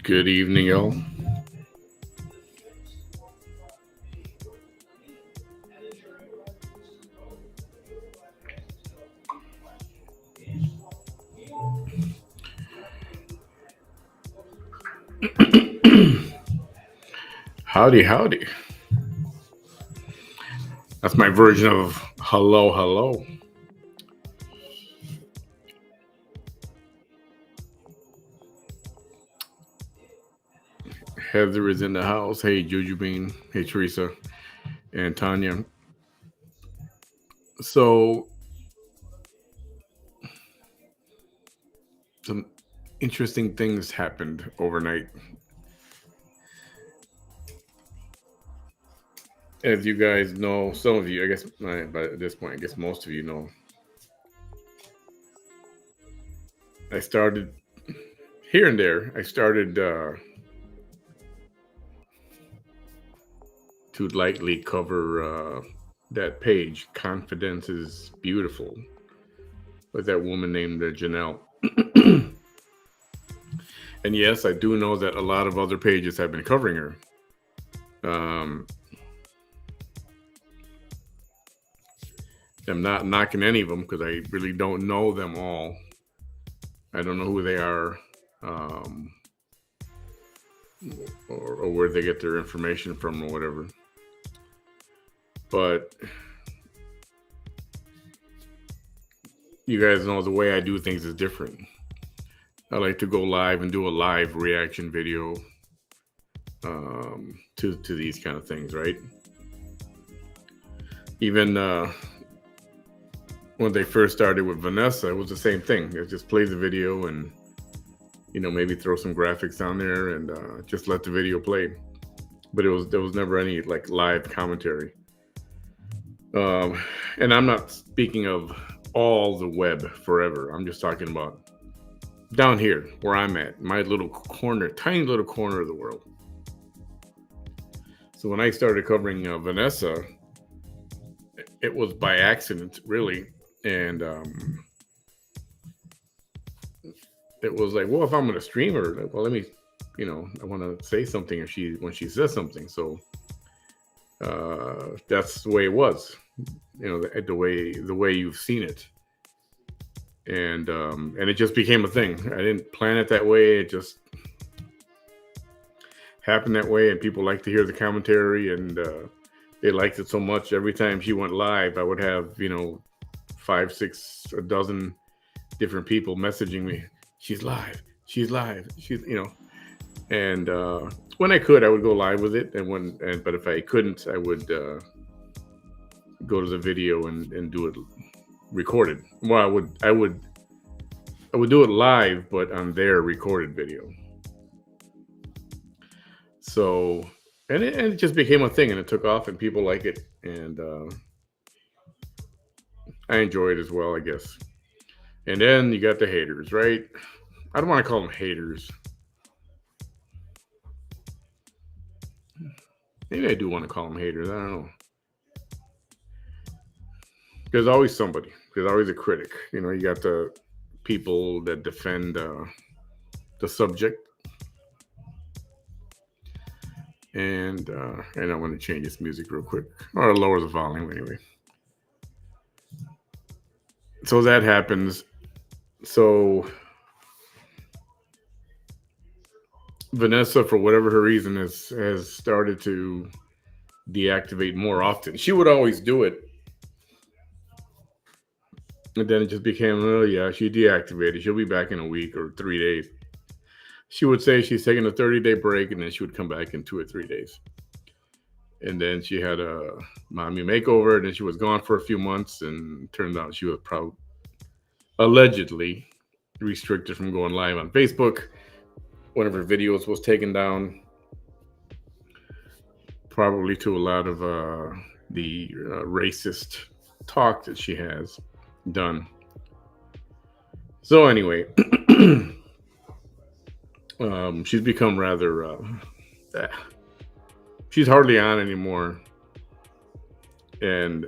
Good evening, y'all. Howdy, howdy. That's my version of hello, hello. Heather is in the house. Hey, Juju Bean. Hey, Teresa and Tanya. So, some interesting things happened overnight. As you guys know, some of you, I guess, but at this point, I guess most of you know, I started here and there. I started to lightly cover that page. Confidence is beautiful with that woman named Janelle. And yes, I do know that a lot of other pages have been covering her. Um, I'm not knocking any of them because I really don't know them all. I don't know who they are, or where they get their information from or whatever. But you guys know the way I do things is different. I like to go live and do a live reaction video to these kind of things, right? Even when they first started with Vanessa, it was the same thing. It just play the video and maybe throw some graphics on there and just let the video play. But there was never any like live commentary. And I'm not speaking of all the web forever. I'm just talking about down here where I'm at, my little corner, tiny little corner of the world. So when I started covering Vanessa, it was by accident, really. And it was like, well, if I'm going to stream her, well, let me, I want to say something when she says something. So that's the way it was, the way you've seen it. And it just became a thing. I didn't plan it that way. It just happened that way. And people like to hear the commentary, and they liked it so much. Every time she went live, I would have, 5, 6, a dozen different people messaging me. She's live. She's live. And when I could, I would go live with it. But if I couldn't, I would go to the video and do it recorded. Well, I would do it live, but on their recorded video. So, and it just became a thing, and it took off, and people like it, and I enjoy it as well, I guess. And then you got the haters, right? I don't want to call them haters. Maybe I do want to call them haters. I don't know. There's always somebody. There's always a critic. You got the people that defend the subject. And I'm going to change this music real quick. Or lower the volume anyway. So that happens. So Vanessa, for whatever her reason, has started to deactivate more often. She would always do it. And then it just became, oh yeah, she deactivated. She'll be back in a week or 3 days. She would say she's taking a 30-day break, and then she would come back in 2 or 3 days. And then she had a mommy makeover, and then she was gone for a few months, and turned out she was allegedly restricted from going live on Facebook. One of her videos was taken down, probably to a lot of the racist talk that she has done. So anyway, she's become rather she's hardly on anymore, and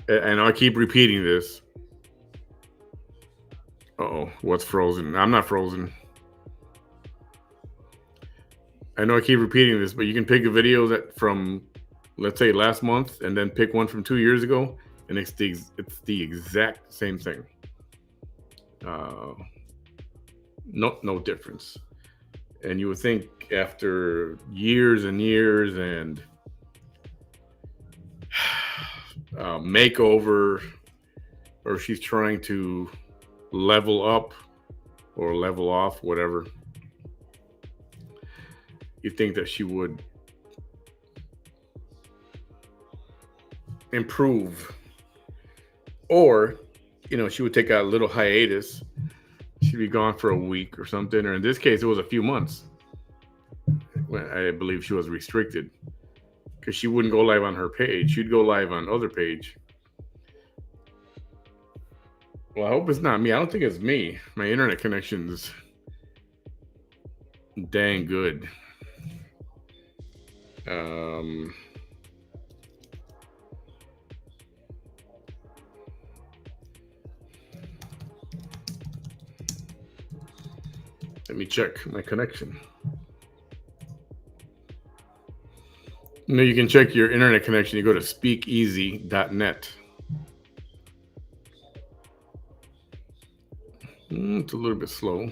I keep repeating this. Uh-oh, what's frozen? I'm not frozen. I know I keep repeating this, but you can pick a video that from, let's say, last month, and then pick one from 2 years ago, and it's the exact same thing. Uh, no difference. And you would think after years and years and makeover, or she's trying to level up or level off, whatever, you think that she would improve, or she would take a little hiatus. She'd be gone for a week or something, or in this case it was a few months when I believe she was restricted because she wouldn't go live on her page. She'd go live on other page. Well, I hope it's not me. I don't think it's me. My internet connection's dang good. Let me check my connection. You can check your internet connection. You go to speakeasy.net. It's a little bit slow.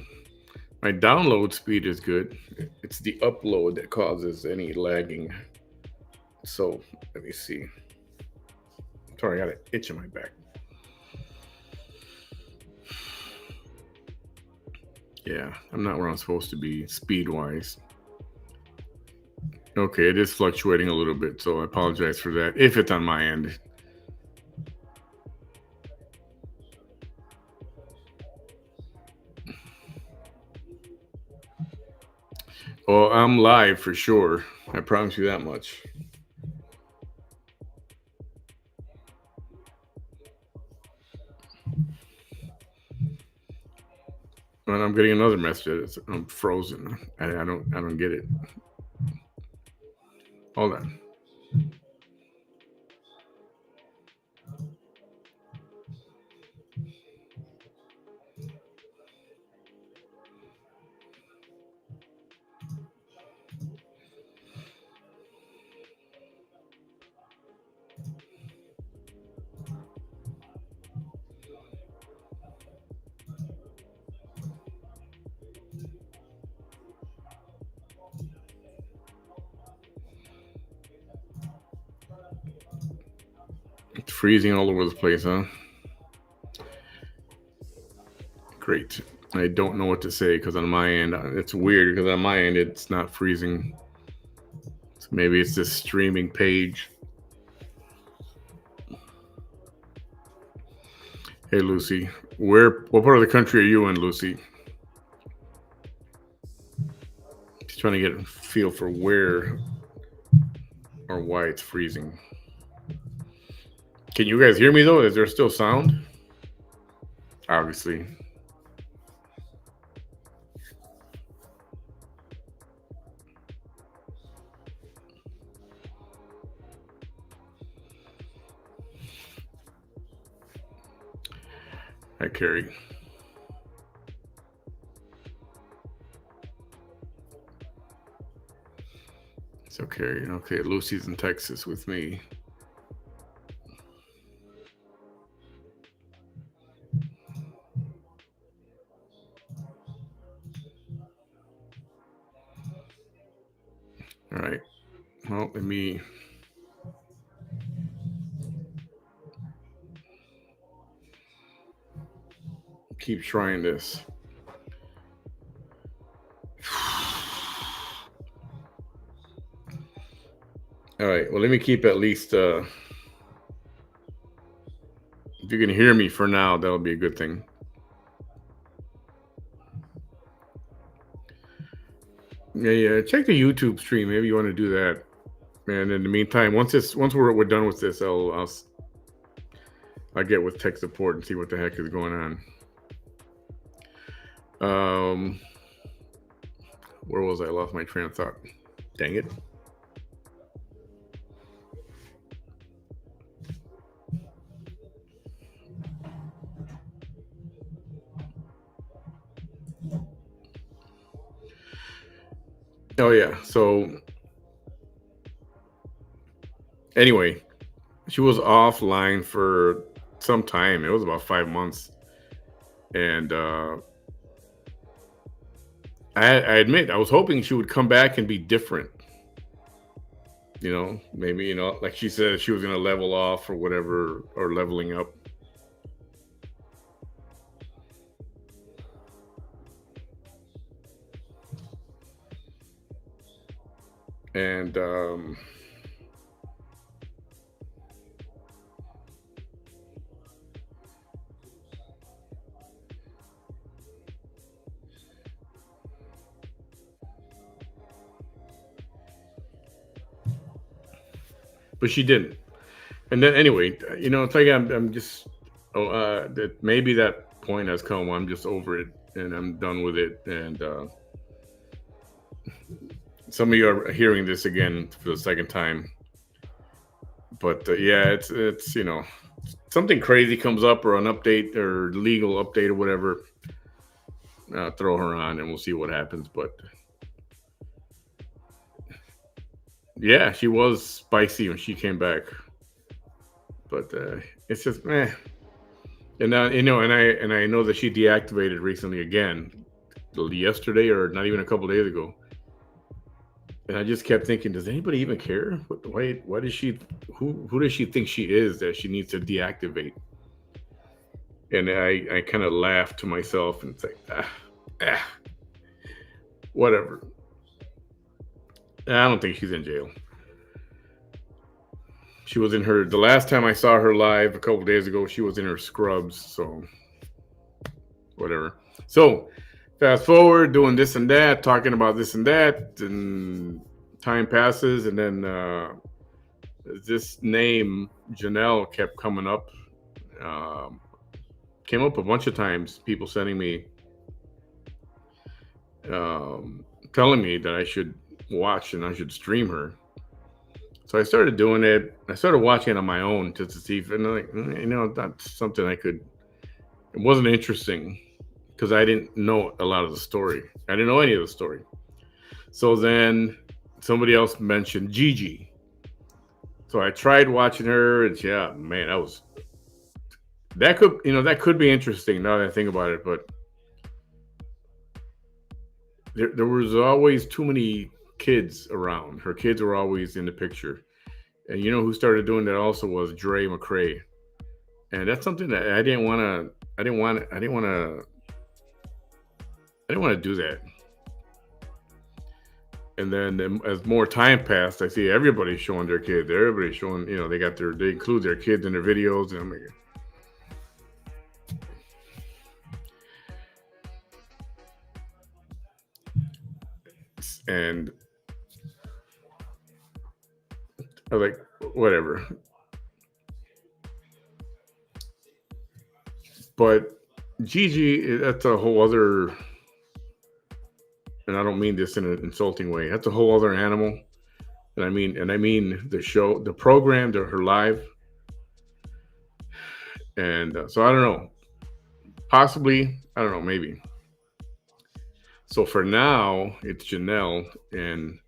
My download speed is good. It's the upload that causes any lagging. So let me see. Sorry, I got an itch in my back. Yeah, I'm not where I'm supposed to be speed-wise. Okay, it is fluctuating a little bit, so I apologize for that if it's on my end. Well, I'm live for sure. I promise you that much. And I'm getting another message. I'm frozen. I don't get it. Hold on. It's freezing all over the place, huh? Great. I don't know what to say because on my end, it's weird because on my end, it's not freezing. So maybe it's this streaming page. Hey, Lucy. What part of the country are you in, Lucy? Just trying to get a feel for where or why it's freezing. Can you guys hear me, though? Is there still sound? Obviously. Hi, Carrie. It's okay. Okay, Lucy's in Texas with me. All right. Well, let me keep trying this. All right. Well, let me keep at least. If you can hear me for now, that'll be a good thing. Yeah. Check the YouTube stream. Maybe you want to do that. And in the meantime, once we're done with this, I'll get with tech support and see what the heck is going on. Where was I? Lost my train of thought. Dang it. Oh yeah. So anyway, she was offline for some time. It was about 5 months, and I admit I was hoping she would come back and be different. Maybe like she said, she was gonna level off or whatever, or leveling up. And but she didn't. And then anyway, it's like I'm just that maybe that point has come. I'm just over it and I'm done with it. And some of you are hearing this again for the second time. But yeah, it's something crazy comes up or an update or legal update or whatever. Throw her on and we'll see what happens. But yeah, she was spicy when she came back. But it's just meh. And I know that she deactivated recently again, yesterday or not even a couple days ago. And I just kept thinking, does anybody even care? Why does she? Who does she think she is that she needs to deactivate? And I kind of laughed to myself and it's like, whatever. I don't think she's in jail. She was in the last time I saw her live a couple days ago, she was in her scrubs. So whatever. So fast forward, doing this and that, talking about this and that, and time passes, and then this name Janelle kept coming up. Came up a bunch of times. People sending me, telling me that I should watch and I should stream her. So I started doing it. I started watching it on my own just to see if, and that's something I could. It wasn't interesting because I didn't know a lot of the story. I didn't know any of the story. So then somebody else mentioned Gigi. So I tried watching her, and yeah, man, that could be interesting now that I think about it. But there was always too many kids around. Her kids were always in the picture. And who started doing that also was Dre McCray. And that's something that I didn't want to do that. And then as more time passed, I see everybody showing their kids. Everybody's showing, they include their kids in their videos. And I'm like, and I was like, whatever. But Gigi, that's a whole other, and I don't mean this in an insulting way. That's a whole other animal. And I mean the show, the program, her live. And so I don't know. Possibly, I don't know, maybe. So for now, it's Janelle, and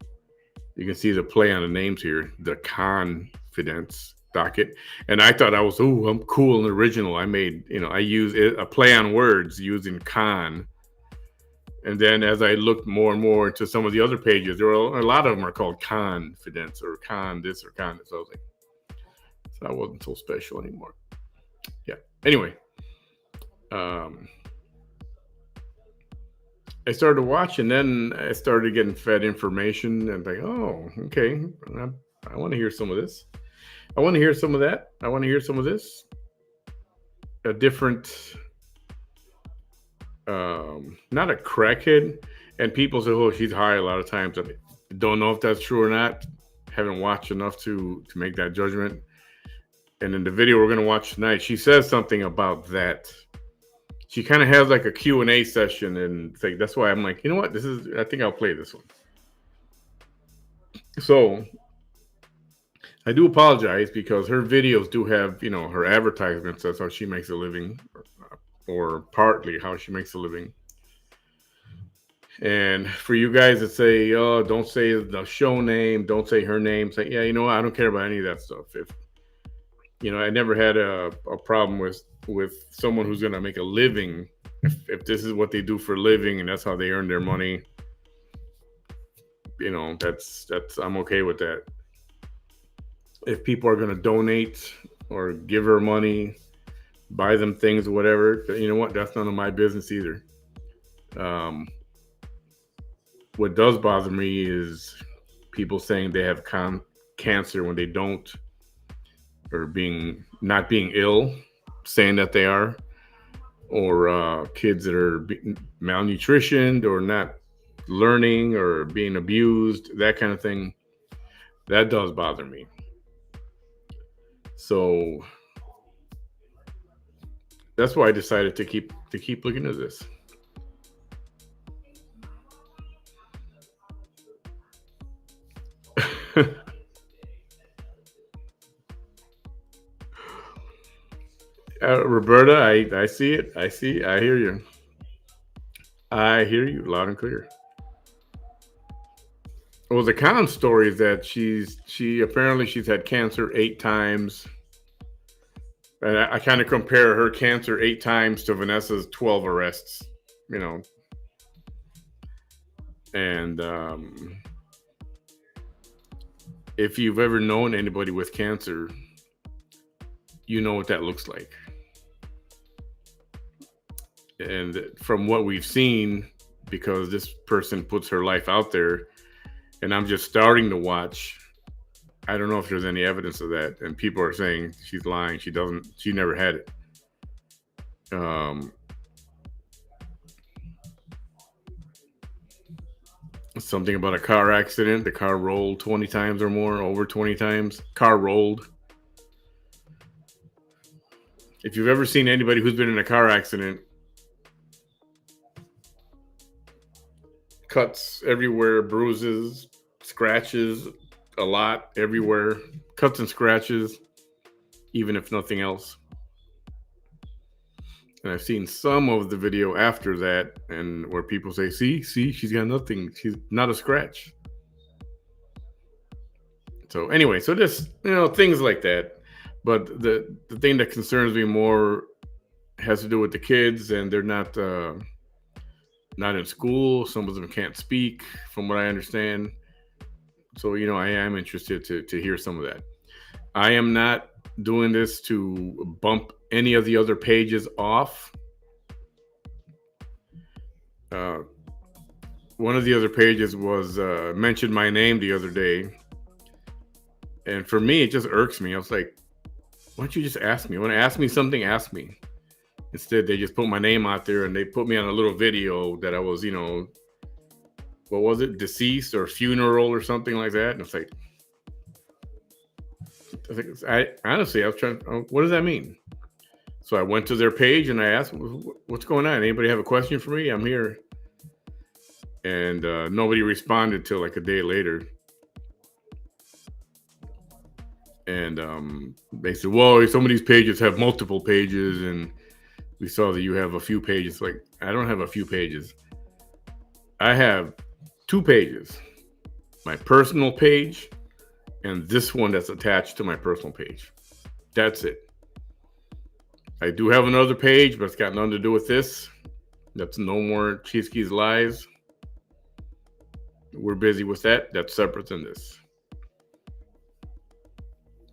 you can see the play on the names here, the CONfidence Docket. And I thought I'm cool and original. I made, I use a play on words using con. And then as I looked more and more into some of the other pages, there were a lot of them are called CONfidence or con this or con this. So I was like, so I wasn't so special anymore. Yeah. Anyway, I started to watch, and then I started getting fed information, and like, oh, okay, I want to hear some of this. I want to hear some of that. I want to hear some of this. A different, not a crackhead. And people say, oh, she's high a lot of times. I don't know if that's true or not. Haven't watched enough to make that judgment. And in the video we're going to watch tonight, she says something about that. She kind of has like a Q&A session, and it's like, that's why I'm like, you know what? I think I'll play this one. So I do apologize because her videos do have, her advertisements. That's how she makes a living, or partly how she makes a living. And for you guys that say, "Oh, don't say the show name, don't say her name," say, "Yeah, you know what? I don't care about any of that stuff." If I never had a problem with someone who's going to make a living. If this is what they do for a living and that's how they earn their money, that's I'm okay with that. If people are going to donate or give her money, buy them things or whatever, you know what? That's none of my business either. Um, what does bother me is people saying they have cancer when they don't, or being not being ill, saying that they are, or kids that are malnutritioned or not learning or being abused, that kind of thing. That does bother me. So that's why I decided to keep looking at this. Roberta, I see it. I hear you. I hear you loud and clear. Well, the con story is that she apparently she's had cancer 8 times, and I kind of compare her cancer 8 times to Vanessa's 12 arrests. You know, and if you've ever known anybody with cancer, you know what that looks like. And from what we've seen, because this person puts her life out there, and I'm just starting to watch, I don't know if there's any evidence of that. And people are saying she's lying. She never had it. Something about a car accident. The car rolled 20 times or more, over 20 times. Car rolled. If you've ever seen anybody who's been in a car accident, cuts everywhere, bruises, scratches, a lot everywhere, cuts and scratches, even if nothing else. And I've seen some of the video after that, and where people say, see, she's got nothing. She's not a scratch. So anyway, so just, things like that. But the thing that concerns me more has to do with the kids, and they're not in school. Some of them can't speak, from what I understand. So, I am interested to hear some of that. I am not doing this to bump any of the other pages off. One of the other pages was mentioned my name the other day. And for me, it just irks me. I was like, why don't you just ask me? Want to ask me something? Ask me. Instead, they just put my name out there, and they put me on a little video that I was, what was it? Deceased or funeral or something like that. And it's like, honestly, I was trying, what does that mean? So I went to their page and I asked, what's going on? Anybody have a question for me? I'm here. And nobody responded till like a day later. And they said, well, some of these pages have multiple pages, and we saw that you have a few pages. Like, I don't have a few pages. I have 2 pages. My personal page and this one that's attached to my personal page. That's it. I do have another page, but it's got nothing to do with this. That's No More Cheeseke's Lies. We're busy with that. That's separate than this.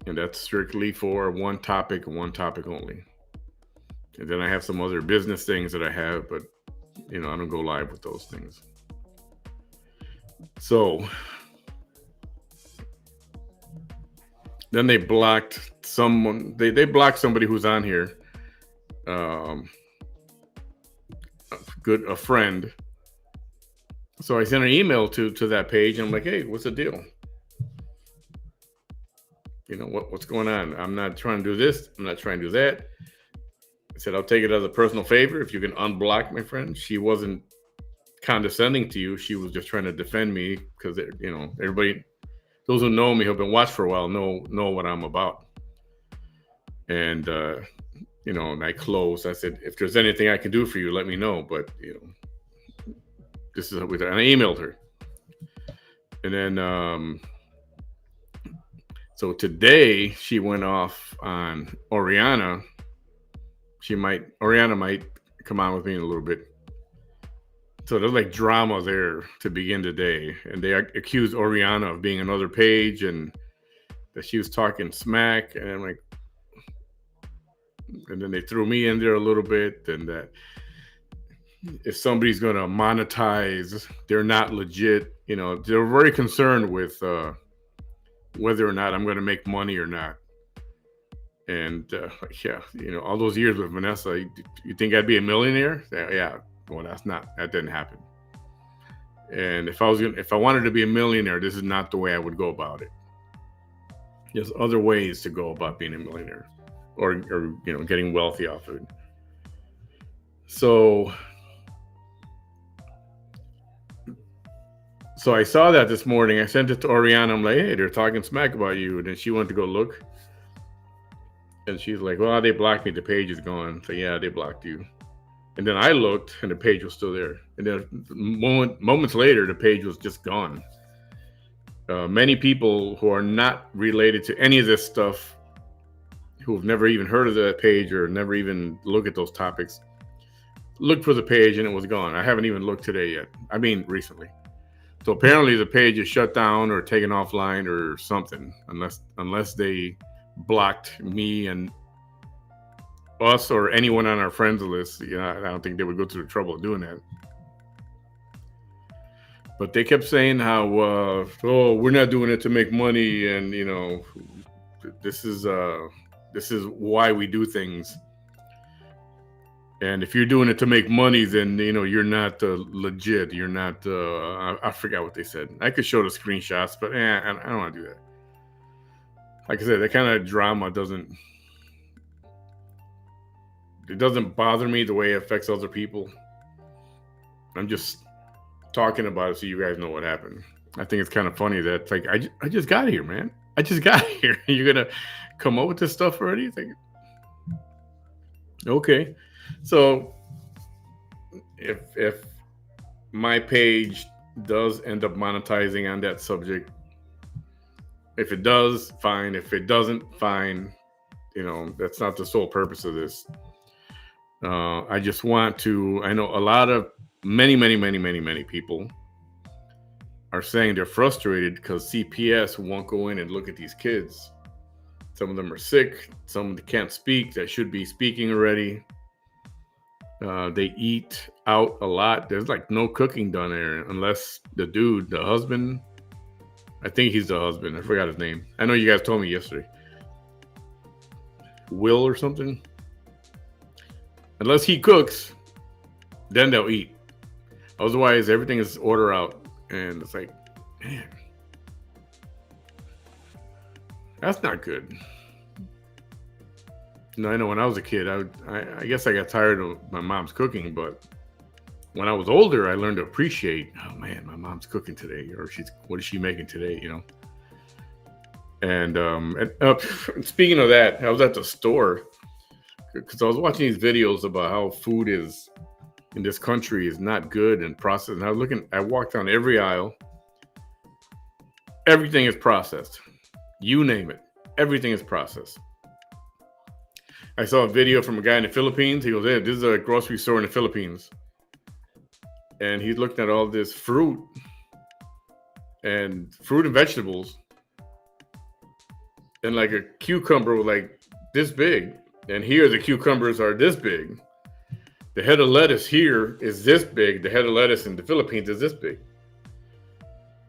And that's strictly for one topic and one topic only. And then I have some other business things that I have, but I don't go live with those things. So then they blocked someone. They blocked somebody who's on here. A friend. So I sent an email to that page, and I'm like, hey, what's the deal? What's going on? I'm not trying to do this. I'm not trying to do that. I said, I'll take it as a personal favor if you can unblock my friend. She wasn't condescending to you. She was just trying to defend me, because everybody, those who know me, who have been watched for a while, know what I'm about. And and I closed. I said, if there's anything I can do for you, let me know. But this is with her. And I emailed her. And then, so today she went off on Oriana. Oriana might come on with me in a little bit. So there's like drama there to begin today. And they accused Oriana of being another page and that she was talking smack. And I'm like, and then they threw me in there a little bit. And that if somebody's going to monetize, they're not legit. You know, they're very concerned with whether or not I'm going to make money or not. And yeah, you know, all those years with Vanessa, you think I'd be a millionaire? Yeah. Well, that didn't happen. And if I wanted to be a millionaire, this is not the way I would go about it. There's other ways to go about being a millionaire, or you know, getting wealthy off of it. So I saw that this morning. I sent it to Oriana. I'm like, hey, they're talking smack about you. And then she went to go look. And she's like, well, they blocked me. The page is gone. So yeah, they blocked you. And then I looked and the page was still there. And then moments later, the page was just gone. Many people who are not related to any of this stuff, who have never even heard of the page or never even look at those topics, looked for the page and it was gone. I haven't even looked today yet. I mean, recently. So apparently the page is shut down or taken offline or something, unless they blocked me and us or anyone on our friends list. You know, I don't think they would go through the trouble of doing that. But they kept saying how, we're not doing it to make money, and you know, this is why we do things. And if you're doing it to make money, then you know you're not legit. You're not. I forgot what they said. I could show the screenshots, but I don't want to do that. Like I said, that kind of drama doesn't bother me the way it affects other people. I'm just talking about it so you guys know what happened. I think it's kind of funny that like I just got here, man. I just got here. You're gonna come up with this stuff already? Think, okay. So if my page does end up monetizing on that subject, if it does, fine. If it doesn't, fine. You know, that's not the sole purpose of this. I just want to, I know a lot of many people are saying they're frustrated because CPS won't go in and look at these kids. Some of them are sick. Some can't speak that should be speaking already. They eat out a lot. There's like no cooking done there unless the dude, the husband, I think he's the husband. I forgot his name. I know you guys told me yesterday. Will or something. Unless he cooks, then they'll eat. Otherwise, everything is order out. And it's like, man, that's not good. You know, I know when I was a kid, I guess I got tired of my mom's cooking, but when I was older, I learned to appreciate, oh man, my mom's cooking today, or what is she making today, you know? And speaking of that, I was at the store because I was watching these videos about how food is in this country is not good and processed. And I walked down every aisle. Everything is processed. You name it. Everything is processed. I saw a video from a guy in the Philippines. He goes, hey, this is a grocery store in the Philippines. And he's looking at all this fruit and vegetables. And like a cucumber was like this big. And here the cucumbers are this big. The head of lettuce here is this big. The head of lettuce in the Philippines is this big.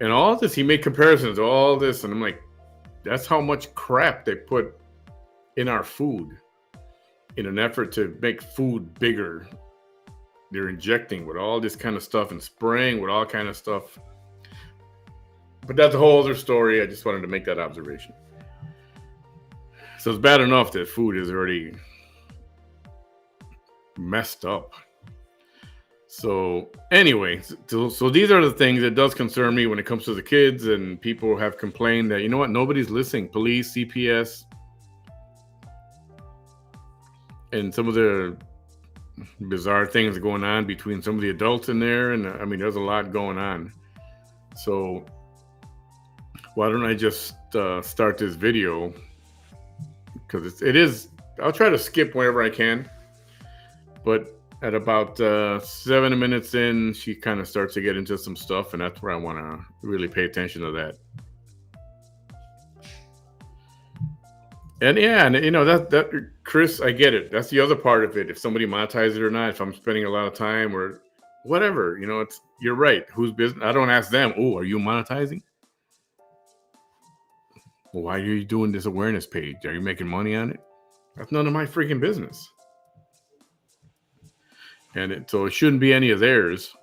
And all this, he made comparisons to all this. And I'm like, that's how much crap they put in our food in an effort to make food bigger. They're injecting with all this kind of stuff and spraying with all kind of stuff. But that's a whole other story. I just wanted to make that observation. So it's bad enough that food is already messed up. So anyway, so these are the things that does concern me when it comes to the kids, and people have complained that, you know what, nobody's listening. Police, CPS, and some of the bizarre things going on between some of the adults in there, and I mean, there's a lot going on. So why don't I just start this video, because it is. I'll try to skip whenever I can, but at about 7 minutes in, she kind of starts to get into some stuff, and that's where I want to really pay attention to that. And yeah, and that Chris, I get it. That's the other part of it. If somebody monetizes it or not, if I'm spending a lot of time or whatever, it's you're right. Whose business? I don't ask them. Oh, are you monetizing? Well, why are you doing this awareness page? Are you making money on it? That's none of my freaking business. And so it shouldn't be any of theirs.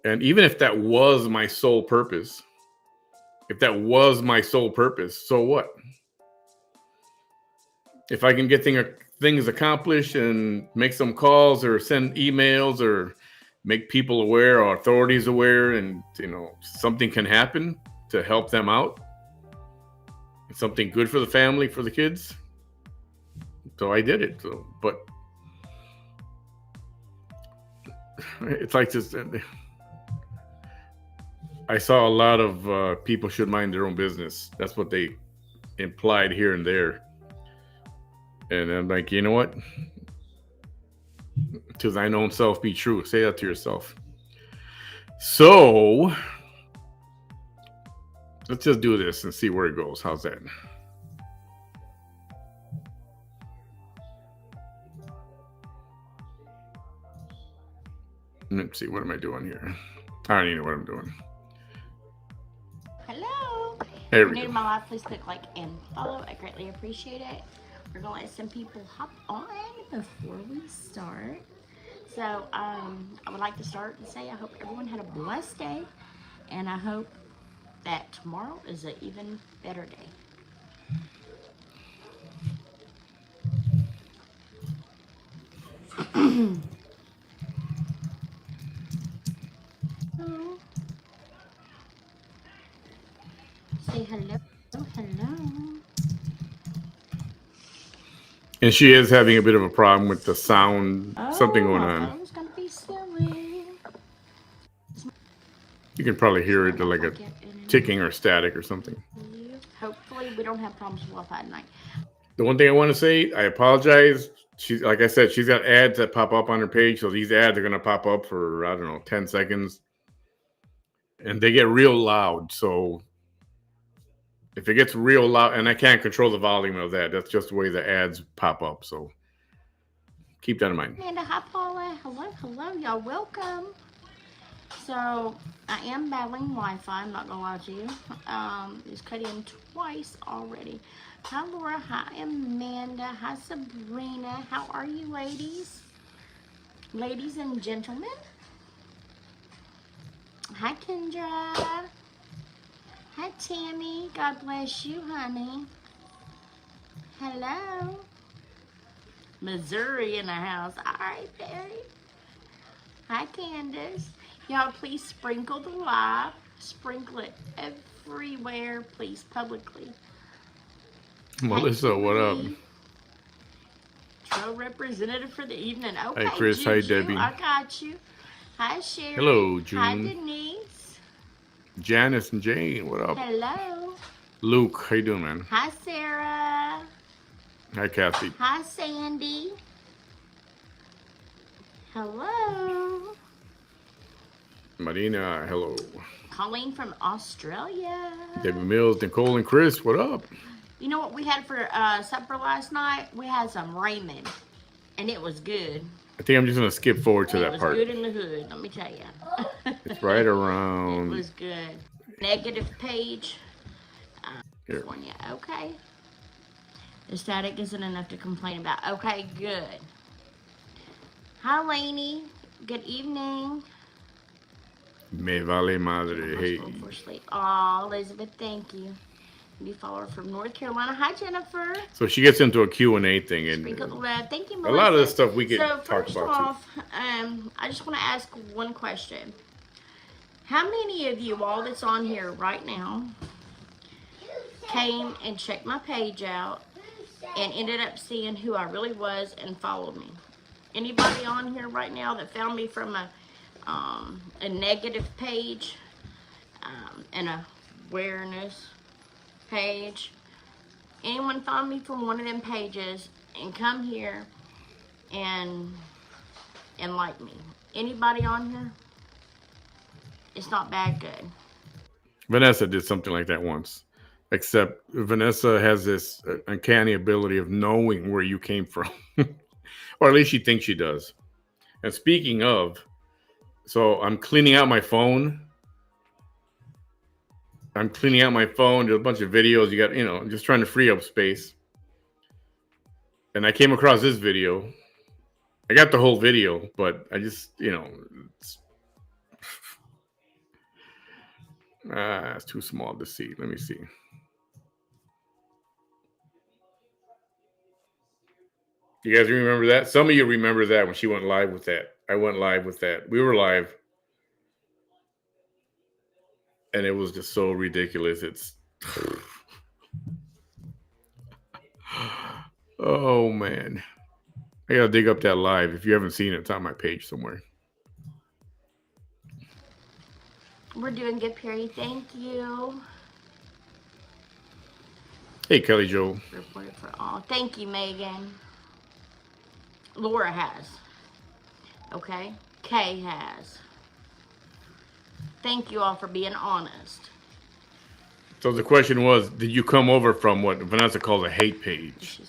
And even if that was my sole purpose, so what? If I can get things accomplished and make some calls or send emails or make people aware or authorities aware, and something can happen to help them out, something good for the family, for the kids, so I did it. So, but it's like this. I saw a lot of people should mind their own business. That's what they implied here and there. And I'm like, you know what? To thine own self be true. Say that to yourself. So let's just do this and see where it goes. How's that? Let's see. What am I doing here? I don't even know what I'm doing. Hello. There If we you're new go. to my life, please click like and follow. I greatly appreciate it. We're gonna let some people hop on before we start. So I would like to start and say I hope everyone had a blessed day, and I hope that tomorrow is an even better day. Oh, say hello, hello. And she is having a bit of a problem with the sound. Something Oh, going I on. thought it was gonna be silly. You can probably hear I it don't like a like it anymore. ticking or static or something. Hopefully, we don't have problems with Wi-Fi tonight. The one thing I want to say, I apologize. She's like I said, she's got ads that pop up on her page, so these ads are gonna pop up for I don't know 10 seconds, and they get real loud. So if it gets real loud, and I can't control the volume of that, that's just the way the ads pop up. So keep that in mind. Amanda, hi Paula. Hello, hello, y'all. Welcome. So I am battling Wi-Fi. I'm not gonna lie to you. It's cut in twice already. Hi Laura. Hi Amanda. Hi Sabrina. How are you, ladies? Ladies and gentlemen. Hi Kendra. Hi Tammy. God bless you, honey. Hello. Missouri in the house. All right, Barry. Hi Candace. Y'all, please sprinkle the live. Sprinkle it everywhere, please, publicly. Melissa, what up? Trail representative for the evening. Okay, Hi Chris. Juju, Hi Debbie. I got you. Hi Sherry. Hello Hi June. Denise. Janice and Jane, what up? Hello. Luke, how you doing, man? Hi Sarah. Hi Kathy. Hi Sandy. Hello. Marina, hello. Colleen from Australia. Debbie Mills, Nicole, and Chris, what up? You know what we had for supper last night? We had some ramen, and it was good. I think I'm just gonna skip forward to that part. It was good in the hood, let me tell you. It's right around. It was good. Negative page. Here. California. Okay. The static isn't enough to complain about. Okay, good. Hi, Lainey. Good evening. Me vale madre. Hey. For sleep. Aw, Elizabeth, thank you. New follower from North Carolina. Hi, Jennifer. So she gets into a Q&A thing, and Sprinkle the love. Thank you, a Melissa. lot of this stuff we could so talk first about off, I just want to ask one question. How many of you all that's on here right now came and checked my page out and ended up seeing who I really was and followed me Anybody on here right now that found me from a negative page, an awareness page? Anyone find me from one of them pages and come here and like me? Anybody on here? It's not bad good. Vanessa did something like that once, except Vanessa has this uncanny ability of knowing where you came from, or at least she thinks she does. And speaking of, so I'm cleaning out my phone. There's a bunch of videos. You got, I'm just trying to free up space. And I came across this video. I got the whole video, but I just, it's too small to see. Let me see. You guys remember that? Some of you remember that when she went live with that. I went live with that. We were live. And it was just so ridiculous. It's oh man. I gotta dig up that live. If you haven't seen it, it's on my page somewhere. We're doing good, Perry. Thank you. Hey, Kelly Joe. Reported for all. Thank you, Megan. Laura has. Okay. Kay has. Thank you all for being honest. So the question was, did you come over from what Vanessa calls a hate page?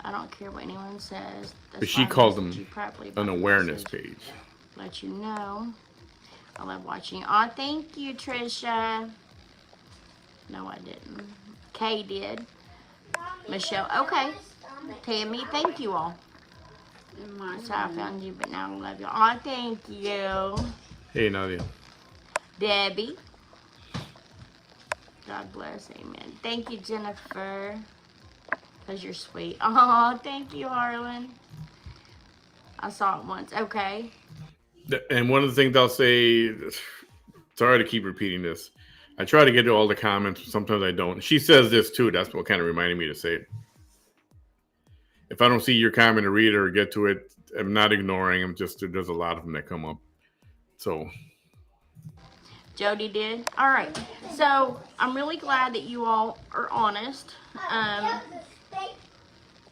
I don't care what anyone says. But she called them an awareness page. Let you know. I love watching. Oh, thank you, Trisha. No, I didn't. Kay did. Michelle. Okay. Tammy, thank you all. That's how I found you, but now I love you. Oh, thank you. Hey, Nadia. Debbie. God bless. Amen. Thank you, Jennifer. Because you're sweet. Oh, thank you, Harlan. I saw it once. Okay. And one of the things I'll say, sorry to keep repeating this. I try to get to all the comments. Sometimes I don't. She says this too. That's what kind of reminded me to say it. If I don't see your comment or read it or get to it, I'm not ignoring them. Just there's a lot of them that come up. So. Jody did. All right. So I'm really glad that you all are honest.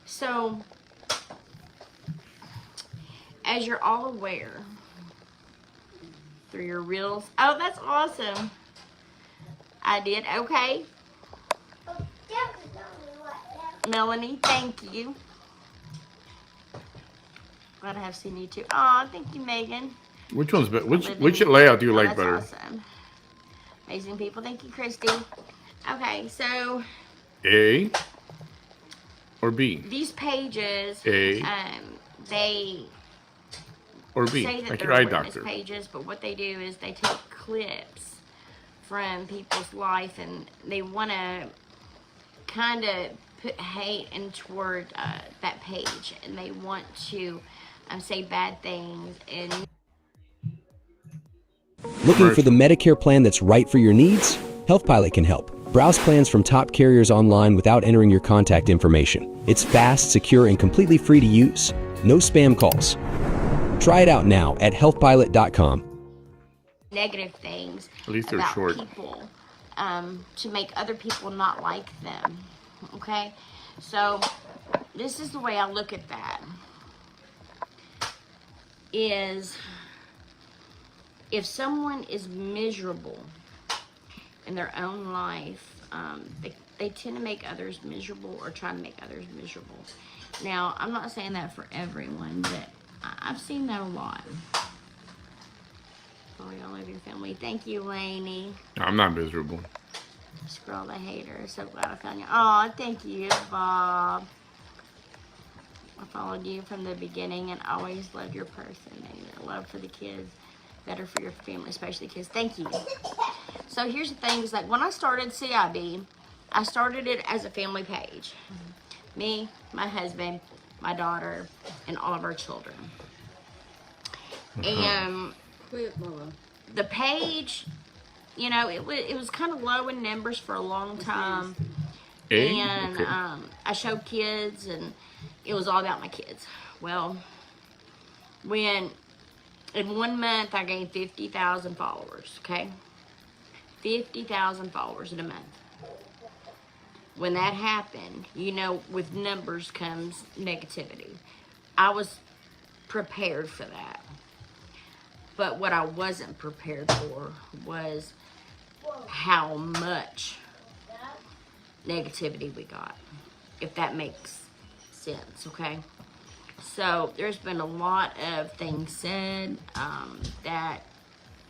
So as you're all aware through your reels. Oh, that's awesome. I did. Okay. Melanie, thank you. Glad I have seen you too. Oh, thank you, Megan. Which one's better? Which layout do you like better? Awesome. Amazing people. Thank you, Christy. Okay, so A or B? These pages, A they or B, say that like they're your eye awareness doctor. pages, but what they do is they take clips from people's life and they want to kind of put hate in toward that page, and they want to say bad things. And looking for the Medicare plan that's right for your needs? HealthPilot can help. Browse plans from top carriers online without entering your contact information. It's fast, secure, and completely free to use. No spam calls. Try it out now at healthpilot.com. Negative things At least they're about short. people to make other people not like them. Okay? So this is the way I look at that. Is if someone is miserable in their own life, they tend to make others miserable or try to make others miserable. Now, I'm not saying that for everyone, but I've seen that a lot. Oh, y'all love your family. Thank you, Lainey. I'm not miserable. Scroll the hater. So glad I found you. Oh, thank you, Bob. I followed you from the beginning and always loved your person and your love for the kids. Better for your family, especially kids. Thank you. So here's the thing, is like when I started CIB, I started it as a family page. Me, my husband, my daughter, and all of our children. And the page, you know, it was kind of low in numbers for a long time. And I showed kids, and it was all about my kids. Well, when in 1 month I gained 50,000 followers, okay? 50,000 followers in a month. When that happened, you know, with numbers comes negativity. I was prepared for that. But what I wasn't prepared for was how much negativity we got, if that makes sense, okay? So there's been a lot of things said that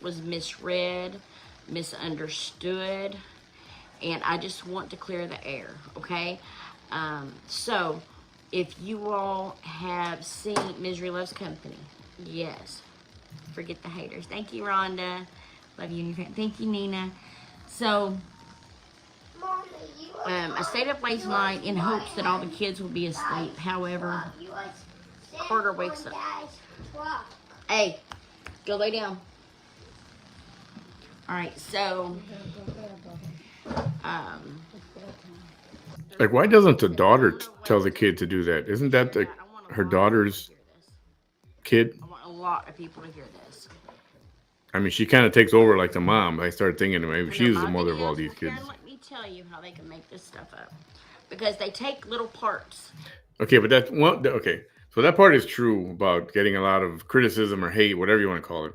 was misread, misunderstood, and I just want to clear the air, okay? So if you all have seen Misery Loves Company, yes, forget the haters. Thank you, Rhonda. Love you and your family. Thank you, Nina. So I stayed up late night in hopes that all the kids will be asleep. However, Carter wakes up. Hey, go lay down. All right, so Like, why doesn't the daughter tell the kid to do that? Isn't that the, her daughter's kid? I want a lot of people to hear this. I mean, she kind of takes over like the mom. I started thinking maybe When she's they're the my mother of all videos, these kids. Let me tell you how they can make this stuff up, because they take little parts. Okay, but that's one. Okay, so that part is true about getting a lot of criticism or hate, whatever you want to call it.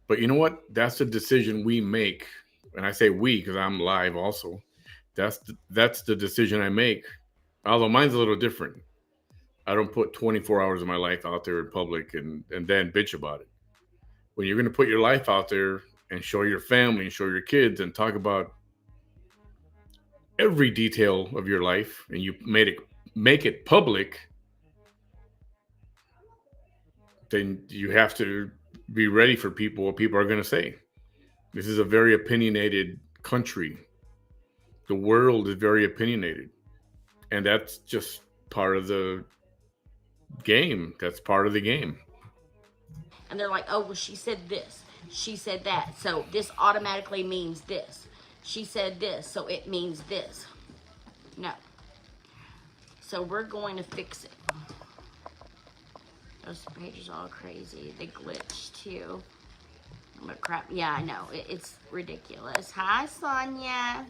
But you know what? That's the decision we make, and I say we because I'm live also. That's the decision I make. Although mine's a little different. I don't put 24 hours of my life out there in public and then bitch about it. When you're going to put your life out there and show your family and show your kids and talk about every detail of your life, and you make it public, then you have to be ready for what people are going to say. This is a very opinionated country. The world is very opinionated, and that's just part of the game. That's part of the game. And they're like, oh, well, she said this, she said that, so this automatically means this. She said this, so it means this. No. So we're going to fix it. Those pages are all crazy. They glitch too. But crap, yeah, I know. It's ridiculous. Hi, Sonia.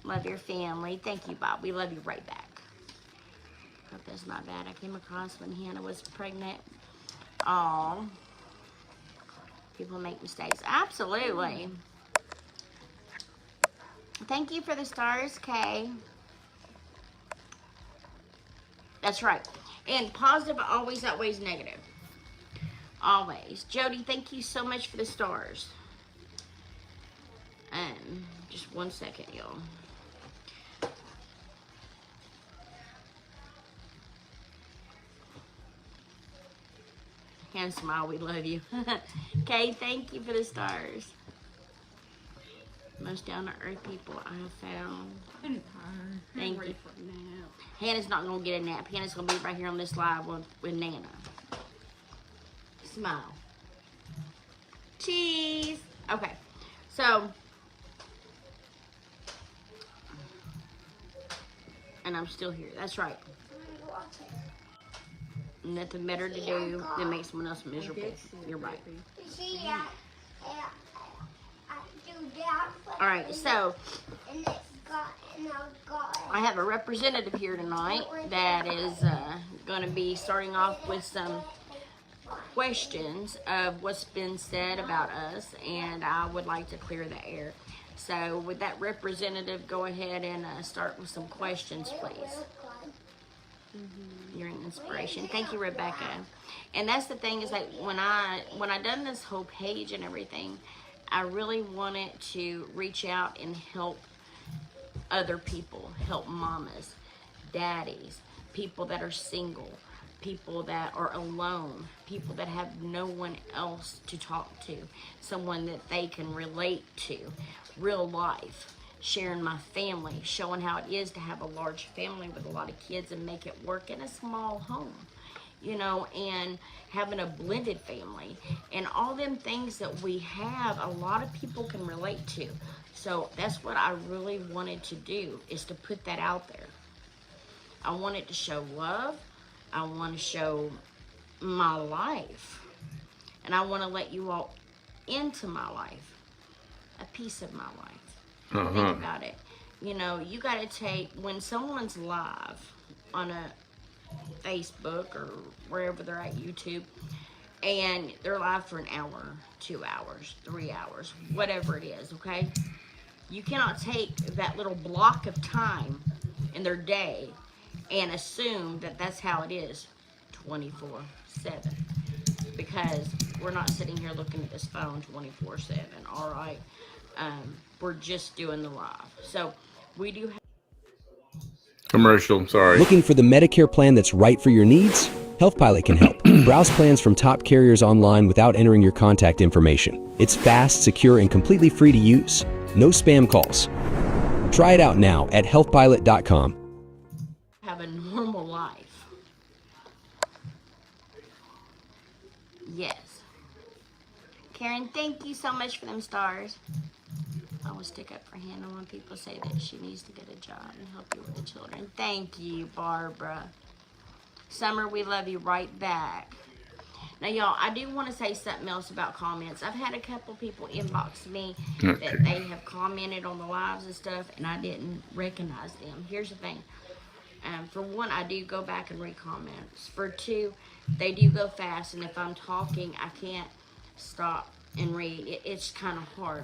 Love your family. Thank you, Bob. We love you right back. Hope that's not bad. I came across when Hannah was pregnant. Oh, people make mistakes. Absolutely. Thank you for the stars, Kay. That's right. And positive always outweighs negative. Always. Jody, thank you so much for the stars. Just 1 second, y'all. And smile, we love you. Kay, thank you for the stars. Most down-to-earth people I have found. Thank you. Hannah's not going to get a nap. Hannah's going to be right here on this live with Nana. Smile. Cheese. Okay. So, and I'm still here. That's right. Nothing better to do than make someone else miserable. You're right. All right, so I have a representative here tonight that is going to be starting off with some questions of what's been said about us, and I would like to clear the air. So would that representative go ahead and start with some questions, please? You're an inspiration. Thank you, Rebecca. And that's the thing, is that when I done this whole page and everything, I really wanted to reach out and help other people, help mamas, daddies, people that are single, people that are alone, people that have no one else to talk to, someone that they can relate to, real life, sharing my family, showing how it is to have a large family with a lot of kids and make it work in a small home, you know, and having a blended family and all them things that we have, a lot of people can relate to. So that's what I really wanted to do, is to put that out there. I wanted to show love. I want to show my life. And I want to let you all into my life, a piece of my life. Think about it. You know, you got to take, when someone's live on a Facebook or wherever they're at, YouTube, and they're live for an hour, 2 hours, 3 hours, whatever it is, okay? You cannot take that little block of time in their day and assume that that's how it is 24/7, because we're not sitting here looking at this phone 24/7. All right, we're just doing the live. So we do have Commercial, sorry. Looking for the Medicare plan that's right for your needs? Health Pilot can help. Browse plans from top carriers online without entering your contact information. It's fast, secure, and completely free to use. No spam calls. Try it out now at healthpilot.com. a normal life. Yes. Karen, thank you so much for them stars. I will stick up for Hannah when people say that she needs to get a job and help you with the children. Thank you, Barbara. Summer, we love you right back. Now, y'all, I do want to say something else about comments. I've had a couple people inbox me that they have commented on the lives and stuff, and I didn't recognize them. Here's the thing. For one, I do go back and read comments. For two, they do go fast, and if I'm talking, I can't stop and read. It's kind of hard.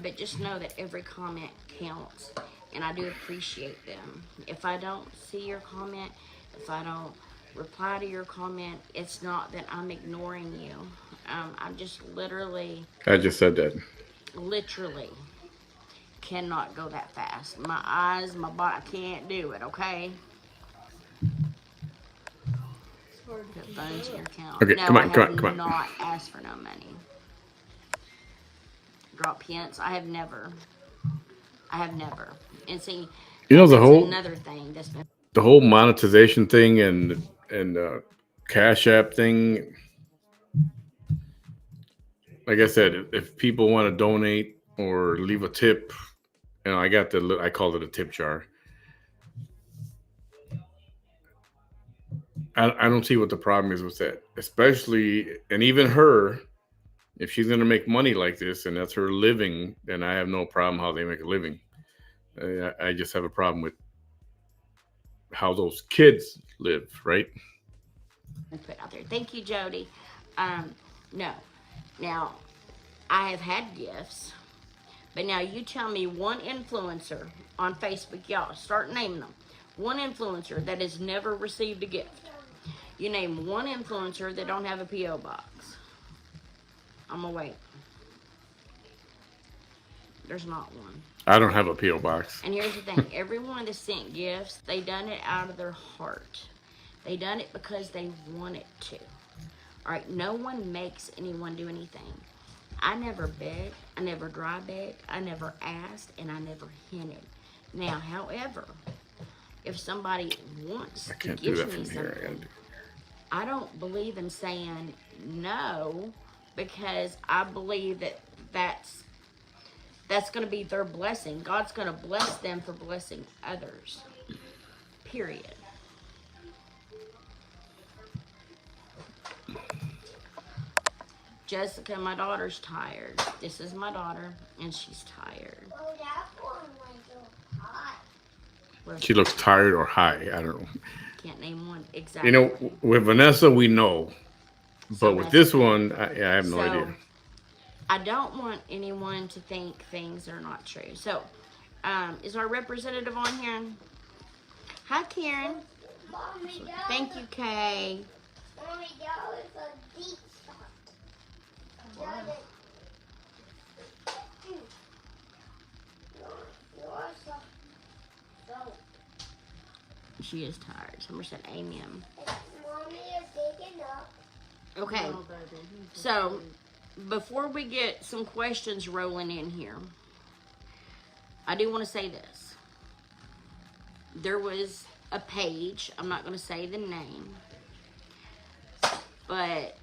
But just know that every comment counts, and I do appreciate them. If I don't see your comment, if I don't reply to your comment, it's not that I'm ignoring you. I'm just literally, I just said that. literally cannot go that fast. My eyes, my body, I can't do it, okay? Put funds in your account. Okay, No, come on, I come have on, come on. not asked for no money. Drop hints. I have never. And see, You know, that's another thing that's been. the whole monetization thing and Cash App thing. Like I said, if people want to donate or leave a tip, I call it a tip jar. I don't see what the problem is with that, especially, and even her, if she's going to make money like this and that's her living, then I have no problem how they make a living. I just have a problem with how those kids live, right? Put out there. Thank you, Jody. No. Now, I have had gifts, but now you tell me one influencer on Facebook, y'all start naming them. One influencer that has never received a gift. You name one influencer that don't have a P.O. box. I'm gonna wait. There's not one. I don't have a P.O. box. And here's the thing. Everyone that sent gifts, they done it out of their heart. They done it because they wanted to. All right, no one makes anyone do anything. I never begged, I never dry begged, I never asked, and I never hinted. Now, however, if somebody wants to give me something, I don't believe in saying no, because I believe that that's going to be their blessing. God's going to bless them for blessing others. Period. Jessica, my daughter's tired. This is my daughter, and she's tired. Oh, that one was hot. Listen, She looks tired or high. I don't know. can't name one exactly. You know, with Vanessa, we know. So But with this one, I have no idea. I don't want anyone to think things are not true. So, is our representative on here? Hi, Karen. Mommy, Thank you, Kay. Mommy, that was a deep spot. Wow. She is tired. Summer said amen. Mommy is digging up. Okay, so before we get some questions rolling in here, I do want to say this. There was a page, I'm not going to say the name, but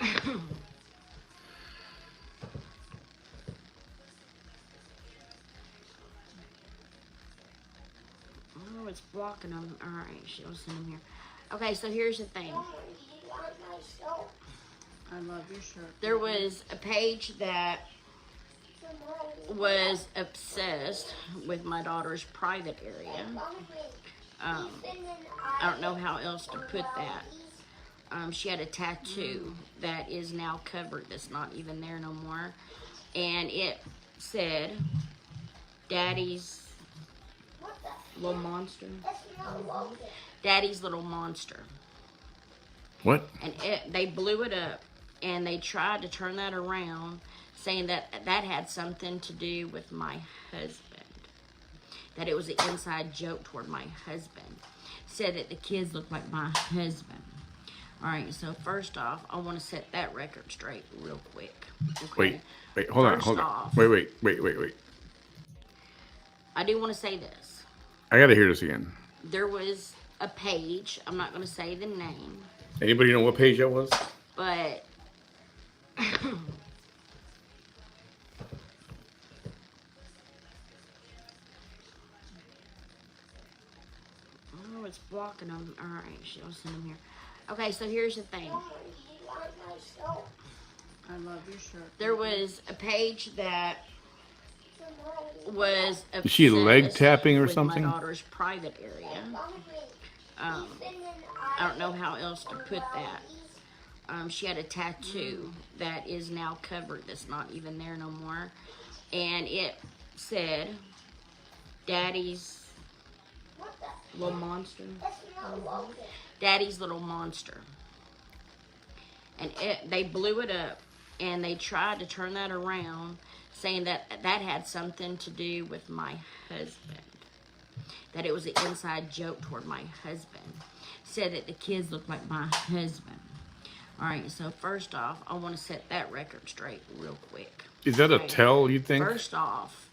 oh, it's blocking them. All right, she'll send them here. Okay, so here's the thing. myself. I love your shirt. There was a page that was obsessed with my daughter's private area. I don't know how else to put that. She had a tattoo that is now covered, that's not even there no more. And it said, Daddy's little monster. Daddy's little monster. What? And they blew it up, and they tried to turn that around, saying that that had something to do with my husband. That it was an inside joke toward my husband. Said that the kids looked like my husband. All right, so first off, I want to set that record straight real quick. Okay? Wait, hold First on. off, Wait. I do want to say this. I gotta hear this again. There was a page, I'm not going to say the name, Anybody know what page that was? but oh, it's blocking them. All right, she'll send them here. Okay, so here's the thing. I love your shirt. There was a page that was Is she leg obsessed tapping or with something? my daughter's private area. I don't know how else to put that. She had a tattoo that is now covered, that's not even there no more. And it said, Daddy's little monster. Daddy's little monster. And they blew it up, and they tried to turn that around, saying that that had something to do with my husband. That it was an inside joke toward my husband. Said that the kids looked like my husband. All right, so first off, I want to set that record straight real quick. Is that a Okay? tell, you think? First off,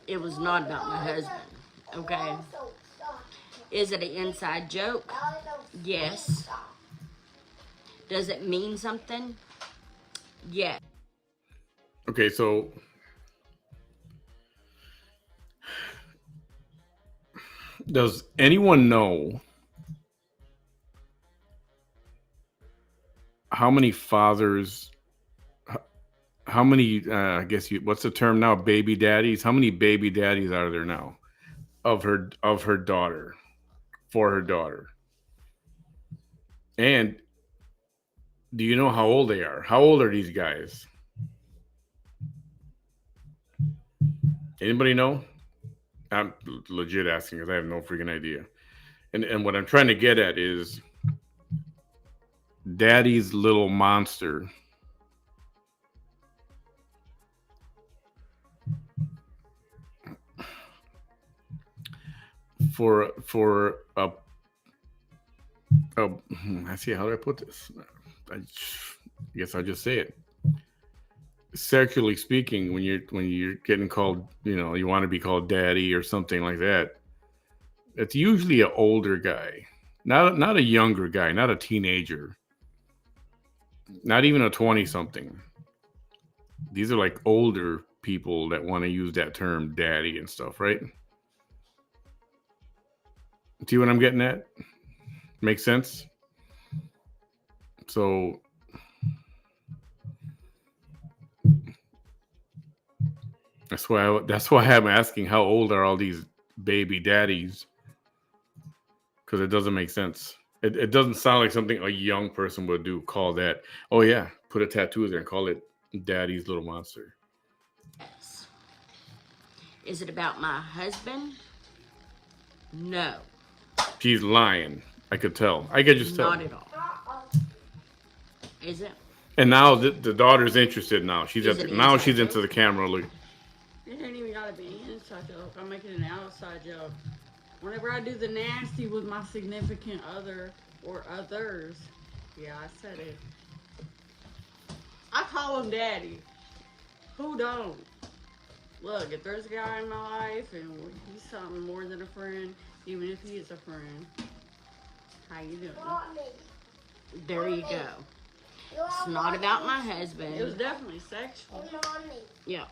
it was not about my husband, okay? Is it an inside joke? Yes. Does it mean something? Yes. Okay, so does anyone know how many fathers, how many, I guess what's the term now, baby daddies? How many baby daddies are there now of her daughter, for her daughter? And do you know how old they are? How old are these guys? Anybody know? I'm legit asking because I have no freaking idea. And what I'm trying to get at is Daddy's little monster. For a I see, how do I put this? I guess I'll just say it. Sexually speaking, when you're getting called, you want to be called daddy or something like that, it's usually an older guy, not a younger guy, not a teenager, not even a 20-something. These are like older people that want to use that term daddy and stuff, right? See what I'm getting at? Makes sense? So that's why I'm asking, how old are all these baby daddies? Because it doesn't make sense. It doesn't sound like something a young person would do. Call that, oh yeah, put a tattoo there and call it Daddy's little monster. Yes. Is it about my husband? No. She's lying. I could tell. I could just tell. Not at all. Is it? And now the daughter's interested now. She's Is at it now inside she's into joke? the camera. Look. It ain't even gotta be an inside joke. I'm making an outside joke. Whenever I do the nasty with my significant other or others, yeah, I said it. I call him daddy. Who don't? Look, if there's a guy in my life and he's something more than a friend, even if he is a friend, how you doing? There you go. It's not about my husband. It was definitely sexual. Yeah.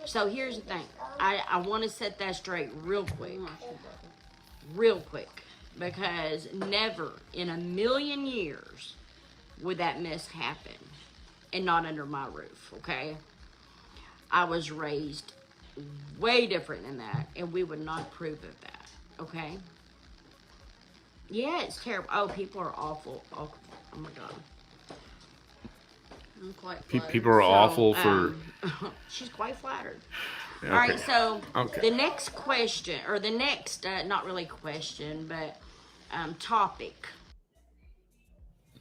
So here's the thing. I want to set that straight real quick. real quick, because never in a million years would that mess happen, and not under my roof, okay? I was raised way different than that, and we would not approve of that, okay? Yeah, it's terrible. Oh, people are awful. Oh my God. I'm quite flattered. People are awful for. She's quite flattered. Okay. All right, so Okay. the next question, or the next, not really question, but topic.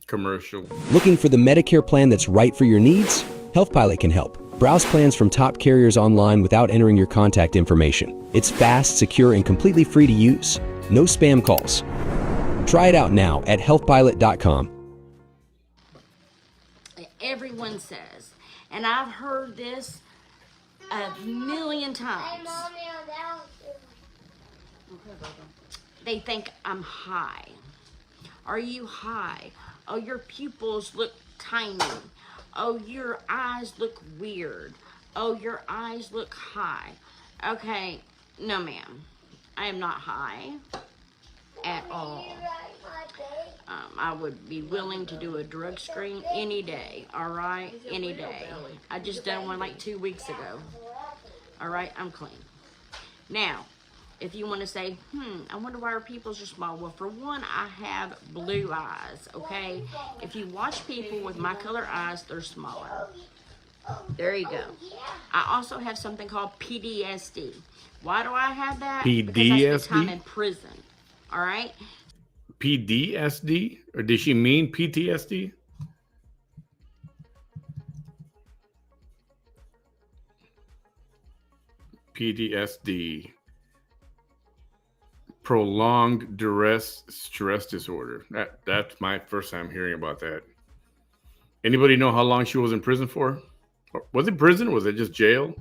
Commercial. Looking for the Medicare plan that's right for your needs? Health Pilot can help. Browse plans from top carriers online without entering your contact information. It's fast, secure, and completely free to use. No spam calls. Try it out now at healthpilot.com. Everyone says, and I've heard this a million Hey, times. Mommy, that was They think I'm high. Are you high? Oh, your pupils look tiny. Oh, your eyes look weird. Oh, your eyes look high. Okay, no ma'am. I am not high at all. you like my baby? I would be willing to do a drug screen any day, all right? Any day. I just done one like 2 weeks ago. All right, I'm clean. Now, if you want to say, I wonder why our pupils are small. Well, for one, I have blue eyes, okay? If you watch people with my color eyes, they're smaller. There you go. I also have something called PTSD. Why do I have that? Because I spent time in prison, all right? PTSD? Or did she mean PTSD? PTSD. Prolonged duress stress disorder. That's my first time hearing about that. Anybody know how long she was in prison for? Was it prison? Was it just jail?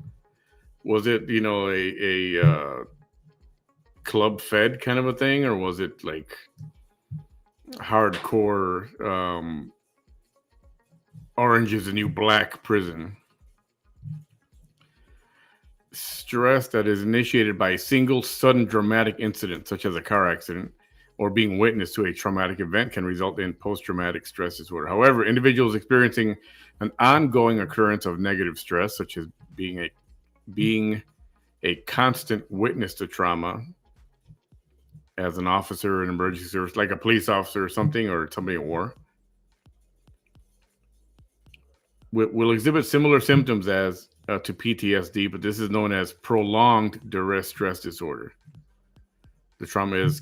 Was it, a club fed kind of a thing, or was it like hardcore Orange is the New Black prison? Stress that is initiated by a single sudden dramatic incident, such as a car accident or being witness to a traumatic event, can result in post-traumatic stress disorder. However, individuals experiencing an ongoing occurrence of negative stress, such as being a constant witness to trauma as an officer in emergency service, like a police officer or something, or somebody in war, will exhibit similar symptoms as to PTSD, but this is known as prolonged duress stress disorder. The trauma is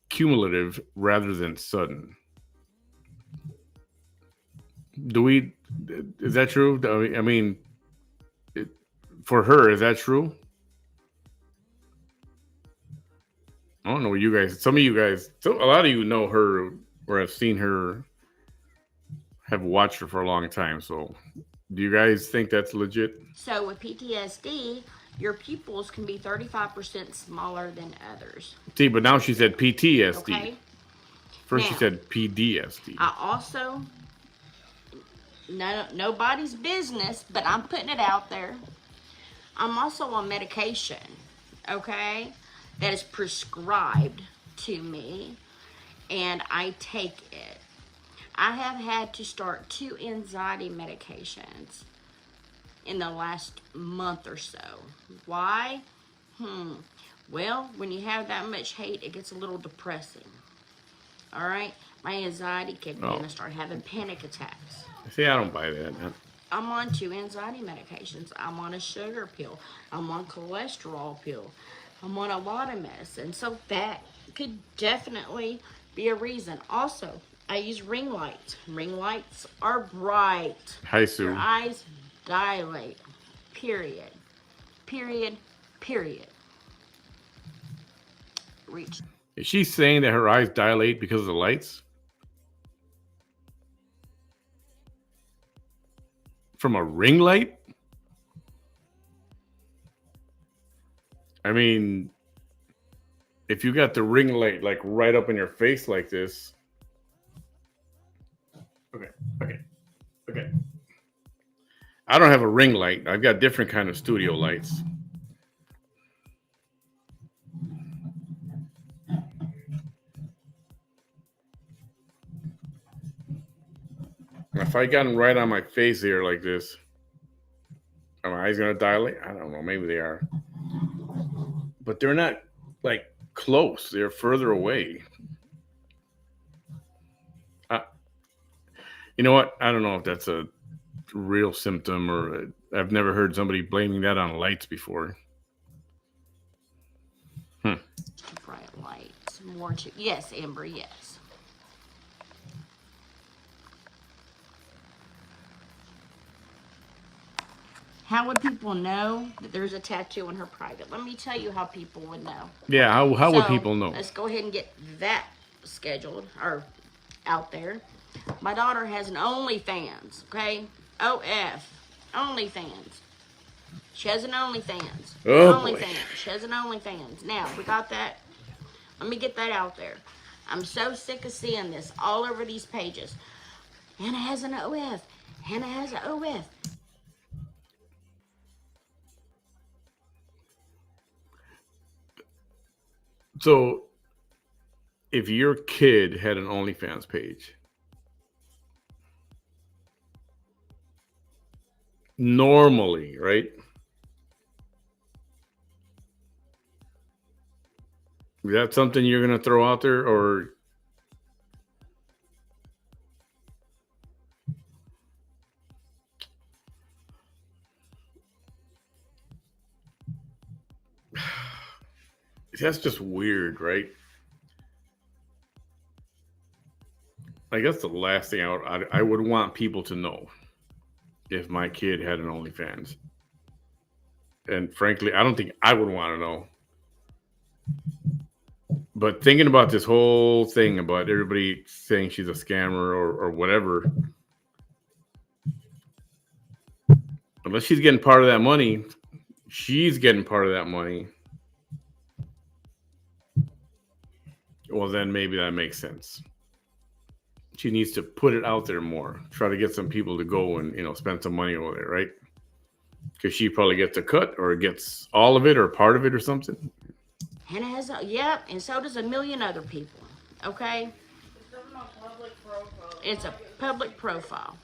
cumulative rather than sudden. Is that true? I mean, for her, is that true? I don't know. You guys, some of you guys, a lot of you know her or have seen her, have watched her for a long time. So do you guys think that's legit? So with PTSD, your pupils can be 35% smaller than others. See, but now she said PTSD. Okay? First Now, she said PTSD. I also, nobody's business, but I'm putting it out there. I'm also on medication, okay, that is prescribed to me, and I take it. I have had to start 2 anxiety medications in the last month or so. Why? Well, when you have that much hate, it gets a little depressing. All right? My anxiety kicked in. I started having panic attacks. See, I don't buy that. I'm on 2 anxiety medications. I'm on a sugar pill. I'm on cholesterol pill. I'm on a lot of medicine. So that could definitely be a reason. Also, I use ring lights. Ring lights are bright. Hi, Sue. Your eyes dilate. Period. Period. Period. Reach. Is she saying that her eyes dilate because of the lights? From a ring light? I mean, if you got the ring light like right up in your face like this. Okay. I don't have a ring light. I've got different kind of studio lights. if I got them right on my face here like this, are my eyes gonna dilate? I don't know. Maybe they are, but they're not like close. They're further away. You know what? I don't know if that's a real symptom or I've never heard somebody blaming that on lights before. Too bright lights. More too. Yes, Amber. Yes. How would people know that there's a tattoo in her private? Let me tell you how people would know. Yeah, how would So, people know? Let's go ahead and get that scheduled or out there. My daughter has an OnlyFans, okay? OF, OnlyFans. She has an OnlyFans. Oh, boy. OnlyFans. She has an OnlyFans. Now, we got that. Let me get that out there. I'm so sick of seeing this all over these pages. Hannah has an OF. Hannah has an OF. So, if your kid had an OnlyFans page, normally, right? Is that something you're gonna throw out there, or that's just weird, right? I guess the last thing I would want people to know if my kid had an OnlyFans. And frankly, I don't think I would want to know. But thinking about this whole thing about everybody saying she's a scammer or whatever, unless she's getting part of that money, she's getting part of that money. Well, then maybe that makes sense. She needs to put it out there more. Try to get some people to go and, spend some money over there, right? Because she probably gets a cut or gets all of it or part of it or something. Hannah has a, yep, and so does a million other people, okay? It's a public profile.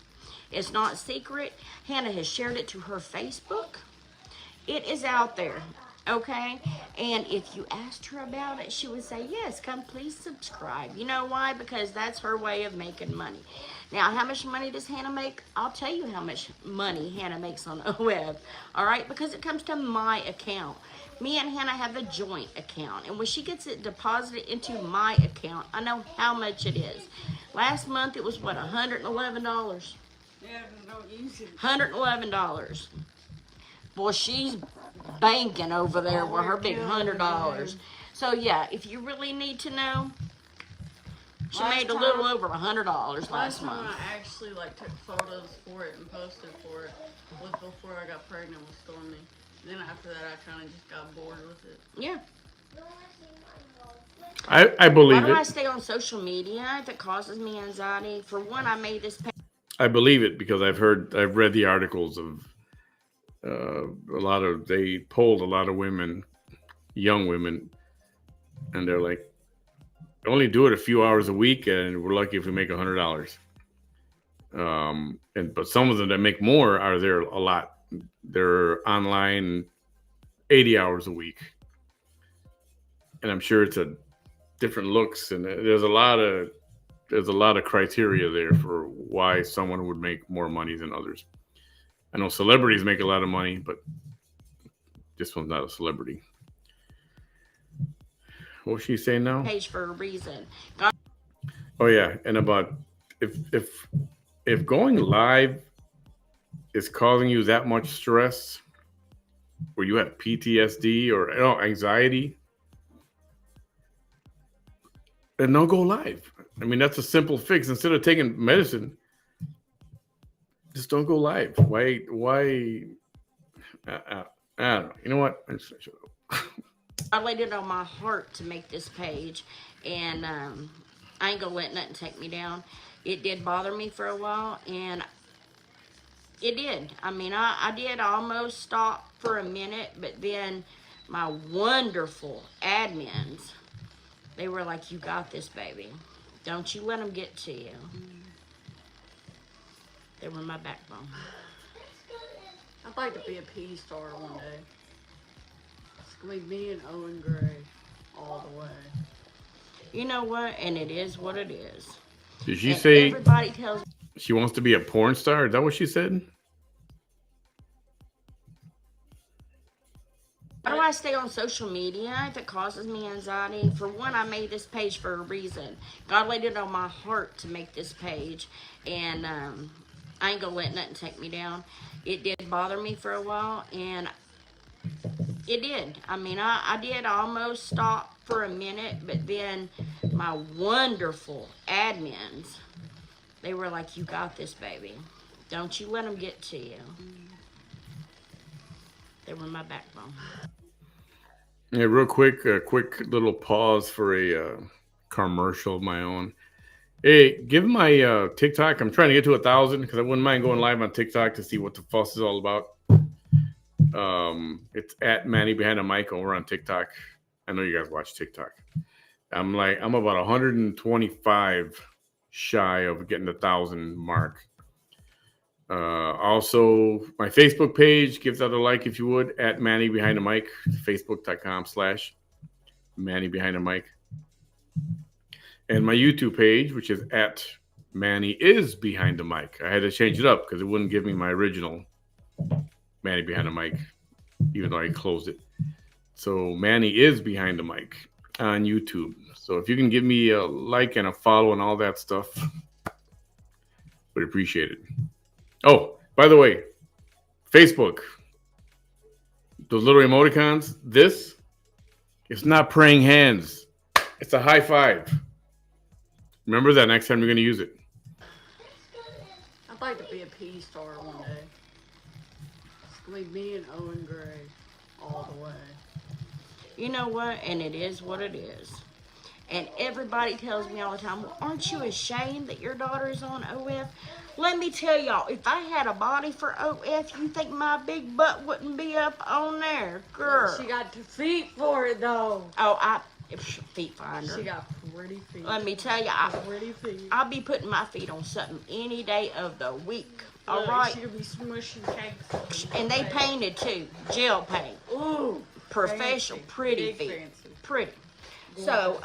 It's not secret. Hannah has shared it to her Facebook. It is out there, okay? And if you asked her about it, she would say, yes, come please subscribe. You know why? Because that's her way of making money. Now, how much money does Hannah make? I'll tell you how much money Hannah makes on OF, all right? Because it comes to my account. Me and Hannah have a joint account, and when she gets it deposited into my account, I know how much it is. Last month, it was, what, $111? Yeah, don't use it. $111. Well, she's banking over there with her big $100. So yeah, if you really need to know, she made a little over $100 last month. I actually took photos for it and posted for it was before I got pregnant with Stormy. Then after that, I kind of just got bored with it. Yeah. I believe Why do I it. stay on social media if it causes me anxiety? For one, I made this page. I believe it because I've read the articles of they polled a lot of women, young women, and they're like, only do it a few hours a week, and we're lucky if we make $100. But some of them that make more are there a lot. They're online 80 hours a week, and I'm sure it's a different looks, and there's a lot of criteria there for why someone would make more money than others. I know celebrities make a lot of money, but this one's not a celebrity. What's she saying now? Page for a reason. Oh yeah, and about if going live is causing you that much stress, where you have PTSD or anxiety, then don't go live. I mean, that's a simple fix. Instead of taking medicine, just don't go live. Why? I don't know. You know what? I laid it on my heart to make this page, and I ain't gonna let nothing take me down. It did bother me for a while, and it did. I mean, I did almost stop for a minute, but then my wonderful admins, they were like, you got this, baby. Don't you let them get to you. They were my backbone. I'd like to be a P star one day. It's gonna be me and Owen Gray all the way. You know what? And it is what it is. Did she And say everybody tells she wants to be a porn star? Is that what she said? Why do I stay on social media if it causes me anxiety? For one, I made this page for a reason. God laid it on my heart to make this page, and I ain't gonna let nothing take me down. It did bother me for a while, and it did. I mean, I did almost stop for a minute, but then my wonderful admins, they were like, "You got this, baby. Don't you let them get to you." They were my backbone. Yeah, real quick, a quick little pause for a commercial of my own. Hey, give my TikTok. I'm trying to get to 1,000 because I wouldn't mind going live on TikTok to see what the fuss is all about. It's at Manny Behind the Mic over on TikTok. I know you guys watch TikTok. I'm about 125 shy of getting the 1,000 mark. Also, my Facebook page, give that a like if you would, at Manny Behind the Mic, facebook.com/Manny Behind the Mic. And my YouTube page, which is at Manny is Behind the Mic. I had to change it up because it wouldn't give me my original Manny Behind the Mic, even though I closed it. So Manny is Behind the Mic on YouTube. So if you can give me a like and a follow and all that stuff, would appreciate it. Oh, by the way, Facebook, those little emoticons, this, it's not praying hands. It's a high five. Remember that next time you're going to use it. I'd like to be a P star one day. It's gonna be me and Owen Gray all the way. You know what? And it is what it is. And everybody tells me all the time, well, aren't you ashamed that your daughter is on OF? Let me tell y'all, if I had a body for OF, you think my big butt wouldn't be up on there? Girl. She got 2 feet for it though. Oh, feet finder. She got pretty feet. Let me tell you, Pretty feet. I'll be putting my feet on something any day of the week. All Look, right? She'll be smushing cakes. And they painted too. Gel paint. Ooh. Professional, fancy. pretty Big feet. fancy. Pretty. So,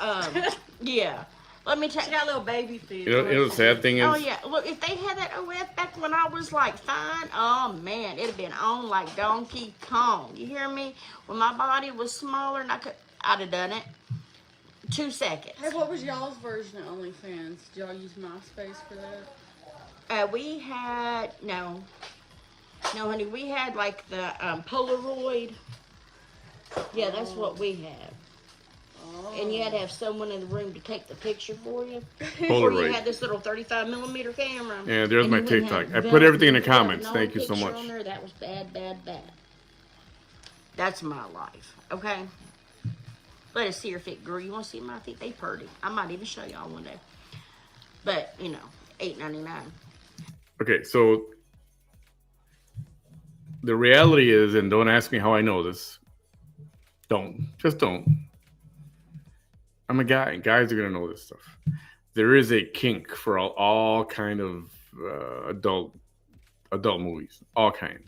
yeah. Let me tell She you. got little baby feet. You know the sad thing is, Oh, yeah. Look, if they had that OF back when I was, like, fine, oh, man, it'd have been on like Donkey Kong. You hear me? When my body was smaller, and I'd have done it. 2 seconds. Hey, what was y'all's version of OnlyFans? Did y'all use MySpace for that? We had, no, honey, we had, like, the Polaroid. Yeah, that's what we had. And you had to have someone in the room to take the picture for you. Or you Polaroid. had this little 35mm camera. Yeah, there's and my you wouldn't TikTok. have I put everything in the you wouldn't have comments. no Thank you so picture much. on there. That was bad, bad, bad. That's my life, okay? Let us see your feet, girl. You want to see my feet? They pretty. I might even show y'all one day. But, you know, $8.99. Okay, so the reality is, and don't ask me how I know this. Just don't. I'm a guy. Guys are gonna know this stuff. There is a kink for all kind of adult movies, all kind.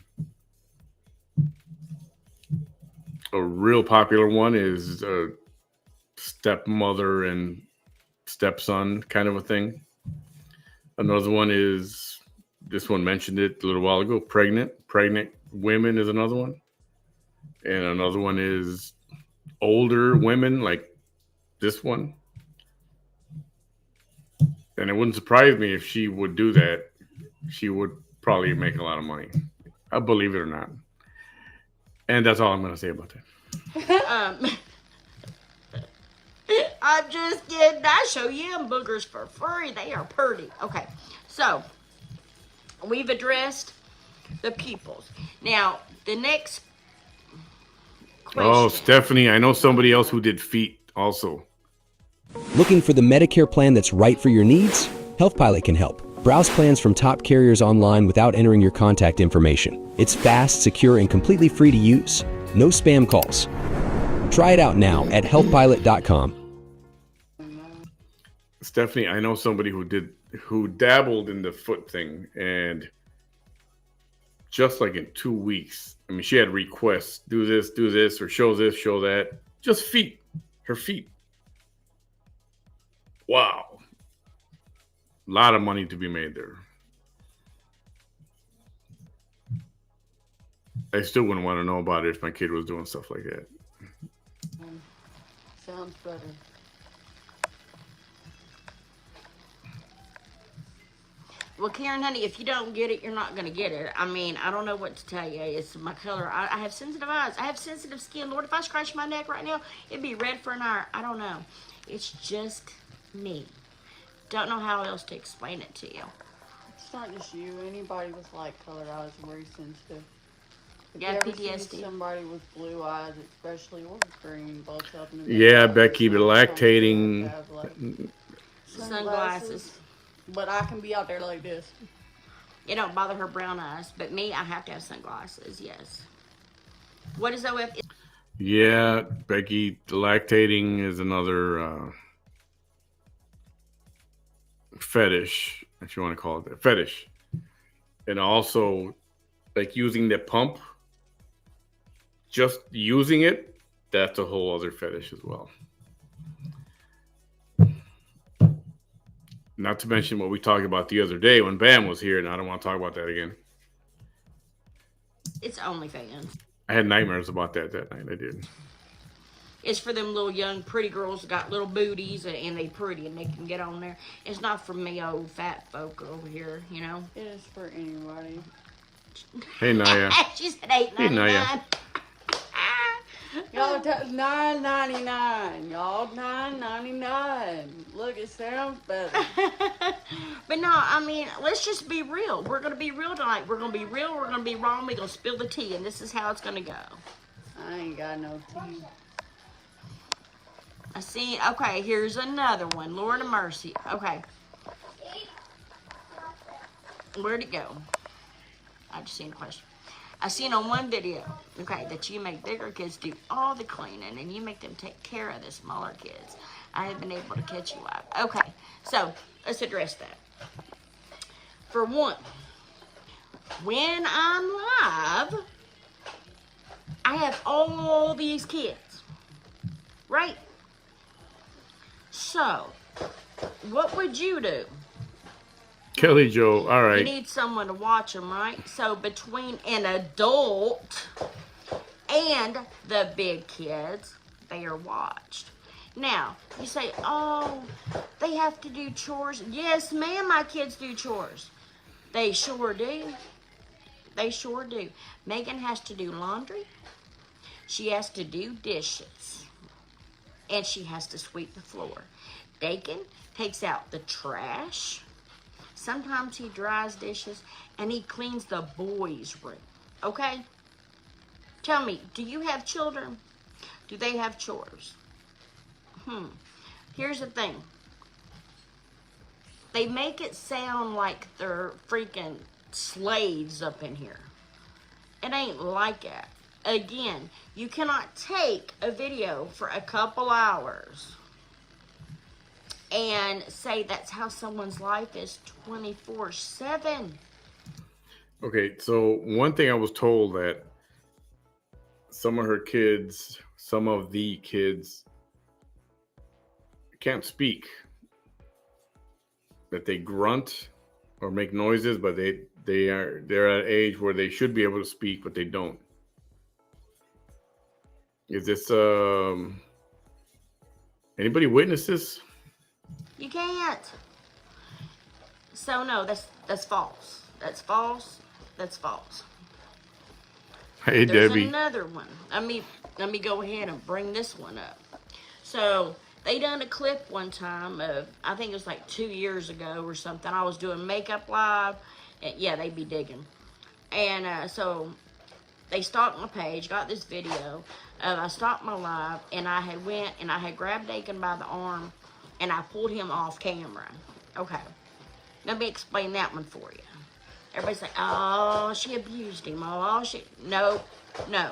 A real popular one is stepmother and stepson kind of a thing. Another one is, this one mentioned it a little while ago, pregnant women is another one. And another one is older women, like this one. And it wouldn't surprise me if she would do that. She would probably make a lot of money. I believe it or not. And that's all I'm going to say about that. I'm just kidding. I show you them boogers for free. They are pretty. Okay, so we've addressed the pupils. Now, the next question. Oh, Stephanie, I know somebody else who did feet also. Looking for the Medicare plan that's right for your needs? HealthPilot can help. Browse plans from top carriers online without entering your contact information. It's fast, secure, and completely free to use. No spam calls. Try it out now at healthpilot.com. Stephanie, I know somebody who dabbled in the foot thing, and just like in 2 weeks. I mean, she had requests: do this, or show this, show that. Just feet, her feet. Wow, a lot of money to be made there. I still wouldn't want to know about it if my kid was doing stuff like that. Sounds better. Well, Karen, honey, if you don't get it, you're not going to get it. I mean, I don't know what to tell you. It's my color. I have sensitive eyes. I have sensitive skin. Lord, if I scratch my neck right now, it'd be red for an hour. I don't know. It's just me. Don't know how else to explain it to you. It's not just you. Anybody with light colored eyes is very sensitive. If Yeah, you ever PTSD. see somebody with blue eyes, especially, or green, both of them. Yeah, Becky, but lactating. Have, like, Sunglasses. But I can be out there like this. It don't bother her brown eyes, but me, I have to have sunglasses, yes. What is OF? Yeah, Becky, lactating is another fetish, if you want to call it that. Fetish. And also, like using the pump, just using it, that's a whole other fetish as well. Not to mention what we talked about the other day when Bam was here, and I don't want to talk about that again. It's OnlyFans. I had nightmares about that night. I did. It's for them little young pretty girls that got little booties and they pretty and they can get on there. It's not for me old fat folk over here, you know. It is for anybody. Hey, Naya. She said $8.99. Hey, Naya. Y'all, $9.99. Y'all, $9.99. Look, it sounds better. But no, I mean, let's just be real. We're going to be real tonight. We're going to be real. We're going to be wrong. We're going to spill the tea, and this is how it's going to go. I ain't got no tea. I see. Okay, here's another one. Lord of mercy. Okay. Where'd it go? I just seen a question. I seen on one video, okay, that you make bigger kids do all the cleaning and you make them take care of the smaller kids. I have been able to catch you live. Okay, so let's address that. For one, when I'm live, I have all these kids, right? So, what would you do? Kelly Joe, all You right. need someone to watch them, right? So between an adult and the big kids, they are watched. Now, you say, oh, they have to do chores. Yes, ma'am, my kids do chores. They sure do. They sure do. Megan has to do laundry. She has to do dishes. And she has to sweep the floor. Dakin takes out the trash. Sometimes he dries dishes and he cleans the boys' room. Okay? Tell me, do you have children? Do they have chores? Here's the thing. They make it sound like they're freaking slaves up in here. It ain't like that. Again, you cannot take a video for a couple hours and say that's how someone's life is 24/7. Okay, so one thing I was told that some of the kids can't speak. That they grunt or make noises, but they're at an age where they should be able to speak, but they don't. Is this anybody witness this? You can't. So no, that's false. That's false. That's false. Hey, There's Debbie. another one. Let me go ahead and bring this one up. So they done a clip one time of, I think it was like 2 years ago or something. I was doing makeup live. And yeah, they be digging. And so they stalked my page, got this video. I stopped my live, and I had went and I had grabbed Aiken by the arm, and I pulled him off camera. Okay, let me explain that one for you. Everybody's like, oh, she abused him. Oh, she... No. Let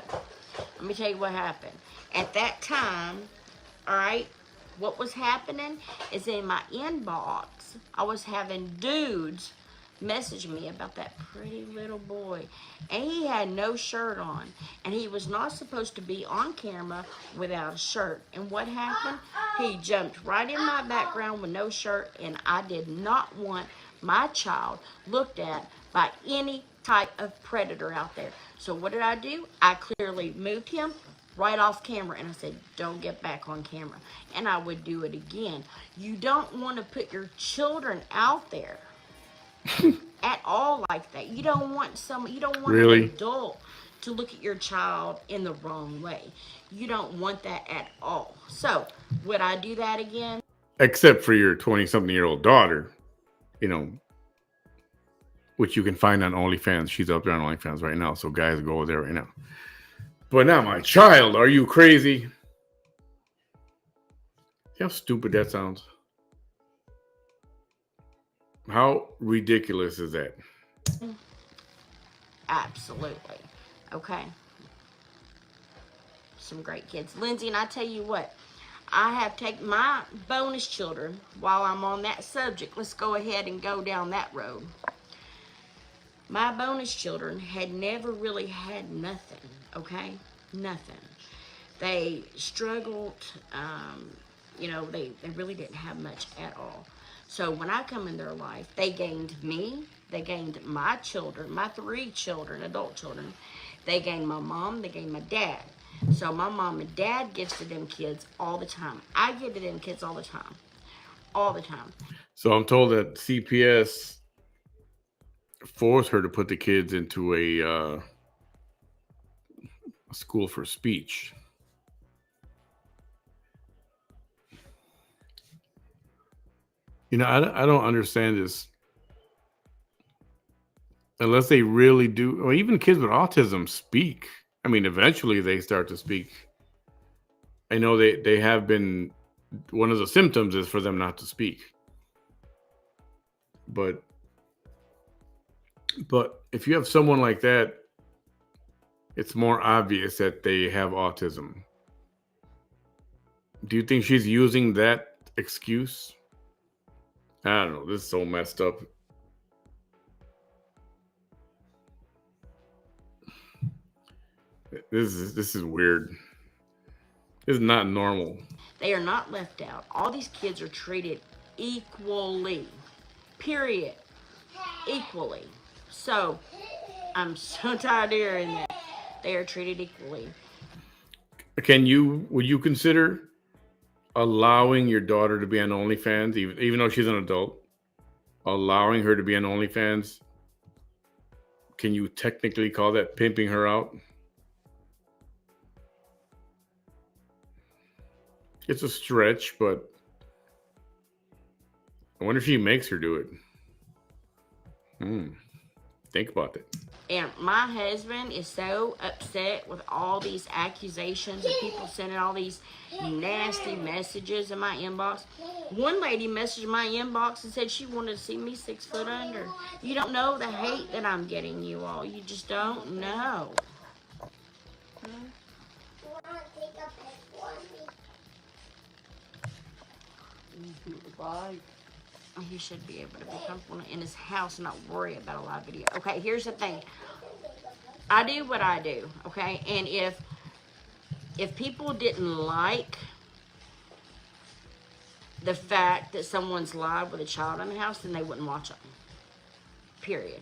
me tell you what happened. At that time, all right, what was happening is in my inbox, I was having dudes messaged me about that pretty little boy, and he had no shirt on, and he was not supposed to be on camera without a shirt. And what happened? He jumped right in my background with no shirt, and I did not want my child looked at by any type of predator out there. So what did I do? I clearly moved him right off camera, and I said, don't get back on camera. And I would do it again. You don't want to put your children out there at all like that. You don't want Really? an adult to look at your child in the wrong way. You don't want that at all. So would I do that again? Except for your 20-something-year-old daughter, you know, which you can find on OnlyFans. She's up there on OnlyFans right now, so guys, go there right now. But not my child. Are you crazy? See how stupid that sounds? How ridiculous is that? Absolutely. Okay. Some great kids. Lindsay, and I tell you what, I have taken my bonus children, while I'm on that subject, let's go ahead and go down that road. My bonus children had never really had nothing, okay? Nothing. They struggled, they really didn't have much at all. So when I come in their life, they gained me, they gained my children, my 3 children, adult children. They gained my mom, they gained my dad. So my mom and dad gives to them kids all the time. I give to them kids all the time. All the time. So I'm told that CPS forced her to put the kids into a school for speech. You know, I don't understand this. Unless they really do, or even kids with autism speak. I mean, eventually they start to speak. I know they have been, one of the symptoms is for them not to speak. But if you have someone like that, it's more obvious that they have autism. Do you think she's using that excuse? I don't know. This is so messed up. This is weird. This is not normal. They are not left out. All these kids are treated equally. Period. Equally. So, I'm so tired of hearing that. They are treated equally. Would you consider allowing your daughter to be on OnlyFans, even though she's an adult? Allowing her to be on OnlyFans? Can you technically call that pimping her out? It's a stretch, but I wonder if she makes her do it. Think about it. And my husband is so upset with all these accusations and people sending all these nasty messages in my inbox. One lady messaged my inbox and said she wanted to see me 6 foot under. You don't know the hate that I'm getting, you all. You just don't know. He should be able to be comfortable in his house and not worry about a live video. Okay, here's the thing. I do what I do, okay? And if people didn't like the fact that someone's live with a child in the house, then they wouldn't watch them. Period.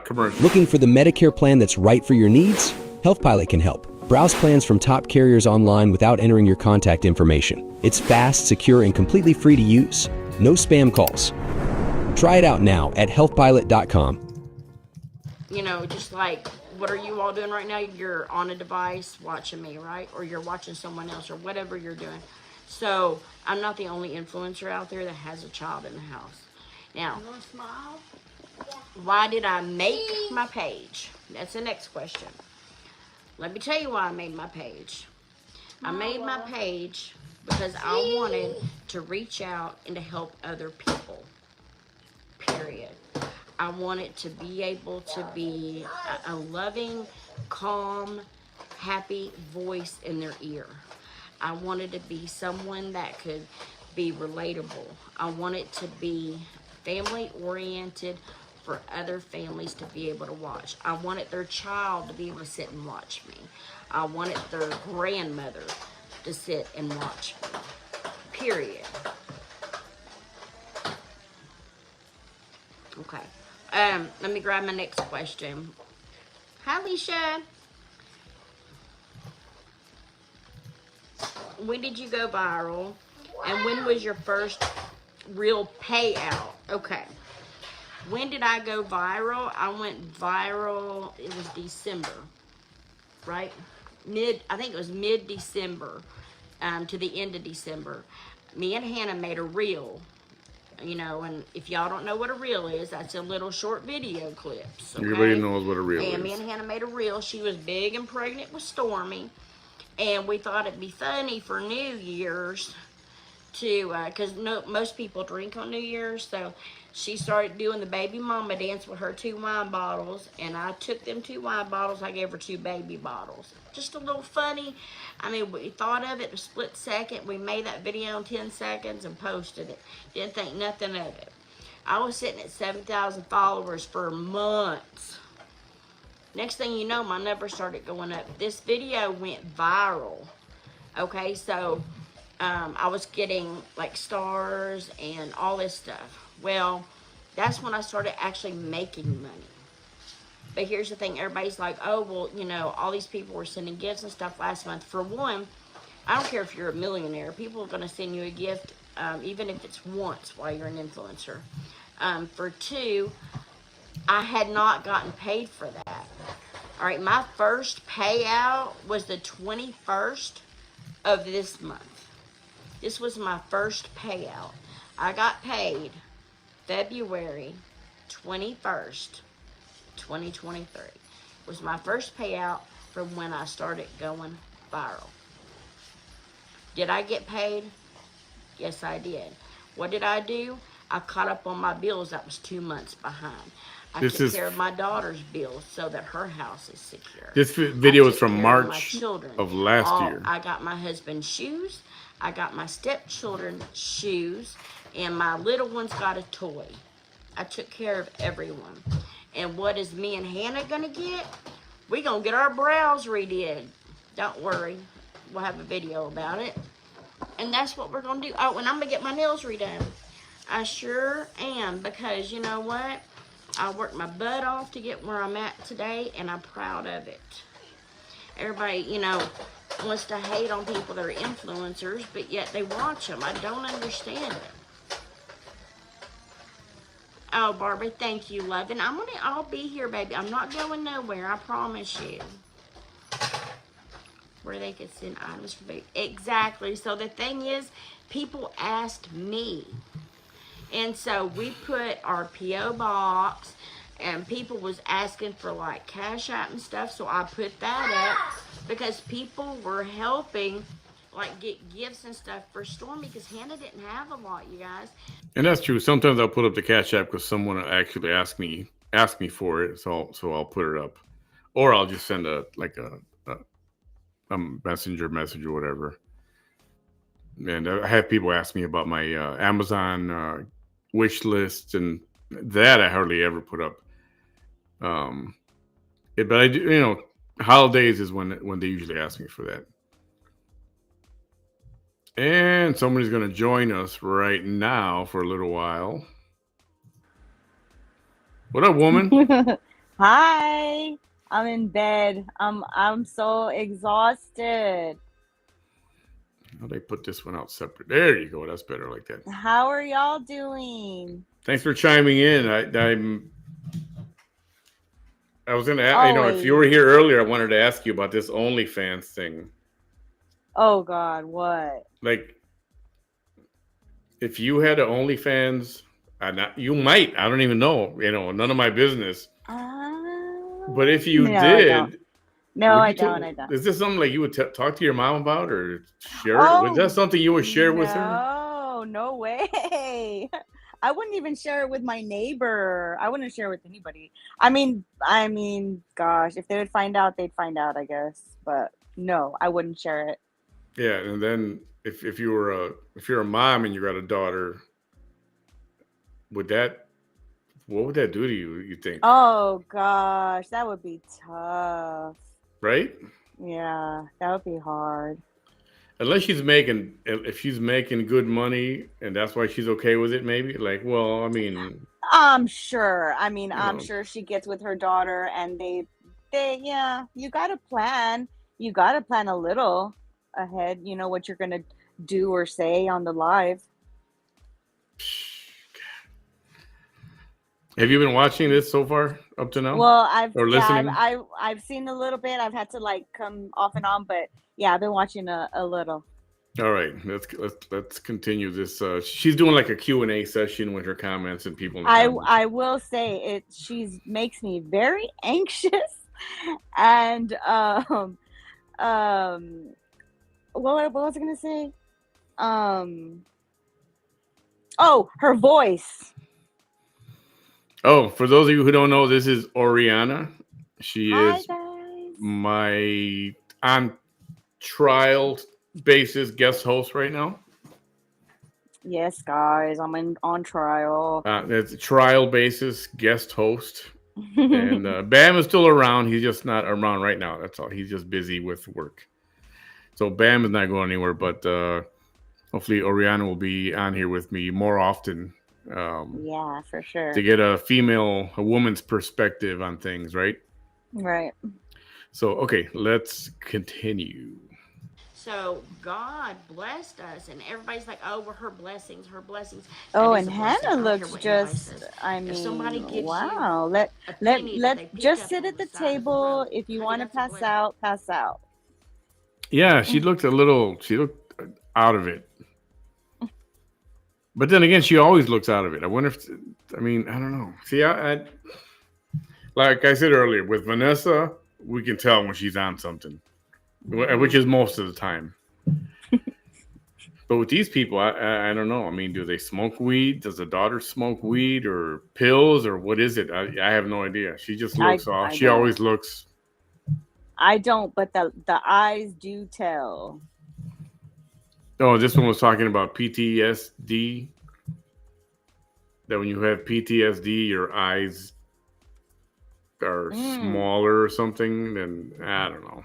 Commercial. Looking for the Medicare plan that's right for your needs? HealthPilot can help. Browse plans from top carriers online without entering your contact information. It's fast, secure, and completely free to use. No spam calls. Try it out now at healthpilot.com. You know, just like, what are you all doing right now? You're on a device watching me, right? Or you're watching someone else, or whatever you're doing. So, I'm not the only influencer out there that has a child in the house. Now, You want to smile? why did I make my page? That's the next question. Let me tell you why I made my page. I made my page because I wanted to reach out and to help other people. Period. I wanted to be able to be a loving, calm, happy voice in their ear. I wanted to be someone that could be relatable. I wanted to be family oriented for other families to be able to watch. I wanted their child to be able to sit and watch me. I wanted their grandmother to sit and watch me. Period. Okay. Let me grab my next question. Hi, Alicia. When did you go viral? And when was your first real payout? Okay. When did I go viral? I went viral, it was December, right? I think it was mid-December to the end of December. Me and Hannah made a reel, you know, and if y'all don't know what a reel is, that's a little short video clips, okay? Everybody knows what a reel And is. me and Hannah made a reel. She was big and pregnant with Stormy, and we thought it'd be funny for New Year's to, because most people drink on New Year's, so she started doing the baby mama dance with her 2 wine bottles, and I took them 2 wine bottles, I gave her 2 baby bottles. Just a little funny. I mean, we thought of it a split second. We made that video in 10 seconds and posted it. Didn't think nothing of it. I was sitting at 7,000 followers for months. Next thing you know, my numbers started going up. This video went viral. Okay, so I was getting like stars and all this stuff. Well, that's when I started actually making money. But here's the thing, everybody's like, oh, well, you know, all these people were sending gifts and stuff last month. For one, I don't care if you're a millionaire. People are going to send you a gift, even if it's once while you're an influencer. For two, I had not gotten paid for that. All right, my first payout was the 21st of this month. This was my first payout. I got paid February 21st, 2023. Was my first payout from when I started going viral. Did I get paid? Yes, I did. What did I do? I caught up on my bills. That was 2 months behind. I took care of my daughter's bills so that her house is secure. This video is took from care of my March children. of last year. I got my husband's shoes. I got my stepchildren's shoes. And my little one's got a toy. I took care of everyone. And what is me and Hannah going to get? We're going to get our brows redid. Don't worry. We'll have a video about it. And that's what we're going to do. Oh, and I'm going to get my nails redone. I sure am, because you know what? I worked my butt off to get where I'm at today, and I'm proud of it. Everybody, you know, wants to hate on people that are influencers, but yet they watch them. I don't understand it. Oh, Barbara, thank you, love. And I'll be here, baby. I'm not going nowhere, I promise you. Where they could send items for food. Exactly. So the thing is, people asked me. And so we put our P.O. box, and people was asking for like Cash App and stuff, so I put that up because people were helping like get gifts and stuff for Stormy, because Hannah didn't have a lot, you guys. And that's true. Sometimes I'll put up the Cash App because someone actually asked me for it, so I'll put it up, or I'll just send a messenger message or whatever. And I have people ask me about my Amazon wish list, and that I hardly ever put up. But I do, you know, holidays is when they usually ask me for that. And somebody's going to join us right now for a little while. What up, woman? Hi. I'm in bed. I'm so exhausted. Oh, they put this one out separate. There you go. That's better like that. How are y'all doing? Thanks for chiming in. I was going to ask, you know, if you were here earlier, I wanted to ask you about this OnlyFans thing. Oh God, what? Like, if you had an OnlyFans, you might. I don't even know. You know, none of my business. But if you did, I don't. Is this something like you would talk to your mom about or share? Was that something you would share with her? No way. I wouldn't even share it with my neighbor. I wouldn't share it with anybody. I mean, gosh, if they would find out, they'd find out, I guess. But no, I wouldn't share it. Yeah, and then if you're a mom and you got a daughter, would that what would that do to you? You think, Oh gosh, that would be tough. right? Yeah, that would be hard. Unless she's making, if she's making good money, and that's why she's okay with it. Maybe like, well, I mean, I'm sure. I mean, you I'm know, sure she gets with her daughter and yeah, you gotta plan. You gotta plan a little ahead, you know, what you're gonna do or say on the live. have you been watching this so far up to now, Well, or listening? I've seen a little bit. I've had to like come off and on, but yeah, I've been watching a little. All right, let's continue this. She's doing like a Q&A session with her comments and people in the comments. I will say it she's makes me very anxious and um what was I gonna say? Um oh, her voice. Oh, for those of you who don't know, this is Oriana. She Hi is guys. my on trial basis guest host right now. Yes, guys, I'm on trial. It's a trial basis guest host. And Bam is still around. He's just not around right now. That's all. He's just busy with work. So Bam is not going anywhere, but hopefully Oriana will be on here with me more often Yeah, for to sure. get a woman's perspective on things, right? Right. So, okay, let's continue. So God blessed us, and everybody's like, "Oh, we're her blessings, her blessings." Oh, That is and a blessing. I Hannah don't care looks what anybody just, says. I If somebody mean, gives you wow. a penny that they pick Just up sit on at the the side of the table. road, If you honey, want to that's a pass blessing. out, pass out. Yeah, she looked out of it. But then again, she always looks out of it. I wonder if, I mean, I don't know. See, like I said earlier, with Vanessa, we can tell when she's on something, which is most of the time. But with these people, I don't know. I mean, do they smoke weed? Does the daughter smoke weed or pills or what is it? I have no idea. She just looks off. I She don't. always looks. I don't, but the eyes do tell. Oh, this one was talking about PTSD. That when you have PTSD, your eyes are smaller or something. Then I don't know.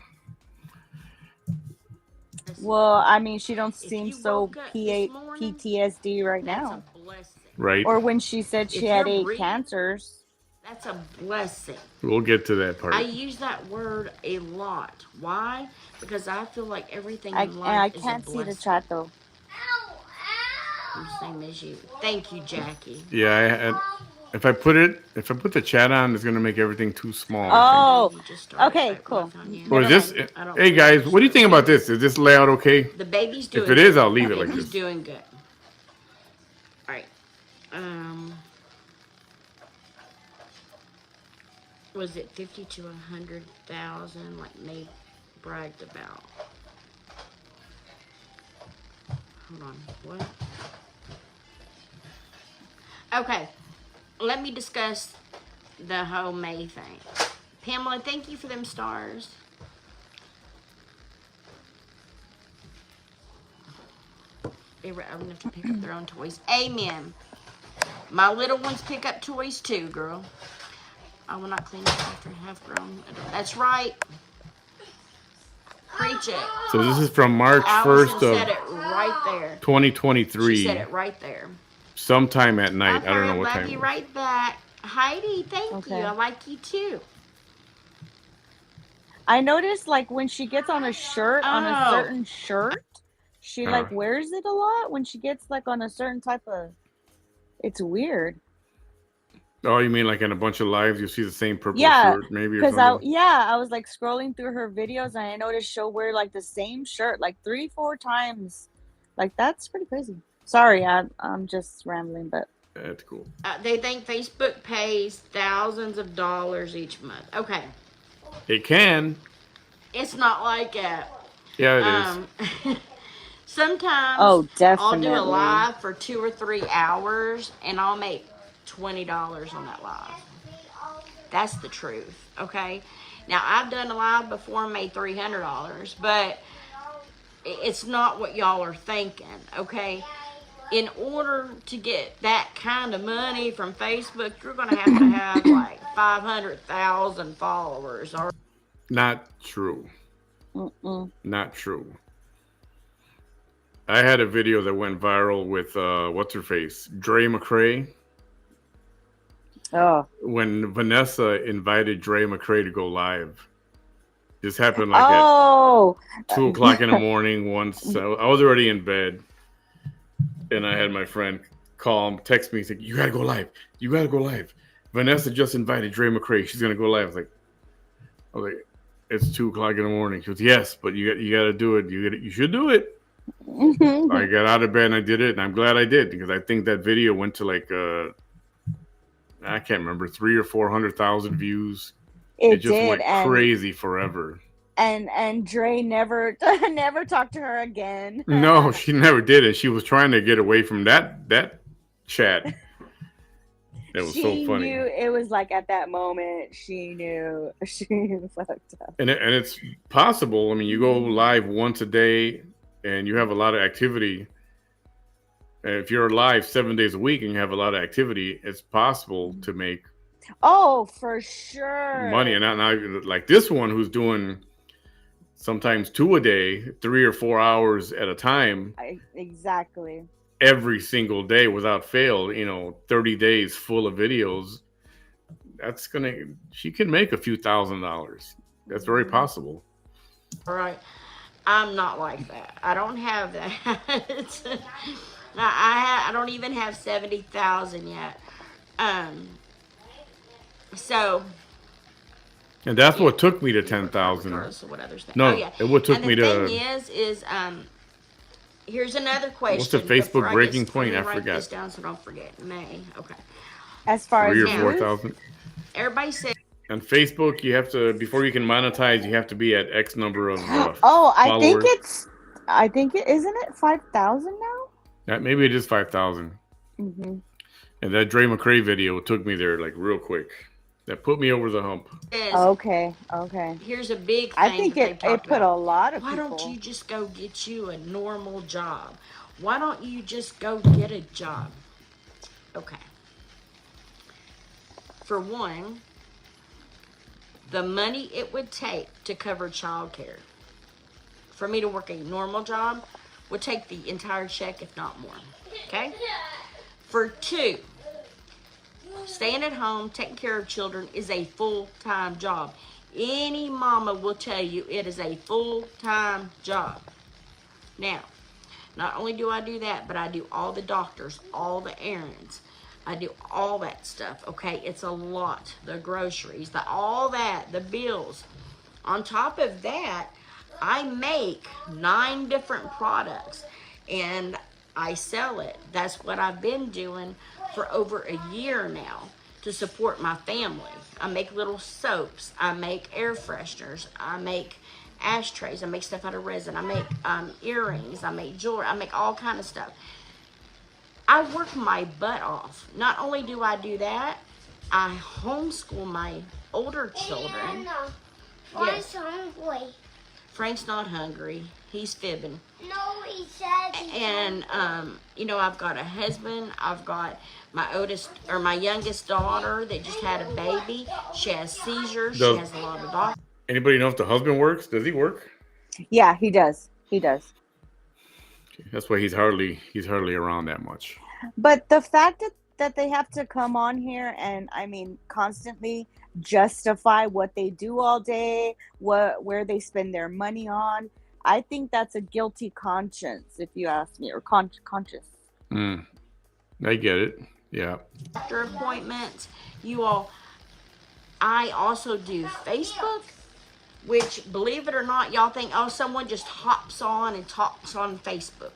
Well, I mean, she don't If seem you so woke up this morning, PTSD right that's now. a blessing. Right? Or when she said she If had you're 8 breathing, cancers. that's a blessing. We'll get to that part. I use that word a lot. Why? Because I feel like everything in And life I is a can't see the blessing. chat though. I'm the same as you. Thank you, Jackie. Yeah, if I put the chat on, it's gonna make everything too small. Oh, You just started okay, cool. on you. Or is Never this? mind. I don't Hey feel guys, like what do you think about starting. this? Is this layout okay? The baby's doing If it is, good. I'll leave it like Baby's this. doing good. All right. Was it 50 to 100,000 like Nate bragged about? Hold on. What? Okay. Let me discuss the whole May thing. Pamela, thank you for them stars. They were old enough to pick up their own toys. Amen. My little ones pick up toys too, girl. I will not clean up after half grown. That's right. Preach it. So this is from March Allison 1st said of it right there. She 2023, said it right there. sometime at night. Okay, I don't know what love time. you it was. right back. Heidi, thank Okay. you. I like you too. I noticed like when she gets on a shirt, on a Oh. certain shirt, she like Uh-huh. wears it a lot when she gets like on a certain type of. It's weird. Oh, you mean like in a bunch of lives, you see the same purple Yeah, shirt, maybe or because something? I was like scrolling through her videos and I noticed she'll wear like the same shirt like 3-4 times. Like that's pretty crazy. Sorry, I'm just rambling, but That's cool. They think Facebook pays thousands of dollars each month. Okay. It can. It's not like that. Yeah, it is. Sometimes oh, I'll do a definitely. live for 2 or 3 hours and I'll make $20 on that live. That's the truth, okay? Now, I've done a live before and made $300, but it's not what y'all are thinking, okay? in order to get that kind of money from Facebook, you're going to have like 500,000 followers. Or Not true. Mm-mm. Not true. I had a video that went viral with what's her face, Dre McCrae. Oh. When Vanessa invited Dre McCrae to go live. This happened like Oh. at 2:00 in the morning. Once I was already in bed, and I had my friend call him, text me, saying, "You gotta go live. You gotta go live. Vanessa just invited Dre McCrae. She's gonna go live." I was like, "It's 2:00 in the morning." She goes, "Yes, but you gotta do it. You should do it." I got out of bed and I did it, and I'm glad I did, because I think that video went to like I can't remember, 300,000 or 400,000 views. It just did, went crazy forever. And Dre never never talked to her again. No, she never did it. She was trying to get away from that chat. That was so funny. Knew it was like at that moment she knew she fucked up. And it's possible. I mean, you go live once a day and you have a lot of activity. And if you're live 7 days a week and you have a lot of activity, it's possible to make for sure money. And now like this one who's doing sometimes 2 a day, 3 or 4 hours at a time. Exactly. Every single day without fail, 30 days full of videos. She can make a few $1,000s. That's very possible. all right, I'm not like that. I don't have that. I don't even have 70,000 yet. So. And that's what took me to 10,000. So what others think? No, oh, yeah. it what took and me the to. thing is here's another question. What's the Facebook breaking point? I forgot. Write this down so don't forget. May. Okay. As far 3 as or 4,000. Everybody said. On Facebook, you have to, before you can monetize, you have to be at X number of followers. I think it isn't it 5,000 now? Maybe it is 5,000. Mm-hmm. And that Dre McCrae video took me there like real quick. That put me over the hump. Okay. Here's a big thing. I think it put a lot of people. Why don't you just go get you a normal job? Why don't you just go get a job? Okay. For one, the money it would take to cover childcare for me to work a normal job would take the entire check, if not more. Okay? For two, staying at home, taking care of children is a full-time job. Any mama will tell you it is a full-time job. Now, not only do I do that, but I do all the doctors, all the errands. I do all that stuff, okay? It's a lot. The groceries, all that, the bills. On top of that, I make 9 different products and I sell it. That's what I've been doing for over a year now to support my family. I make little soaps. I make air fresheners. I make ashtrays. I make stuff out of resin. I make earrings. I make jewelry. I make all kind of stuff. I work my butt off. Not only do I do that, I homeschool my older children. Frank's hungry. Frank's not hungry. He's fibbing. No, he said he's And I've got a husband. I've got my youngest daughter that just had a baby. She has seizures. She has a lot of doctors. Anybody know if the husband works? Does he work? Yeah, he does. That's why he's hardly around that much. But the fact that they have to come on here and constantly justify what they do all day, where they spend their money on, I think that's a guilty conscience, if you ask me, or conscious. I get it. Yeah. Doctor appointments. I also do Facebook, which, believe it or not, y'all think, someone just hops on and talks on Facebook.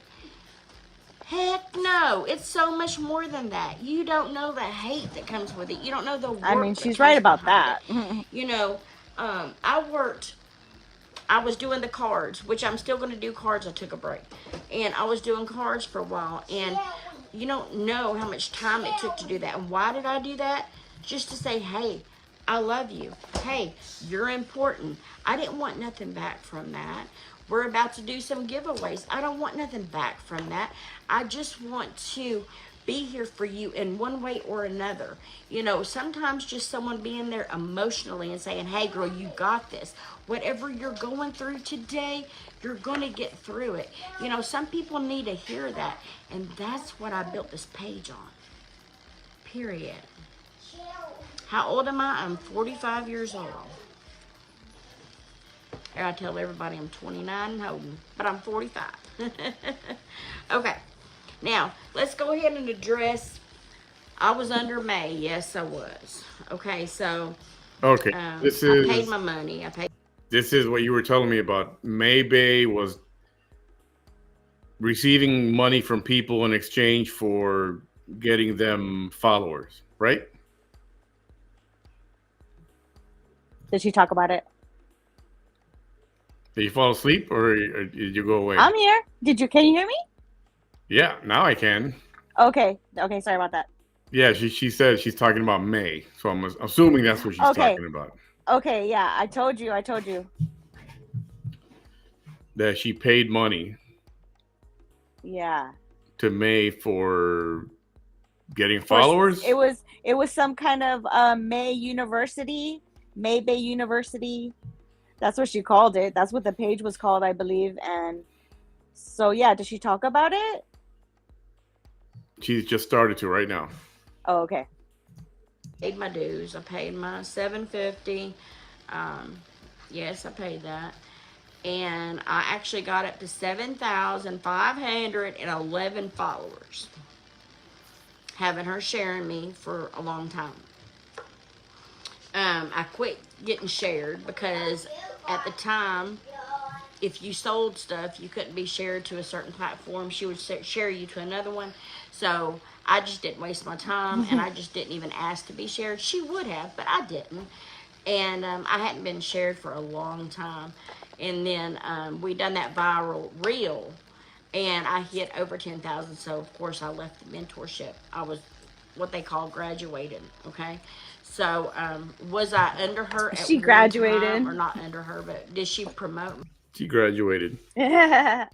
Heck no, it's so much more than that. You don't know the hate that comes with it. You don't know the work. She's right about that. I was doing the cards, which I'm still going to do cards. I took a break. And I was doing cards for a while. And you don't know how much time it took to do that. And why did I do that? Just to say, hey, I love you. Hey, you're important. I didn't want nothing back from that. We're about to do some giveaways. I don't want nothing back from that. I just want to be here for you in one way or another. You know, sometimes just someone being there emotionally and saying, hey, girl, you got this. Whatever you're going through today, you're going to get through it. You know, some people need to hear that. And that's what I built this page on. Period. How old am I? I'm 45 years old. Here I tell everybody I'm 29 and holding, but I'm 45. Okay. Now, let's go ahead and address, I was under May. Yes, I was. Okay, so Okay, I paid my money. This is what you were telling me about. May Bay was receiving money from people in exchange for getting them followers, right? Did she talk about it? Did you fall asleep or did you go away? I'm here. Can you hear me? Yeah, now I can. Okay. Okay, sorry about that. Yeah, she said she's talking about May. So I'm assuming that's what she's talking about. Okay, yeah, I told you. That she paid money. Yeah. To May for getting followers? It was some kind of May Bay University. That's what she called it. That's what the page was called, I believe. And so yeah, did she talk about it? She's just started to right now. Oh, okay. Paid my dues. I paid my $750. Yes, I paid that. And I actually got up to 7,511 followers. Having her sharing me for a long time. I quit getting shared because at the time, if you sold stuff, you couldn't be shared to a certain platform. She would share you to another one. So I just didn't waste my time, and I just didn't even ask to be shared. She would have, but I didn't. And I hadn't been shared for a long time. And then we done that viral reel, and I hit over 10,000. So, of course, I left the mentorship. I was what they call graduated, okay? So, was I under her at She one graduated. time, or not under her, but did she promote me? She graduated. Yeah.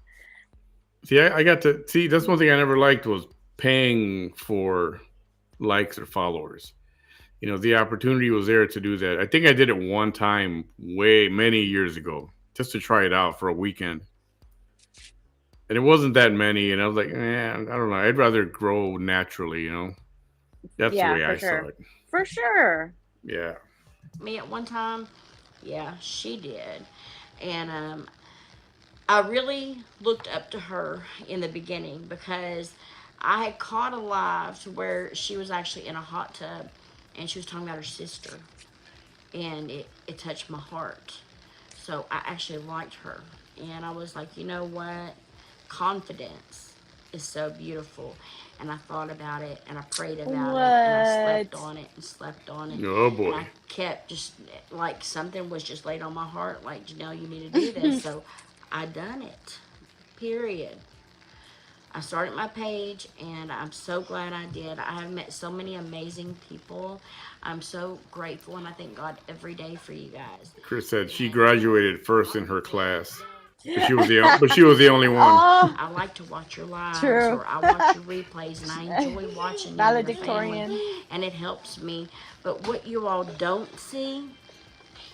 See, I got to see. That's one thing I never liked was paying for likes or followers. You know, the opportunity was there to do that. I think I did it one time many years ago just to try it out for a weekend. And it wasn't that many. And I was like, I don't know. I'd rather grow naturally, you know. That's the way I saw it. For sure. Yeah. Me at one time? Yeah, she did. And I really looked up to her in the beginning because I had caught a live to where she was actually in a hot tub and she was talking about her sister. And it touched my heart. So I actually liked her. And I was like, you know what? Confidence is so beautiful. And I thought about it and I prayed about it and I slept on it and slept on it. Oh boy. And I kept just like something was just laid on my heart, like, Janelle, you need to do this. So I done it. Period. I started my page and I'm so glad I did. I have met so many amazing people. I'm so grateful and I thank God every day for you guys. Chris said she graduated first in her class. But she was the only one. I like to watch your lives True. or I watch your replays and I enjoy watching you and your Valedictorian. family, and it helps me. But what you all don't see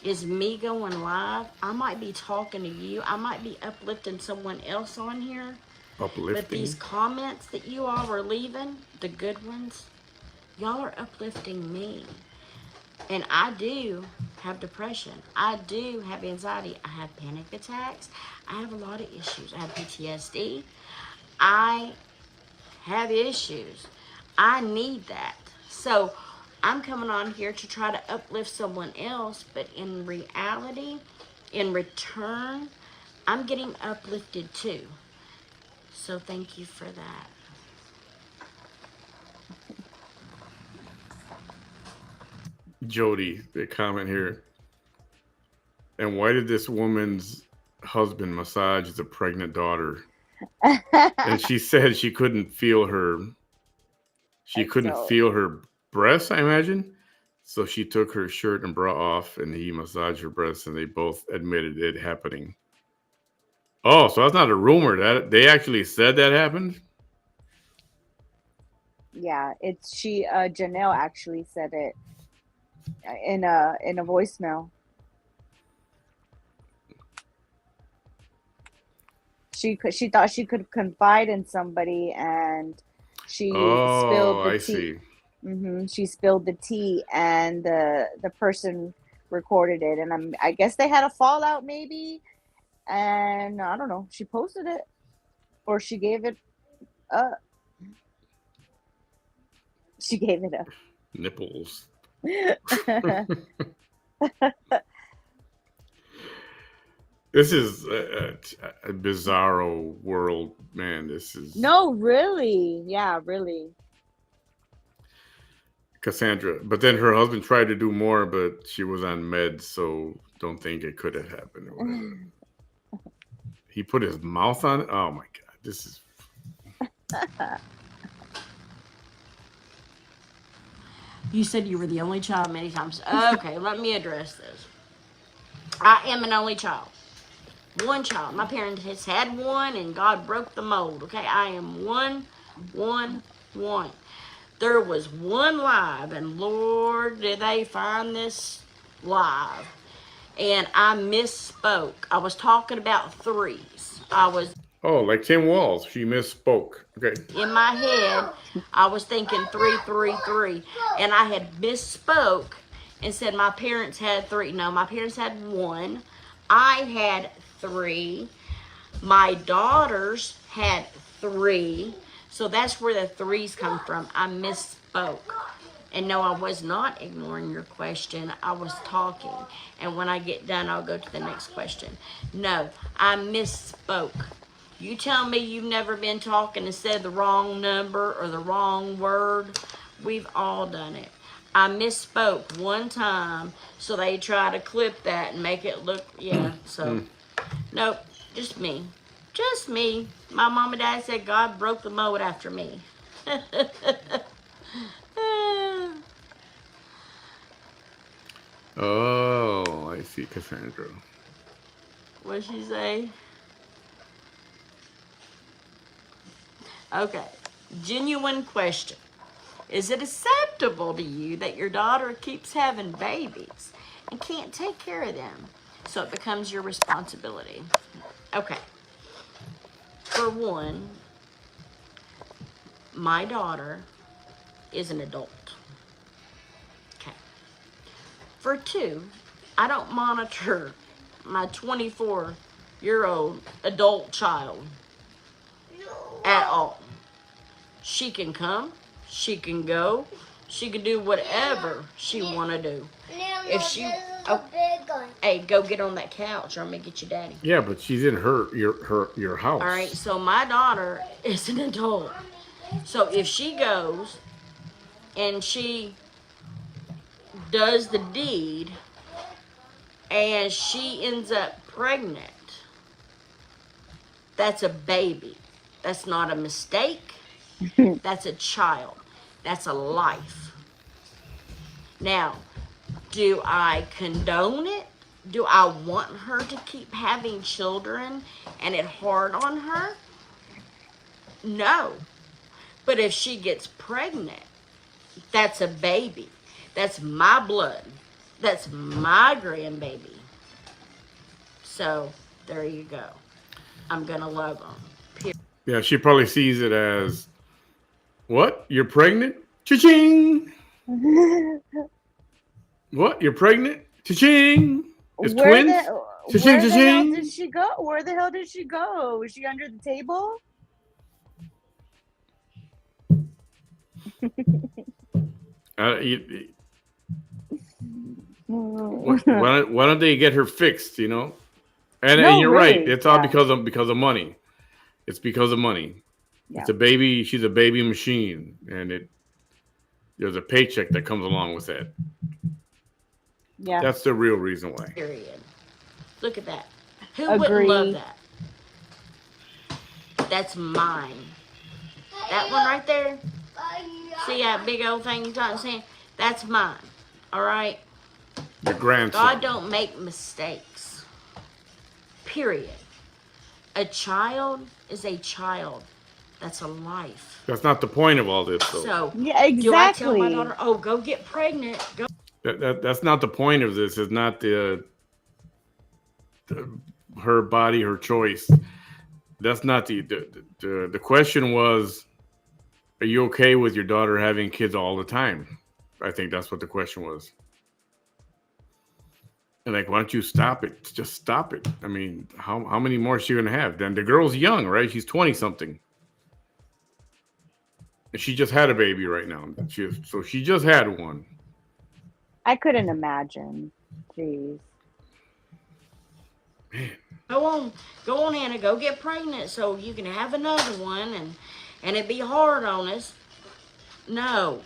is me going live. I might be talking to you. I might be uplifting someone else on here. But these comments that you all are leaving, the good ones, y'all are uplifting me. And I do have depression. I do have anxiety. I have panic attacks. I have a lot of issues. I have PTSD. I have issues. I need that. So I'm coming on here to try to uplift someone else, but in reality, in return, I'm getting uplifted too. So thank you for that. Jody, the comment here. And why did this woman's husband massage the pregnant daughter? And she said she couldn't feel her. She couldn't feel her breasts, I imagine. So she took her shirt and bra off, and he massaged her breasts, and they both admitted it happening. Oh, so that's not a rumor. That they actually said that happened. Yeah, it's she. Janelle actually said it in a voicemail. She thought she could confide in somebody, and she Oh, spilled the I tea. see. She spilled the tea, and the person recorded it, and I guess they had a fallout maybe, and I don't know. She posted it, or she gave it up. She gave it Nipples. up. This is a bizarro world, man. This is No, really. Yeah, really. Cassandra. But then her husband tried to do more, but she was on meds, so don't think it could have happened or whatever. He put his mouth on it. Oh my god, this is. You said you were the only child many times. Okay, let me address this. I am an only child. One child. My parents has had one, and God broke the mold. Okay, I am one. There was one live, and Lord, did they find this live. And I misspoke. I was talking about threes. I was Oh, like Tim Walls. She misspoke. Okay. in my head, I was thinking 333, and I had misspoke and said my parents had three. No, my parents had one. I had three. My daughters had three. So that's where the threes come from. I misspoke. And no, I was not ignoring your question. I was talking. And when I get done, I'll go to the next question. No, I misspoke. You tell me you've never been talking and said the wrong number or the wrong word. We've all done it. I misspoke one time, so they try to clip that and make it look, yeah, so, nope, just me. Just me. My mom and dad said God broke the mold after me. Oh, I see, Cassandra. What'd she say? Okay. Genuine question. Is it acceptable to you that your daughter keeps having babies and can't take care of them, so it becomes your responsibility? Okay. For one, my daughter is an adult. Okay. For two, I don't monitor my 24-year-old adult child at all. She can come, she can go, she can do whatever she want to do. If she, hey, go get on that couch, or I'm gonna get your daddy. Yeah, but she's in your house. All right, so my daughter is an adult. So if she goes and she does the deed and she ends up pregnant, that's a baby. That's not a mistake. That's a child. That's a life. Now, do I condone it? Do I want her to keep having children and it hard on her? No. But if she gets pregnant, that's a baby. That's my blood. That's my grandbaby. So, there you go. I'm going to love them. Yeah, she probably sees it as, what? You're pregnant? Cha-ching! What? You're pregnant? Cha-ching! It's Where twins? the Cha-ching, where the hell cha-ching! did she go? Where the hell did she go? Was she under the table? Why don't they get her fixed, you know? And you're really. right. It's all because of money. It's because of money. Yeah. It's a baby. She's a baby machine, and there's a paycheck that comes along with that. Yeah. That's the real reason why. Period. Look at that. Who wouldn't love that? That's mine. That one right there. See that big old thing you got in his hand? That's mine. All right? The grandson. God don't make mistakes. Period. A child is a child. That's a life. That's not the point of all this, though. So, Yeah, do I tell my exactly. daughter, oh, go get pregnant? Go. That's not the point of this. It's not her body, her choice. That's not the question was, are you okay with your daughter having kids all the time? I think that's what the question was. And like, why don't you stop it? Just stop it. I mean, how many more is she gonna have? Then the girl's young, right? She's 20 something. And she just had a baby right now. So she just had one. I couldn't imagine. Jeez. Go on, Hannah. Go get pregnant so you can have another one, and it be hard on us. No,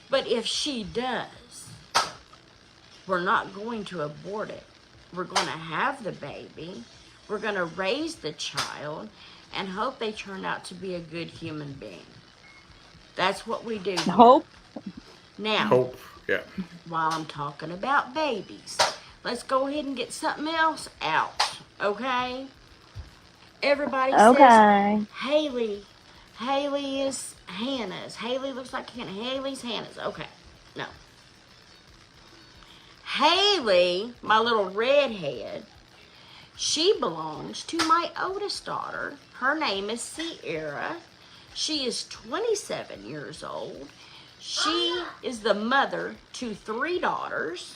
but if she does, we're not going to abort it. We're going to have the baby. We're going to raise the child, and hope they turn out to be a good human being. That's what we do. Hope. Now, Hope, yeah. while I'm talking about babies, let's go ahead and get something else out, okay? Everybody Okay. says Haley is Hannah's. Haley looks like Hannah. Haley's Hannah's. Okay, no. Haley, my little redhead, she belongs to my oldest daughter. Her name is Sierra. She is 27 years old. She is the mother to 3 daughters,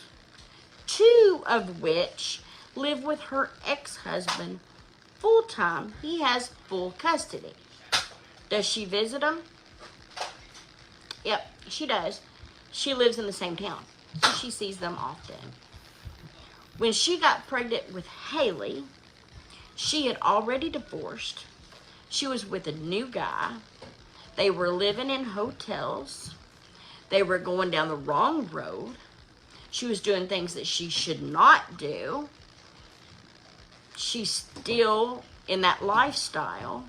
2 of which live with her ex-husband full-time. He has full custody. Does she visit him? Yep, she does. She lives in the same town, so she sees them often. When she got pregnant with Haley, she had already divorced. She was with a new guy. They were living in hotels. They were going down the wrong road. She was doing things that she should not do. She's still in that lifestyle.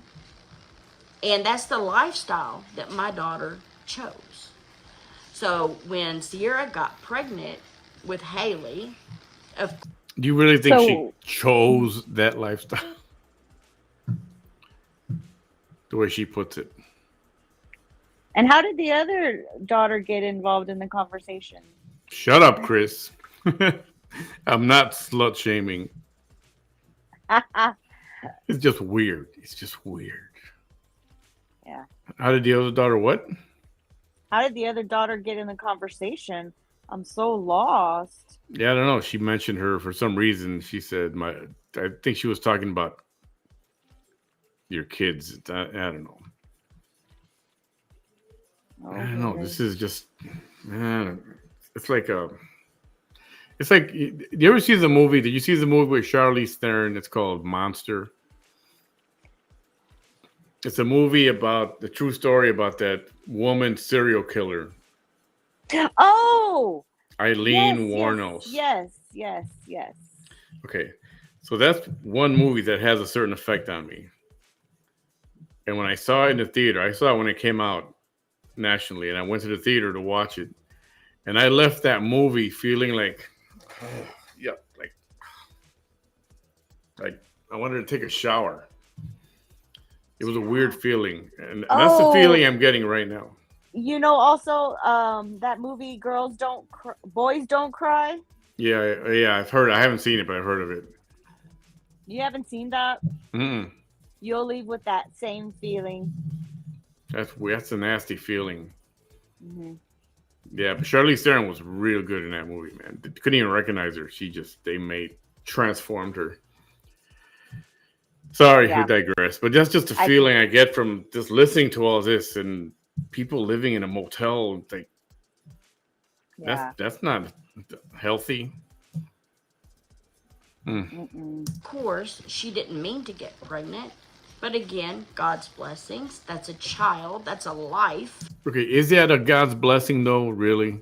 And that's the lifestyle that my daughter chose. So when Sierra got pregnant with Haley, Do you really think she So- chose that lifestyle? The way she puts it. And how did the other daughter get involved in the conversation? Shut up, Chris. I'm not slut shaming. It's just weird. It's just weird. Yeah. How did the other daughter what? How did the other daughter get in the conversation? I'm so lost. Yeah, I don't know. She mentioned her for some reason. She said I think she was talking about your kids. I don't know. Oh, I don't know. goodness. This is just it's like you ever see the movie? Did you see the movie with Charlize Theron? It's called Monster. It's a movie about the true story about that woman serial killer, Oh, Eileen yes, Wuornos. yes. Okay, so that's one movie that has a certain effect on me. And when I saw it in the theater, I saw it when it came out nationally, and I went to the theater to watch it. And I left that movie feeling like I wanted to take a shower. It was a weird feeling, and that's the feeling I'm getting right now. You know, also that movie Boys Don't Cry. Yeah, I've heard. I haven't seen it, but I've heard of it. You haven't seen that? Mm-mm. You'll leave with that same feeling. That's a nasty feeling. Mm-hmm. Yeah, but Charlize Theron was real good in that movie, man. Couldn't even recognize her. Transformed her. Sorry, we digress. But that's just a feeling I get from just listening to all this and people living in a motel. Like, that's not healthy. of course, she didn't mean to get pregnant. But again, God's blessings. That's a child. That's a life. Okay, is that a God's blessing though? Really?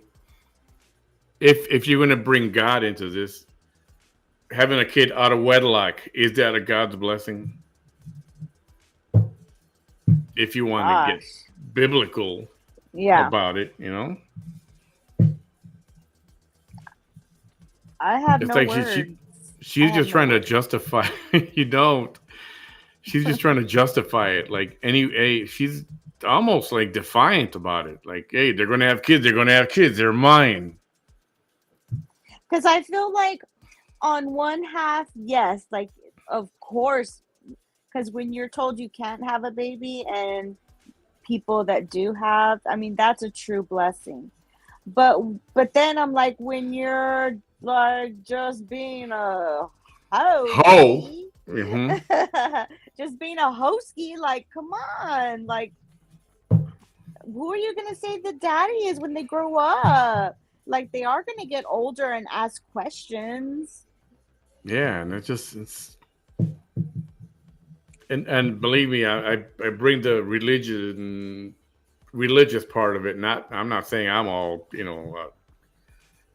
If you're going to bring God into this, having a kid out of wedlock, is that a God's blessing? If you want to get biblical about it, you know? I have It's no like words. she's I have just no trying to words. justify. You don't. She's just trying to justify it. Like she's almost like defiant about it. Like, hey, they're gonna have kids. They're gonna have kids. They're mine. Because I feel like on one half, yes, like of course, because when you're told you can't have a baby and people that do have, I mean, that's a true blessing. But but then I'm like, when you're like just being a Ho. hosey, Hmm. just being a hosky, like, come on, like, who are you gonna say the daddy is when they grow up? Like, they are gonna get older and ask questions. Yeah, and it's and believe me, I bring the religious part of it. Not I'm not saying I'm all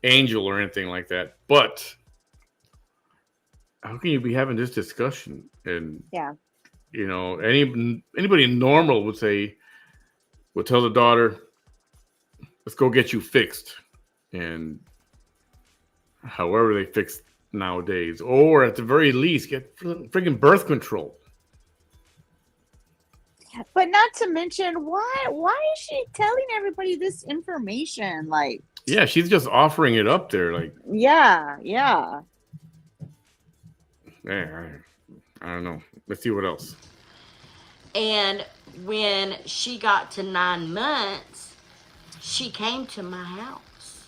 angel or anything like that, but how can you be having this discussion? And Yeah. anybody normal would tell the daughter, let's go get you fixed, and however they fix nowadays, or at the very least get freaking birth control. But not to mention, why is she telling everybody this information? Like, Yeah, she's just offering it up there, like, yeah. yeah, I don't know. Let's see what else. And when she got to 9 months, she came to my house.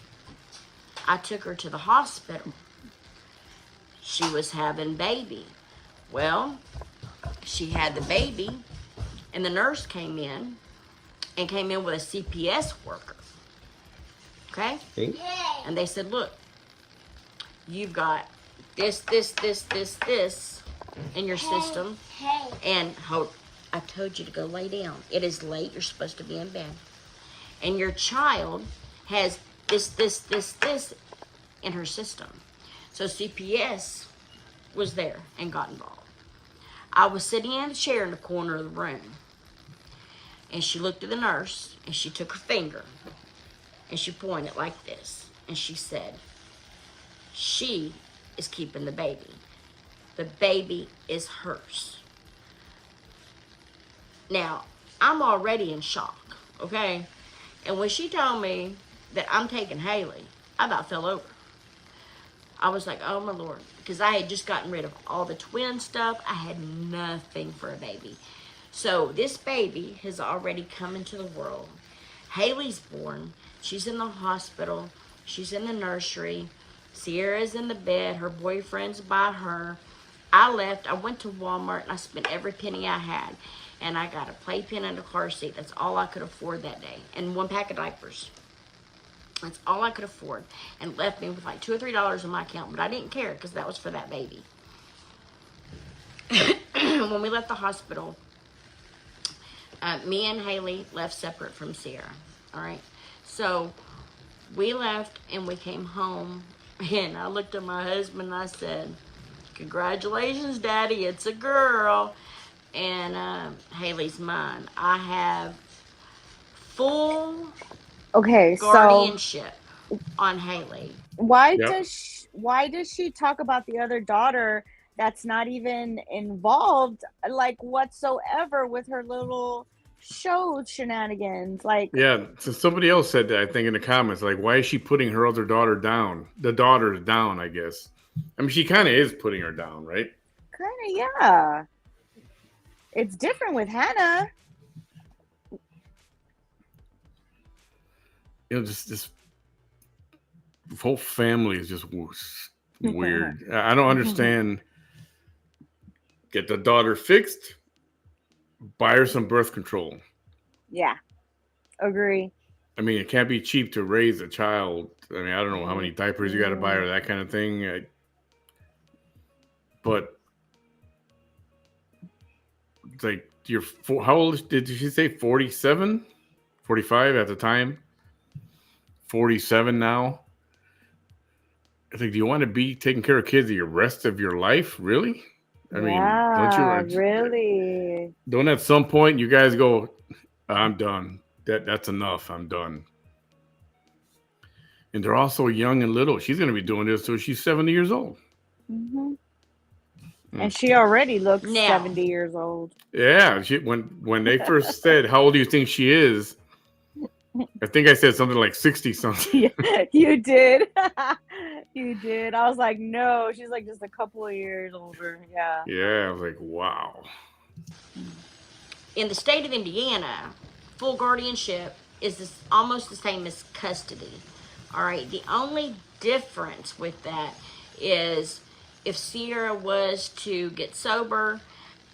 I took her to the hospital. She was having baby. Well, she had the baby, and the nurse came in with a CPS worker. Okay? And they said, look, you've got this in your system. Hey. And I told you to go lay down. It is late. You're supposed to be in bed. And your child has this in her system. So CPS was there and got involved. I was sitting in a chair in the corner of the room. And she looked at the nurse and she took her finger and she pointed like this. And she said, she is keeping the baby. The baby is hers. Now, I'm already in shock, okay? And when she told me that I'm taking Haley, I about fell over. I was like, oh my Lord, because I had just gotten rid of all the twin stuff. I had nothing for a baby. So this baby has already come into the world. Haley's born. She's in the hospital. She's in the nursery. Sierra's in the bed. Her boyfriend's by her. I left. I went to Walmart and I spent every penny I had. And I got a playpen and a car seat. That's all I could afford that day. And 1 pack of diapers. That's all I could afford. And left me with like $2 or $3 in my account. But I didn't care because that was for that baby. When we left the hospital, me and Haley left separate from Sierra. All right. So we left and we came home. And I looked at my husband and I said, congratulations, Daddy. It's a girl. And Haley's mine. I have full Okay, so guardianship on Haley. why Yep. does she talk about the other daughter that's not even involved, like, whatsoever with her little show shenanigans? Like, Yeah, so somebody else said that, I think, in the comments, like, why is she putting her other daughter down? The daughter's down, I guess. I mean, she kind of is putting her down, right? kind of, yeah. It's different with Hannah. Just this whole family is just weird. I don't understand. Get the daughter fixed, buy her some birth control. Yeah, agree. I mean, it can't be cheap to raise a child. I mean, I don't know how many diapers you got to buy or that kind of thing. But it's like, how old did she say? 47? 45 at the time? 47 now? It's like, do you want to be taking care of kids the rest of your life? Really? I mean, don't you really? Don't at some point you guys go, I'm done. That's enough. I'm done. And they're all so young and little. She's going to be doing this till she's 70 years old. Hmm. Mm. And she already looks Now. 70 years old. Yeah, when they first said, "How old do you think she is?" I think I said something like 60 something. Yeah, you did. You did. I was like, no, she's like just a couple of years older. Yeah. Yeah, I was like, wow. In the state of Indiana, full guardianship is almost the same as custody. All right. The only difference with that is if Sierra was to get sober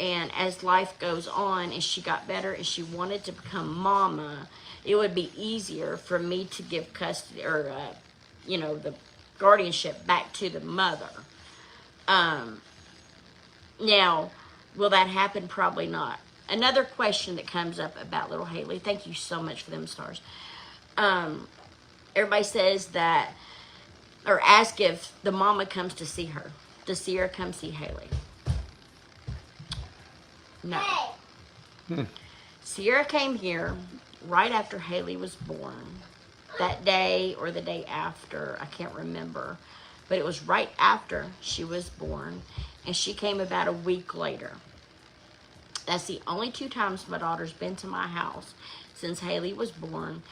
and as life goes on and she got better and she wanted to become mama, it would be easier for me to give custody or, the guardianship back to the mother. Now, will that happen? Probably not. Another question that comes up about little Haley. Thank you so much for them stars. Everybody says that, or ask if the mama comes to see her. Does Sierra come see Haley? No. Sierra came here right after Haley was born. That day or the day after, I can't remember. But it was right after she was born. And she came about a week later. That's the only 2 times my daughter's been to my house since Haley was born.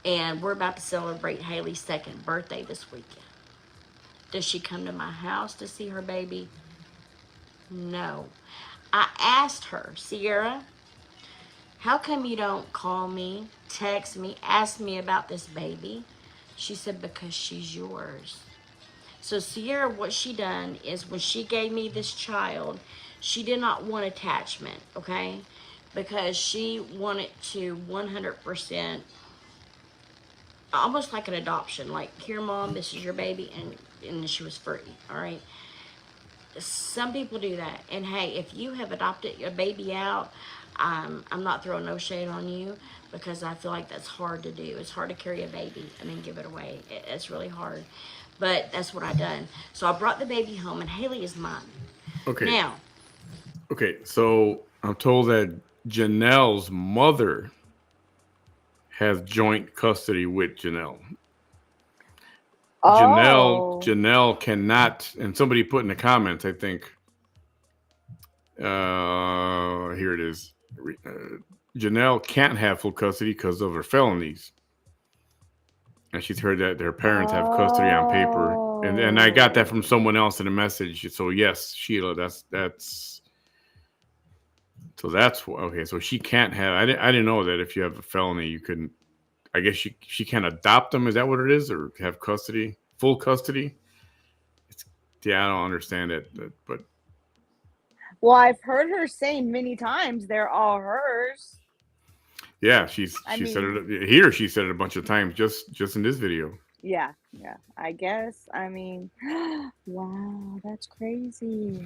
And we're about to celebrate Haley's 2nd birthday this weekend. Does she come to my house to see her baby? No. I asked her, Sierra, how come you don't call me, text me, ask me about this baby? She said, because she's yours. So Sierra, what she done is when she gave me this child, she did not want attachment, okay? Because she wanted to 100%, almost like an adoption. Like, here, Mom, this is your baby, and she was free, all right? Some people do that. And, hey, if you have adopted your baby out, I'm not throwing no shade on you because I feel like that's hard to do. It's hard to carry a baby and then give it away. It's really hard. But that's what I done. So I brought the baby home, and Haley is mine. Okay. Now. Okay, so I'm told that Janelle's mother has joint custody with Janelle. Oh. Janelle cannot, and somebody put in the comments, I think, here it is. Janelle can't have full custody because of her felonies. And she's heard that their parents have custody on paper. And I got that from someone else in a message. So yes, Sheila, that's so that's okay. So she can't have. I didn't know that if you have a felony, you couldn't. I guess she can't adopt them. Is that what it is, or have custody, full custody? Yeah, I don't understand it, but Well, I've heard her say many times they're all hers. yeah, she said it here. She said it a bunch of times just in this video. Yeah, I guess. I mean, wow, that's crazy.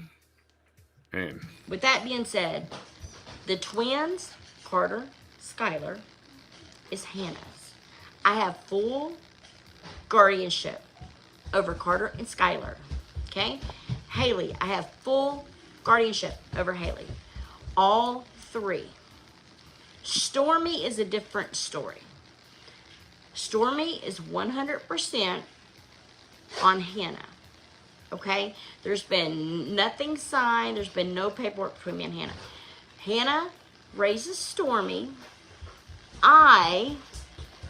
Man. With that being said, the twins, Carter, Skylar, is Hannah's. I have full guardianship over Carter and Skylar. Okay? Haley, I have full guardianship over Haley. All 3. Stormy is a different story. Stormy is 100% on Hannah. Okay? There's been nothing signed. There's been no paperwork between me and Hannah. Hannah raises Stormy. I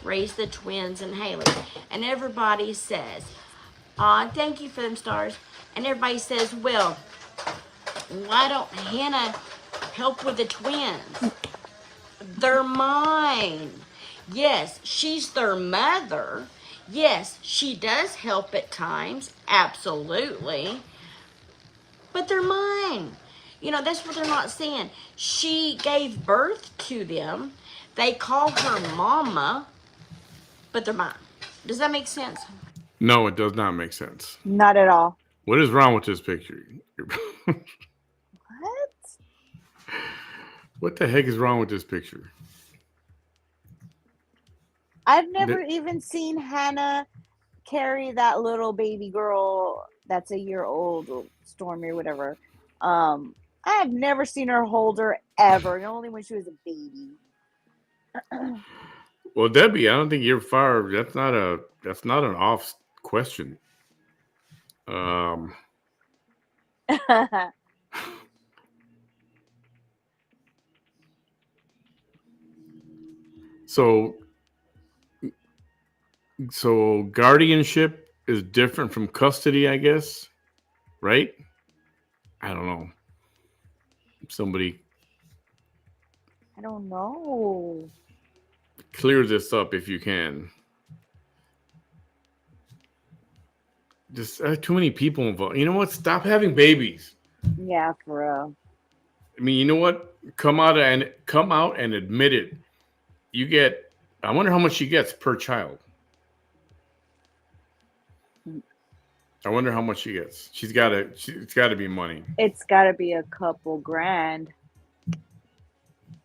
raise the twins and Haley. And everybody says, aw, thank you for them stars. And everybody says, well, why don't Hannah help with the twins? They're mine. Yes, she's their mother. Yes, she does help at times. Absolutely. But they're mine. You know, that's what they're not saying. She gave birth to them. They call her mama, but they're mine. Does that make sense? No, it does not make sense. Not at all. What is wrong with this picture? What? What the heck is wrong with this picture? I've never even seen Hannah carry that little baby girl that's a year old, or Stormy or whatever. I have never seen her hold her ever, only when she was a baby. Well, Debbie, I don't think you're far. That's not an off question. Um, so so guardianship is different from custody, I guess, right? I don't know. Somebody I don't know. clear this up if you can. Just too many people involved. You know what? Stop having babies. Yeah, for real. I mean, you know what? Come out and admit it. You get. I wonder how much she gets per child. I wonder how much she gets. She's got to. It's got to be money. It's got to be a couple grand.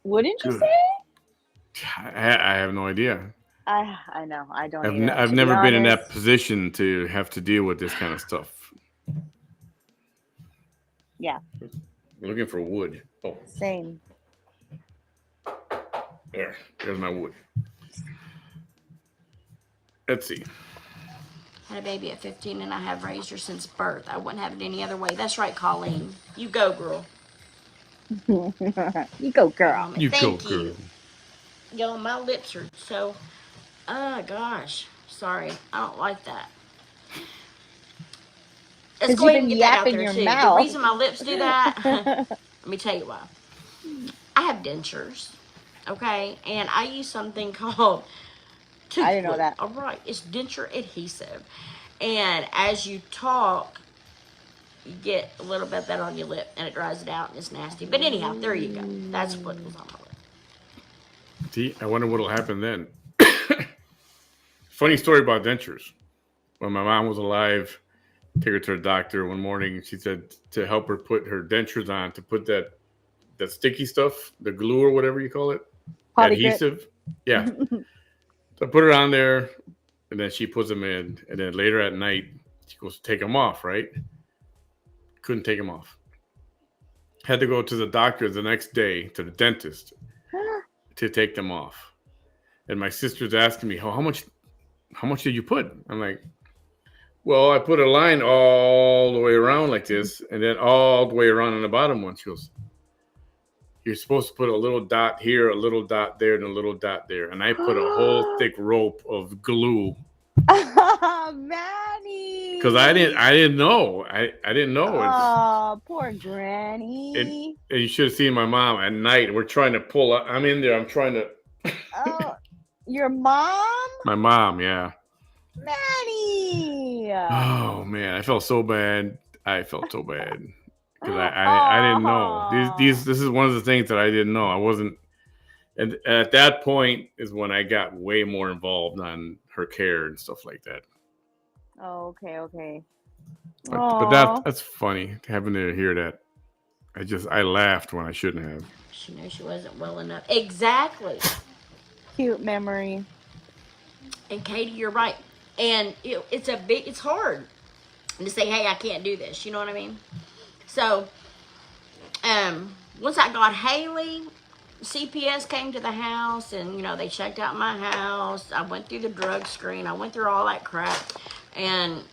Wouldn't you Good. say? I have no idea. I know. I don't either. I've To be never been in that honest. position to have to deal with this kind of stuff. Yeah, I'm looking for wood. Oh, same. there's my wood. Let's see. Had a baby at 15 and I have raised her since birth. I wouldn't have it any other way. That's right, Colleen. You go, girl. You go, girl. You Thank go, you. girl. Yo, my lips are so. Oh, gosh. Sorry. I don't like that. Let's 'Cause go you've ahead and been get that out yapping there, your too. mouth. The reason my lips do that, let me tell you why. I have dentures, okay? And I use something called tooth I didn't know glue. that. All right, it's denture adhesive. And as you talk, you get a little bit of that on your lip, and it dries it out, and it's nasty. But anyhow, there you go. That's what was on my lip. See, I wonder what'll happen then. Funny story about dentures. When my mom was alive, take her to the doctor one morning. She said to help her put her dentures on, to put that sticky stuff, the glue or whatever you call it, Poly grip. adhesive. Yeah. So I put it on there, and then she puts them in. And then later at night, she goes to take them off, right? Couldn't take them off. Had to go to the doctor the next day, to the dentist, to take them off. And my sister's asking me, how much did you put? I'm like, well, I put a line all the way around like this, and then all the way around on the bottom one. She goes, you're supposed to put a little dot here, a little dot there, and a little dot there. And I put a whole thick rope of glue. Manny. Because I didn't know. I didn't know. Oh, poor Granny. And you should have seen my mom at night. We're trying to pull up. I'm in there. I'm trying to. Oh, your mom? My mom, yeah. Manny. Oh man, I felt so bad. Because I didn't know. This is one of the things that I didn't know. I wasn't. And at that point is when I got way more involved on her care and stuff like that. Oh, okay. But that's funny, having to hear that. I laughed when I shouldn't have. She knew she wasn't well enough. Exactly. Cute memory. And Katie, you're right. And it's hard to say, hey, I can't do this. You know what I mean? So, once I got Haley, CPS came to the house and, they checked out my house. I went through the drug screen. I went through all that crap. And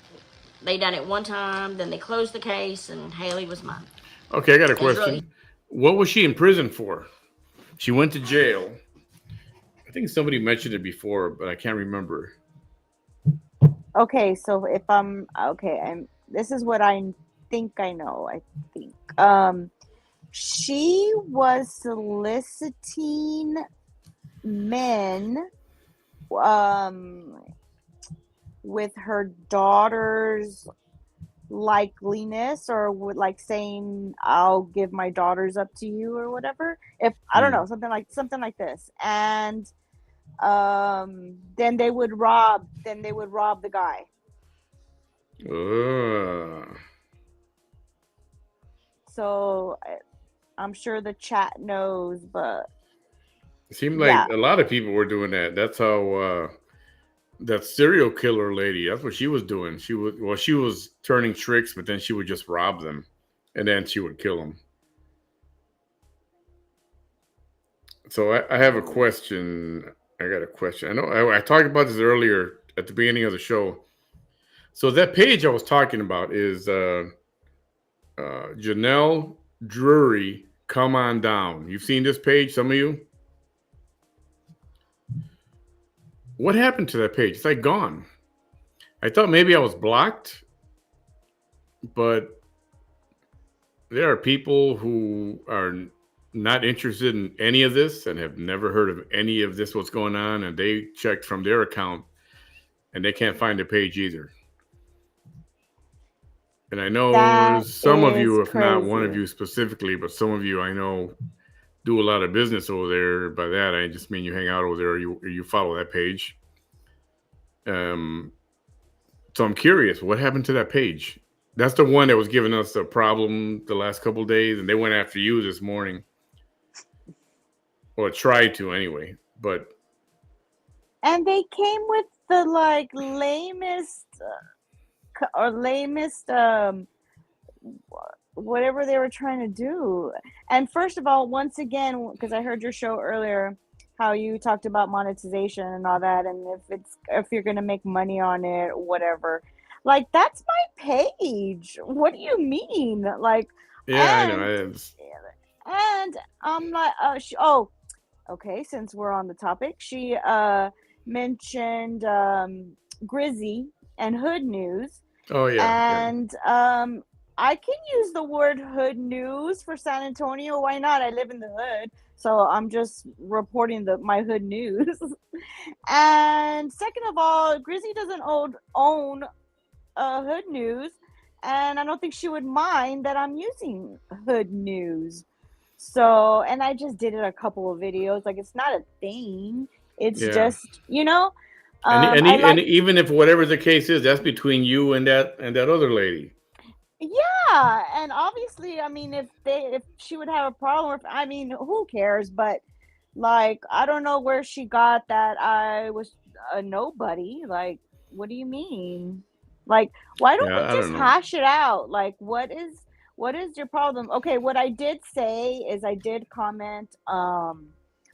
they done it one time. Then they closed the case and Haley was mine. Okay, I got a question. Really... What was she in prison for? She went to jail. I think somebody mentioned it before, but I can't remember. Okay, so if I'm okay, this is what I think I know. I think she was soliciting men with her daughter's likeliness, or like saying I'll give my daughters up to you or whatever. If I don't know, something like this. And then they would rob the guy. So I'm sure the chat knows, but it seemed like a lot of people were doing that. That's how that serial killer lady, that's what she was doing. She was turning tricks, but then she would just rob them and then she would kill them. So I have a question. I got a question. I know I talked about this earlier at the beginning of the show. So that page I was talking about is Janelle Drury. Come on down. You've seen this page, some of you. What happened to that page? It's like gone. I thought maybe I was blocked, but there are people who are not interested in any of this and have never heard of any of this, what's going on, and they checked from their account and they can't find the page either. And I know That some of is you, if not one of crazy. you specifically, but some of you I know do a lot of business over there. By that, I just mean you hang out over there, or you follow that page. So I'm curious, what happened to that page? That's the one that was giving us a problem the last couple of days, and they went after you this morning. Or tried to anyway. But And they came with the like lamest or lamest whatever they were trying to do. And first of all, once again, because I heard your show earlier, how you talked about monetization and all that, and if you're gonna make money on it, whatever. Like that's my page. What do you mean? Like, yeah, I and know. and I'm like, okay. Since we're on the topic, she mentioned Grizzy and Hood News, Oh yeah, yeah. and I can use the word hood news for San Antonio. Why not? I live in the hood, so I'm just reporting my hood news. And second of all, Grizzy doesn't own hood news, and I don't think she would mind that I'm using hood news. So, and I just did it a couple of videos. Like it's not a thing. It's Yeah. just, you know, I And like. even if whatever the case is, that's between you and that other lady. Yeah, and obviously, I mean, if she would have a problem, I mean, who cares? But like, I don't know where she got that I was a nobody. Like, what do you mean? Like, why don't Yeah, we I just don't know. hash it out? Like, what is your problem? Okay, what I did say is I did comment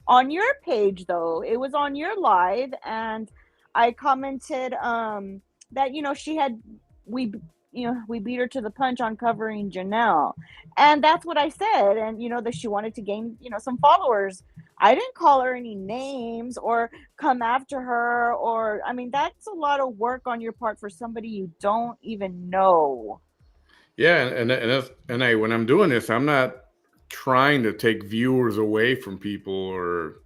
on your page though. It was on your live, and I commented that she had we we beat her to the punch on covering Janelle. And that's what I said. And, that she wanted to gain, some followers. I didn't call her any names or come after her. Or, I mean, that's a lot of work on your part for somebody you don't even know. Yeah, and when I'm doing this, I'm not trying to take viewers away from people or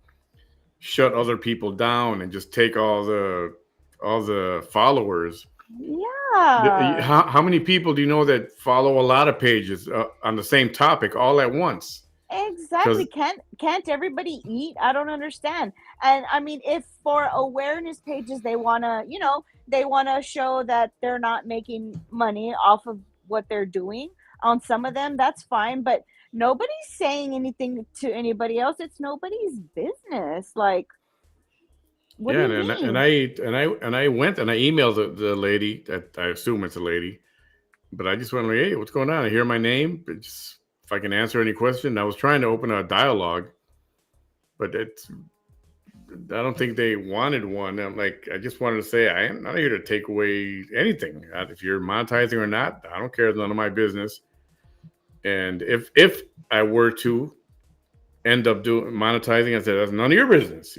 shut other people down and just take all the followers. Yeah, How many people do you know that follow a lot of pages on the same topic all at once? exactly. Because Can't everybody eat? I don't understand. And I mean, if for awareness pages they want to show that they're not making money off of what they're doing on some of them, that's fine, but nobody's saying anything to anybody else. It's nobody's business. Like, what do yeah, you mean? and I went and I emailed the lady. That I assume it's a lady, but I just went like, hey, what's going on? I hear my name. It's, if I can answer any question. I was trying to open a dialogue, but I don't think they wanted one. I'm like, I just wanted to say I am not here to take away anything. If you're monetizing or not, I don't care. It's none of my business. And if I were to end up doing monetizing, I said that's none of your business.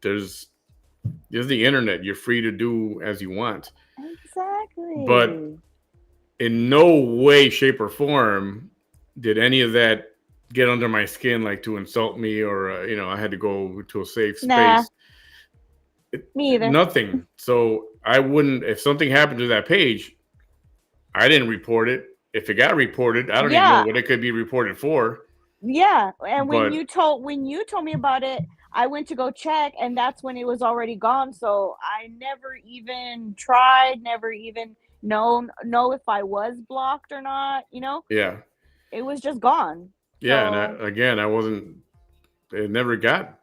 There's the internet. You're free to do as you want. But Exactly. in no way, shape, or form did any of that get under my skin, like to insult me or I had to go to a safe Nah, space. me either. Nothing. So I wouldn't. If something happened to that page, I didn't report it. If it got reported, I don't even know Yeah, what it could be reported for. yeah. And when But you told me about it, I went to go check, and that's when it was already gone. So I never even tried, never even know if I was blocked or not. yeah, It was just gone. yeah. And So again, I wasn't. It never got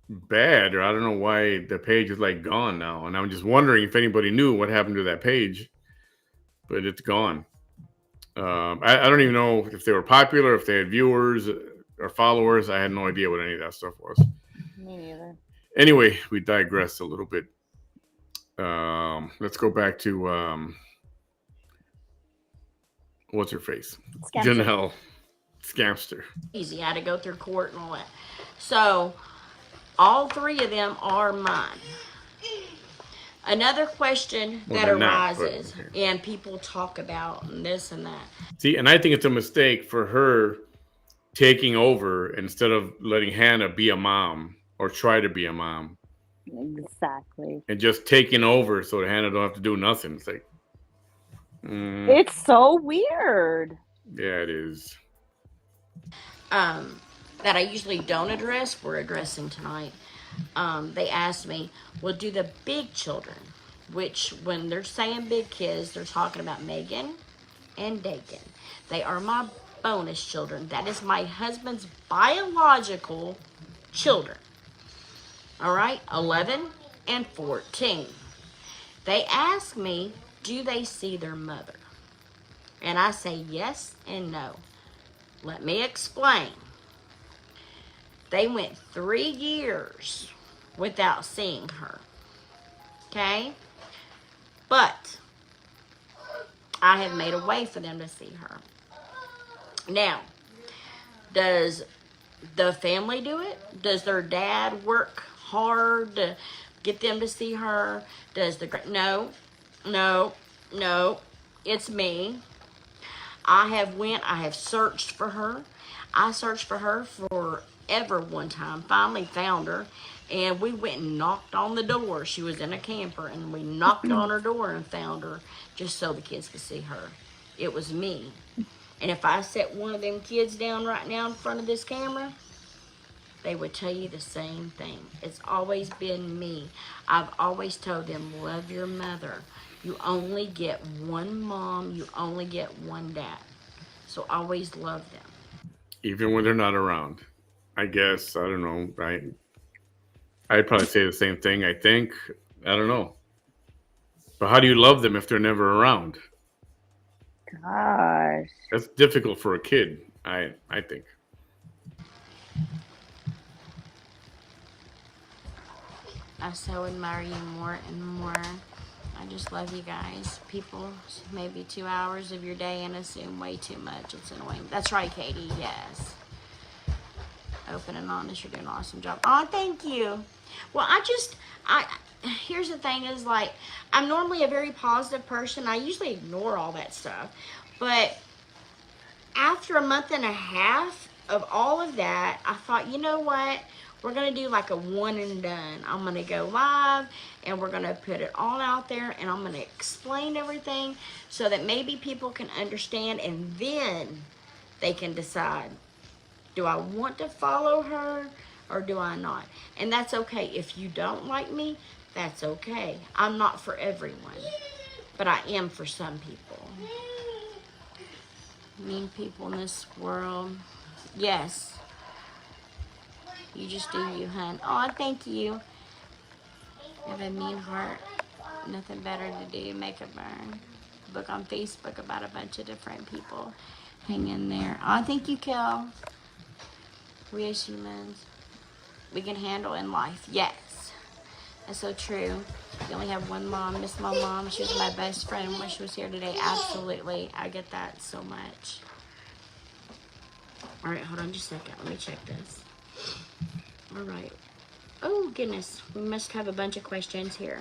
bad, or I don't know why the page is like gone now. And I'm just wondering if anybody knew what happened to that page, but it's gone. I don't even know if they were popular, if they had viewers or followers. I had no idea what any of that stuff was. me neither. Anyway, we digress a little bit. Let's go back to what's her face, Scamster. Janelle Scamster. Easy. I had to go through court and all that. So all three of them are mine. Another question Well, that they're not, arises, but okay. and people talk about and this and that. See, and I think it's a mistake for her taking over instead of letting Hannah be a mom or try to be a mom, Exactly. and just taking over so that Hannah don't have to do nothing. It's like, It's so weird. yeah, it is. That I usually don't address, we're addressing tonight. They asked me, well, do the big children, which when they're saying big kids, they're talking about Megan and Dakin. They are my bonus children. That is my husband's biological children. All right, 11 and 14. They ask me, do they see their mother? And I say yes and no. Let me explain. They went 3 years without seeing her. Okay? But I have made a way for them to see her. Now, does the family do it? Does their dad work hard to get them to see her? Does the no, no, no. It's me. I have searched for her. I searched for her forever one time. Finally found her. And we went and knocked on the door. She was in a camper. And we knocked on her door and found her just so the kids could see her. It was me. And if I set one of them kids down right now in front of this camera, they would tell you the same thing. It's always been me. I've always told them, love your mother. You only get one mom. You only get one dad. So always love them. Even when they're not around. I guess, I don't know, right? I'd probably say the same thing, I think. I don't know. But how do you love them if they're never around? Gosh. That's difficult for a kid, I think. I so admire you more and more. I just love you guys. People maybe 2 hours of your day and assume way too much. It's annoying. That's right, Katie. Yes. Open and honest. You're doing an awesome job. Oh, thank you. Well, here's the thing is like, I'm normally a very positive person. I usually ignore all that stuff. But after a month and a half of all of that, I thought, you know what? We're going to do like a one and done. I'm going to go live and we're going to put it all out there and I'm going to explain everything so that maybe people can understand and then they can decide, do I want to follow her or do I not? And that's okay. If you don't like me, that's okay. I'm not for everyone, but I am for some people. Mean people in this world. Yes. You just do you, hun. Oh, thank you. You have a mean heart. Nothing better to do. Make a burn. Book on Facebook about a bunch of different people. Hang in there. Oh, thank you, Kel. We as humans, we can handle in life. Yes. That's so true. You only have one mom. Miss my mom. She was my best friend when she was here today. Absolutely. I get that so much. All right, hold on just a second. Let me check this. All right. Oh, goodness. We must have a bunch of questions here.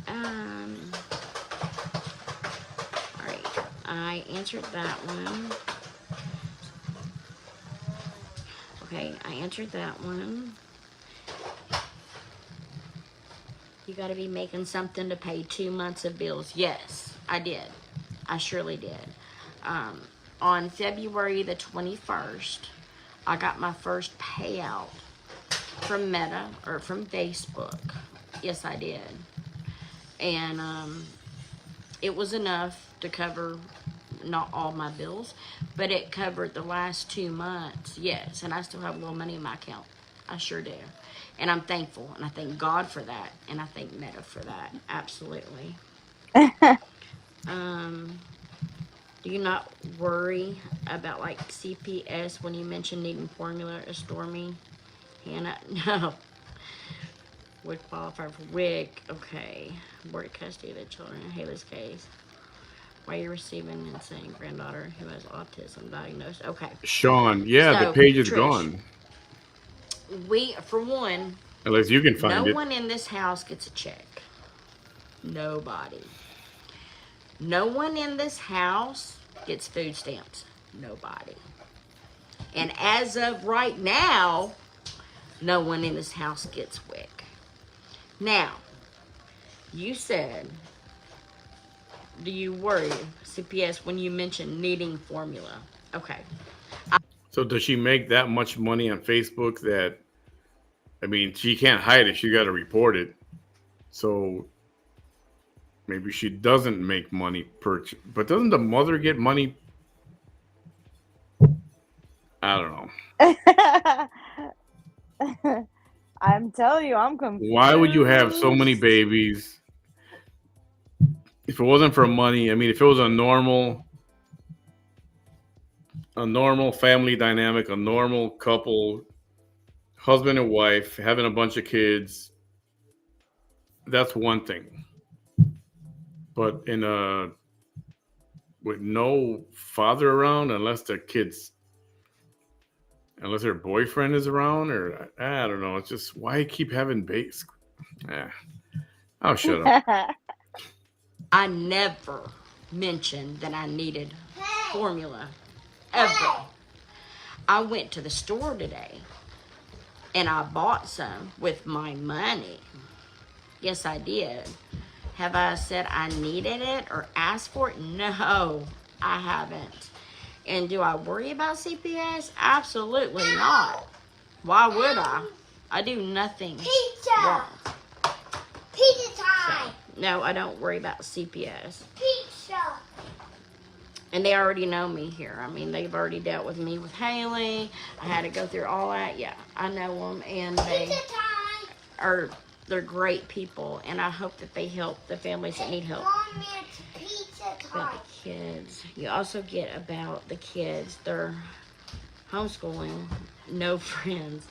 All right. I answered that one. Okay, I answered that one. You got to be making something to pay 2 months of bills. Yes, I did. I surely did. On February the 21st, I got my first payout from Meta or from Facebook. Yes, I did. And it was enough to cover not all my bills, but it covered the last 2 months. Yes, and I still have a little money in my account. I sure do. And I'm thankful, and I thank God for that, and I thank Meta for that. Absolutely. Do you not worry about like CPS when you mention needing formula or Stormy? Hannah, no. Would qualify for Rick. Okay. Board custody of the children in Haley's case. Why are you receiving and saying granddaughter who has autism diagnosed? Okay. Sean, yeah, the So, page is Trish, gone. we, for one, Unless you can find no it. one in this house gets a check. Nobody. No one in this house gets food stamps. Nobody. And as of right now, no one in this house gets WIC. Now, you said, do you worry, CPS, when you mentioned needing formula? Okay. So does she make that much money on Facebook that, I mean, she can't hide it. She got to report it. So maybe she doesn't make money per, but doesn't the mother get money? I don't know. I'm telling you, I'm confused. Why would you have so many babies? If it wasn't for money, I mean, if it was a normal family dynamic, a normal couple, husband and wife, having a bunch of kids, that's one thing. But in a with no father around, unless their boyfriend is around, or I don't know. It's just why keep having babies. I'll shut up. I never mentioned that I needed formula, ever. I went to the store today and I bought some with my money. Yes, I did. Have I said I needed it or asked for it? No, I haven't. And do I worry about CPS? Absolutely not. Why would I? I do nothing wrong. Pizza time. No, I don't worry about CPS. Pizza. And they already know me here. I mean, they've already dealt with me with Haley. I had to go through all that. Yeah, I know them, and they're great people. And I hope that they help the families that need help. Mom, it's pizza About time. the kids. You also get about the kids. They're homeschooling, no friends,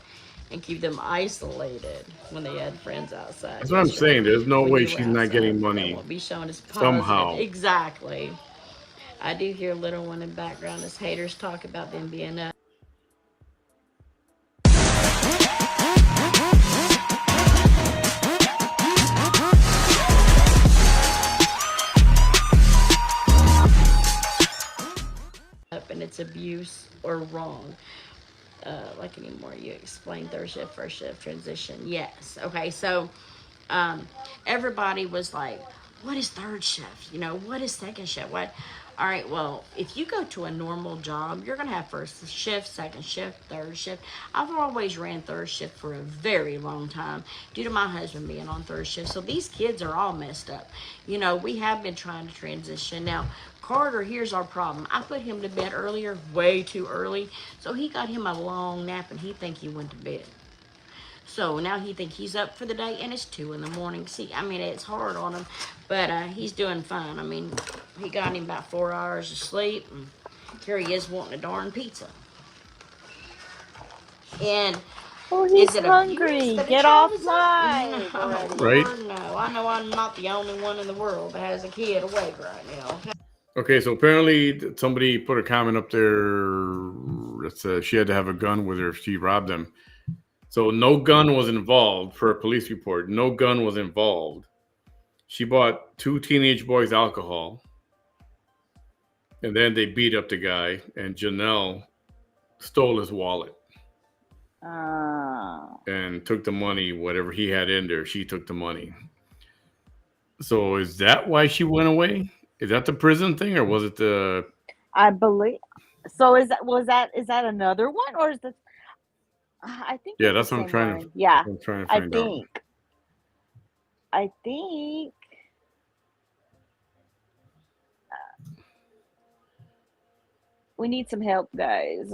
and keep them isolated when they had friends outside. That's what I'm saying. There's no When way you she's were not outside, getting that money will be shown as positive. somehow. Exactly. I do hear a little one in the background as haters talk about them being up. And it's abuse or wrong. Like anymore, you explained third shift, first shift, transition. Yes. Okay. So, everybody was like, what is third shift? You know, what is second shift? What? All right, well, if you go to a normal job, you're going to have first shift, second shift, third shift. I've always ran third shift for a very long time due to my husband being on third shift. So these kids are all messed up. You know, we have been trying to transition. Now, Carter, here's our problem. I put him to bed earlier, way too early. So he got him a long nap and he think he went to bed. So now he think he's up for the day, and it's 2 a.m. See, I mean, it's hard on him, but he's doing fine. I mean, he got him about 4 hours of sleep, and here he is wanting a darn pizza. And he's hungry. Get off mine. No, Right? no, I know I'm not the only one in the world that has a kid awake right now. Okay, so apparently somebody put a comment up there that said she had to have a gun with her if she robbed them. So no gun was involved for a police report. No gun was involved. She bought 2 teenage boys alcohol. And then they beat up the guy. And Janelle stole his wallet. And took the money, whatever he had in there. She took the money. So is that why she went away? Is that the prison thing, or was it the? I believe. So is that another one, or is this? I think. Yeah, that's what I'm trying to. Yeah, I'm trying to find out. I think. We need some help, guys.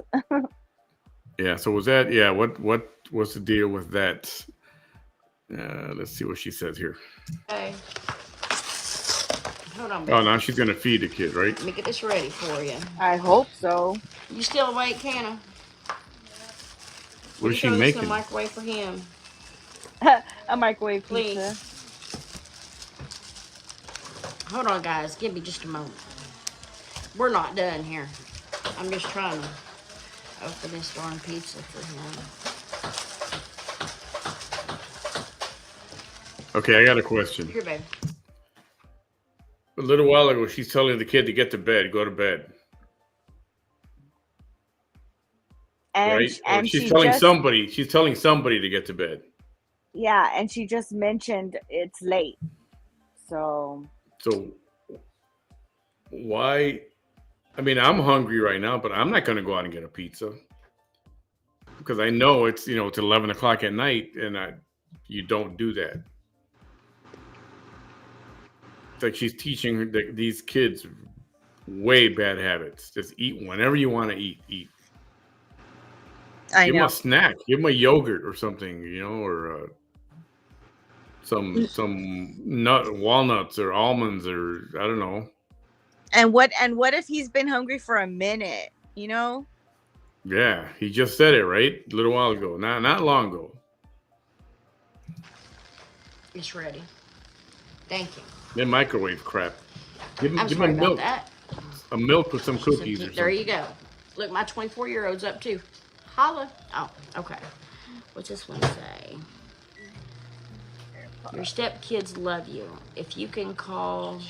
Yeah. So was that? Yeah. What's the deal with that? Let's see what she says here. Okay. Hold on, baby. Oh, now she's gonna feed the kid, right? Let me get this ready for you. I hope so. You still awake, Hannah? What Will is you she throw this in the making? microwave for him, A microwave please? pizza. Hold on, guys. Give me just a moment. We're not done here. I'm just trying to open this darn pizza for him. Okay, I got a question. Here, babe. A little while ago, she's telling the kid to get to bed, go to bed, And right? sh- Or and she's she telling just somebody. She's telling somebody to get to bed. yeah, and she just mentioned it's late. So So why? I mean, I'm hungry right now, but I'm not going to go out and get a pizza because I know it's it's 11 o'clock at night, and you don't do that. It's like she's teaching these kids way bad habits. Just eat whenever you want to eat. Eat. I Give them a know. snack. Give them a yogurt or something, or some walnuts or almonds or I don't know. And what if he's been hungry for a minute, you know? Yeah, he just said it right a little while ago. Not long ago. It's ready. Thank you. That microwave crap. Give I'm him sorry a about milk, that. a milk with some She said, cookies or there something. you go. Look, my 24-year-old's up too. Holla. Oh, okay. What's this one say? Your stepkids love you. If you can call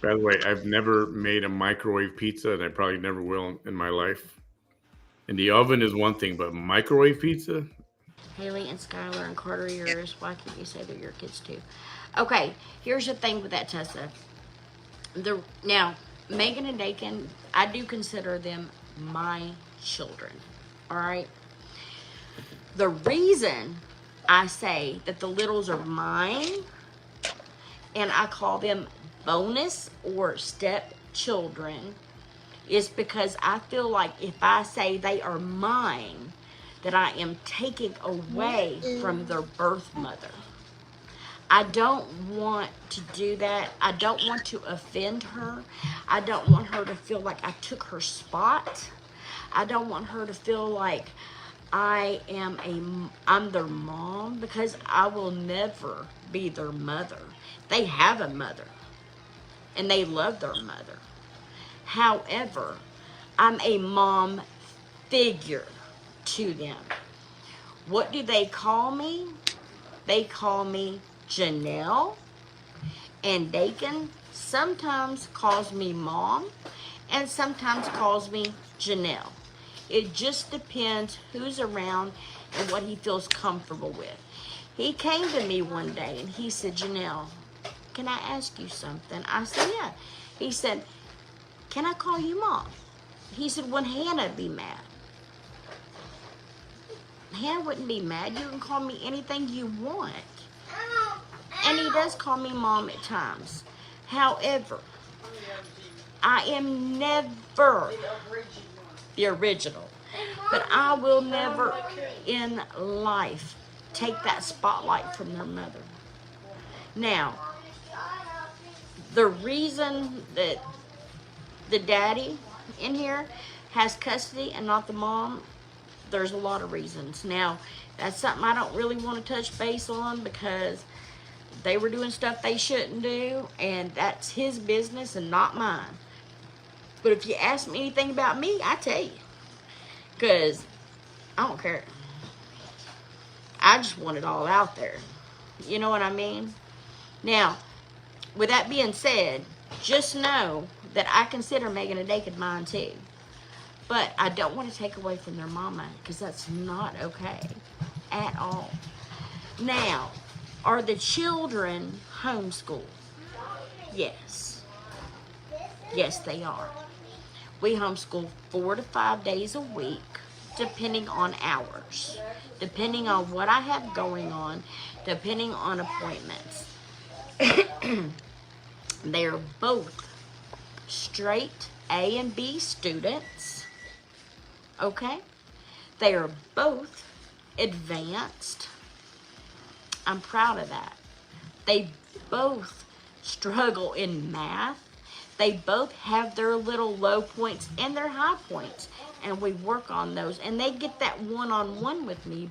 By the way, I've never made a microwave pizza, and I probably never will in my life. And the oven is one thing, but microwave pizza? Haley and Skylar and Carter yours, why can't you say they're your kids too? Okay, here's the thing with that, Tessa. Now, Megan and Dakin, I do consider them my children. All right. The reason I say that the littles are mine and I call them bonus or stepchildren is because I feel like if I say they are mine, that I am taking away from their birth mother. I don't want to do that. I don't want to offend her. I don't want her to feel like I took her spot. I don't want her to feel like I'm their mom, because I will never be their mother. They have a mother and they love their mother. However, I'm a mom figure to them. What do they call me? They call me Janelle, and Dakin sometimes calls me mom and sometimes calls me Janelle. It just depends who's around and what he feels comfortable with. He came to me one day and he said, Janelle, can I ask you something? I said, yeah. He said, can I call you mom? He said, would Hannah be mad? Hannah wouldn't be mad. You can call me anything you want. And he does call me mom at times. However, I am never the original. But I will never in life take that spotlight from their mother. Now, the reason that the daddy in here has custody and not the mom, there's a lot of reasons. Now, that's something I don't really want to touch base on because they were doing stuff they shouldn't do, and that's his business and not mine. But if you ask me anything about me, I tell you. Because I don't care. I just want it all out there. You know what I mean? Now, with that being said, just know that I consider Megan and Dakin mine too. But I don't want to take away from their mama, because that's not okay at all. Now, are the children homeschooled? Yes. Yes, they are. We homeschool 4 to 5 days a week, depending on hours, depending on what I have going on, depending on appointments. They are both straight A and B students. Okay? They are both advanced. I'm proud of that. They both struggle in math. They both have their little low points and their high points, and we work on those. And they get that one-on-one with me.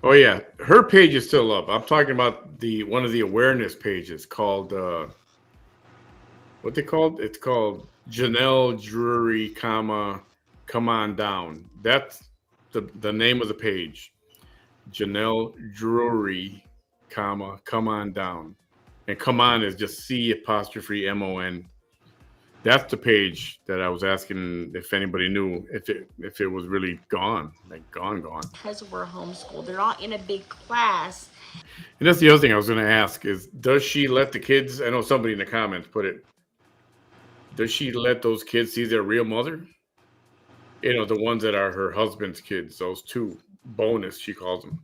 Oh yeah, her page is still up. I'm talking about the one of the awareness pages called what they called? It's called Janelle Drury, comma, come on down. That's the name of the page. Janelle Drury, comma, come on down. And come on is just C apostrophe MON. That's the page that I was asking if anybody knew if it was really gone, like gone. Because we're homeschooled, they're not in a big class. And that's the other thing I was going to ask is, does she let the kids? I know somebody in the comments put it. Does she let those kids see their real mother? You know, the ones that are her husband's kids, those two bonus, she calls them.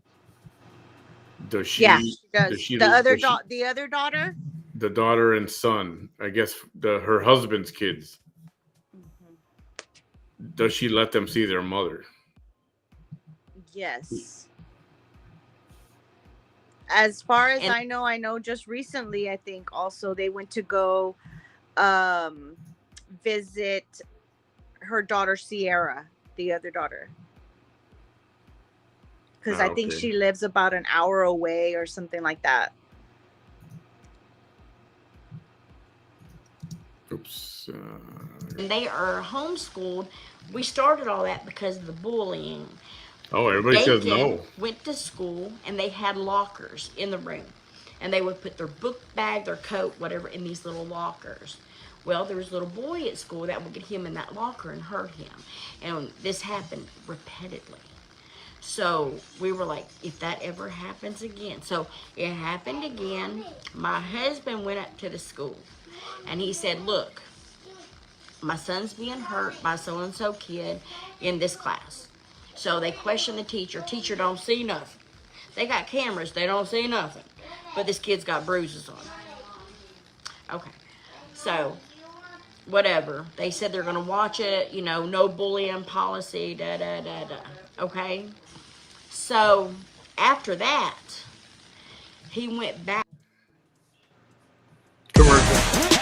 Does she? Yeah, she does. Does she, The other does she- the other daughter. the daughter and son, I guess her husband's kids. Does she let them see their mother? Yes. As far as I know just recently, I think also they went to go visit her daughter Sierra, the other daughter. Because I think she lives about an hour away or something like that. Oops. And they are homeschooled. We started all that because of the bullying. Oh, everybody says no. Went to school and they had lockers in the room. And they would put their book bag, their coat, whatever, in these little lockers. Well, there was a little boy at school that would get him in that locker and hurt him. And this happened repeatedly. So we were like, if that ever happens again. So it happened again. My husband went up to the school and he said, look, my son's being hurt by so-and-so kid in this class. So they questioned the teacher. Teacher don't see nothing. They got cameras. They don't see nothing. But this kid's got bruises on him. Okay. So, whatever. They said they're going to watch it. You know, no bullying policy. Da-da-da-da. Okay? So, after that, he went back. Commercial.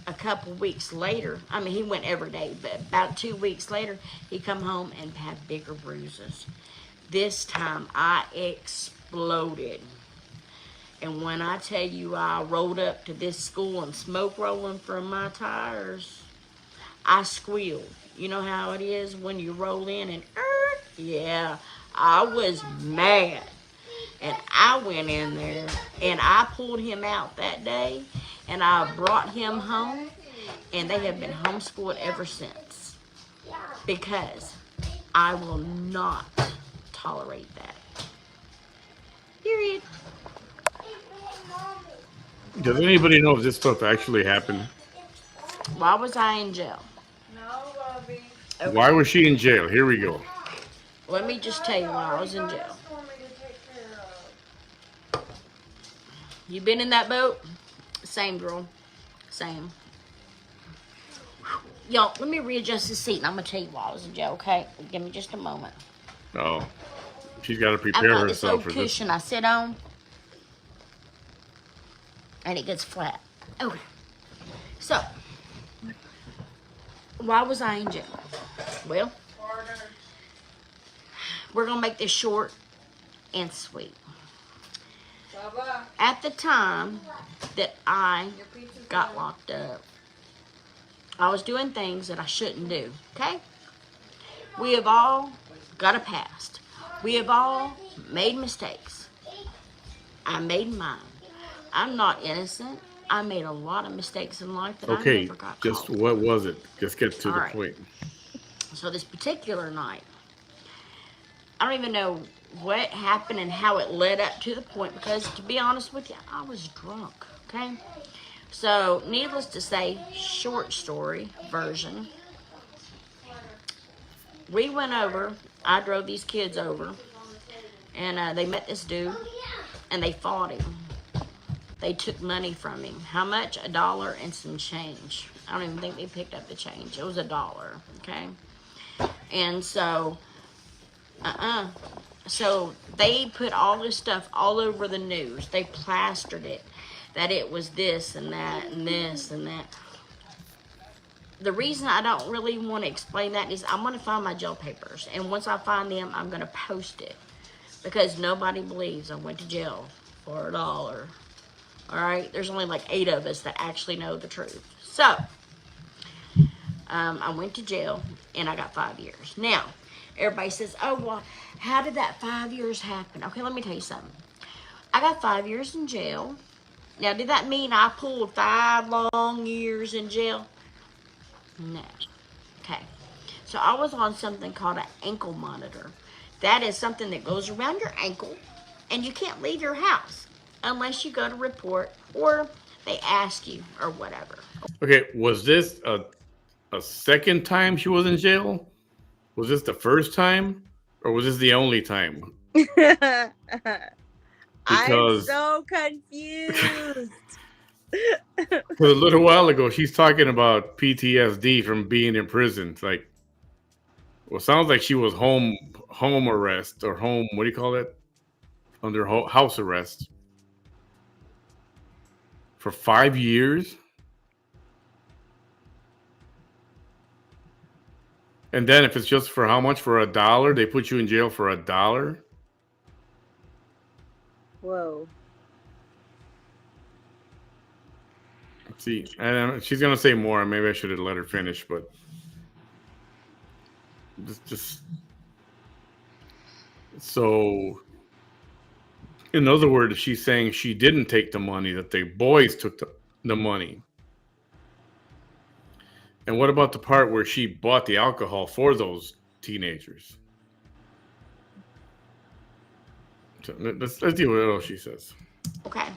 A couple weeks later, I mean, he went every day, but about 2 weeks later, he come home and had bigger bruises. This time, I exploded. And when I tell you I rolled up to this school and smoke rolling from my tires, I squealed. You know how it is when you roll in and, yeah, I was mad. And I went in there and I pulled him out that day and I brought him home, and they have been homeschooled ever since because I will not tolerate that. Period. Does anybody know if this stuff actually happened? Why was I in jail? No, Bobby. Okay. Why was she in jail? Here we go. Let me just tell you why I was in jail. You been in that boat? Same, girl. Same. Y'all, let me readjust the seat and I'm going to tell you why I was in jail, okay? Give me just a moment. Oh, she's got to I've prepare got this herself old for this. cushion I sit on, and it gets flat. Okay. So, why was I in jail? Well, we're going to make this short and sweet. At the time that I got locked up, I was doing things that I shouldn't do, okay? We have all got a past. We have all made mistakes. I made mine. I'm not innocent. I made a lot of mistakes in life that I Okay, never got just caught. what was it? Just get to All the right. point. So this particular night, I don't even know what happened and how it led up to the point because, to be honest with you, I was drunk, okay? So, needless to say, short story version, we went over, I drove these kids over, and they met this dude, and they fought him. They took money from him. How much? $1 and some change. I don't even think they picked up the change. It was $1, okay? And so So they put all this stuff all over the news. They plastered it that it was this and that and this and that. The reason I don't really want to explain that is I'm going to find my jail papers. And once I find them, I'm going to post it. Because nobody believes I went to jail for $1. All right? There's only like 8 of us that actually know the truth. So, I went to jail and I got 5 years. Now, everybody says, oh, well, how did that 5 years happen? Okay, let me tell you something. I got 5 years in jail. Now, did that mean I pulled 5 long years in jail? No. Okay. So I was on something called an ankle monitor. That is something that goes around your ankle, and you can't leave your house unless you go to report or they ask you or whatever. Okay, was this a second time she was in jail? Was this the first time, or was this the only time? I'm Because so confused. a little while ago, she's talking about PTSD from being in prison. It's like, well, sounds like she was home arrest or home. What do you call it? Under house arrest for 5 years, and then if it's just for how much? For $1, they put you in jail for $1. Whoa. Let's see, and she's gonna say more. Maybe I should have let her finish, but just so. In other words, she's saying she didn't take the money; that the boys took the money. And what about the part where she bought the alcohol for those teenagers? So let's deal with what else she says. Okay.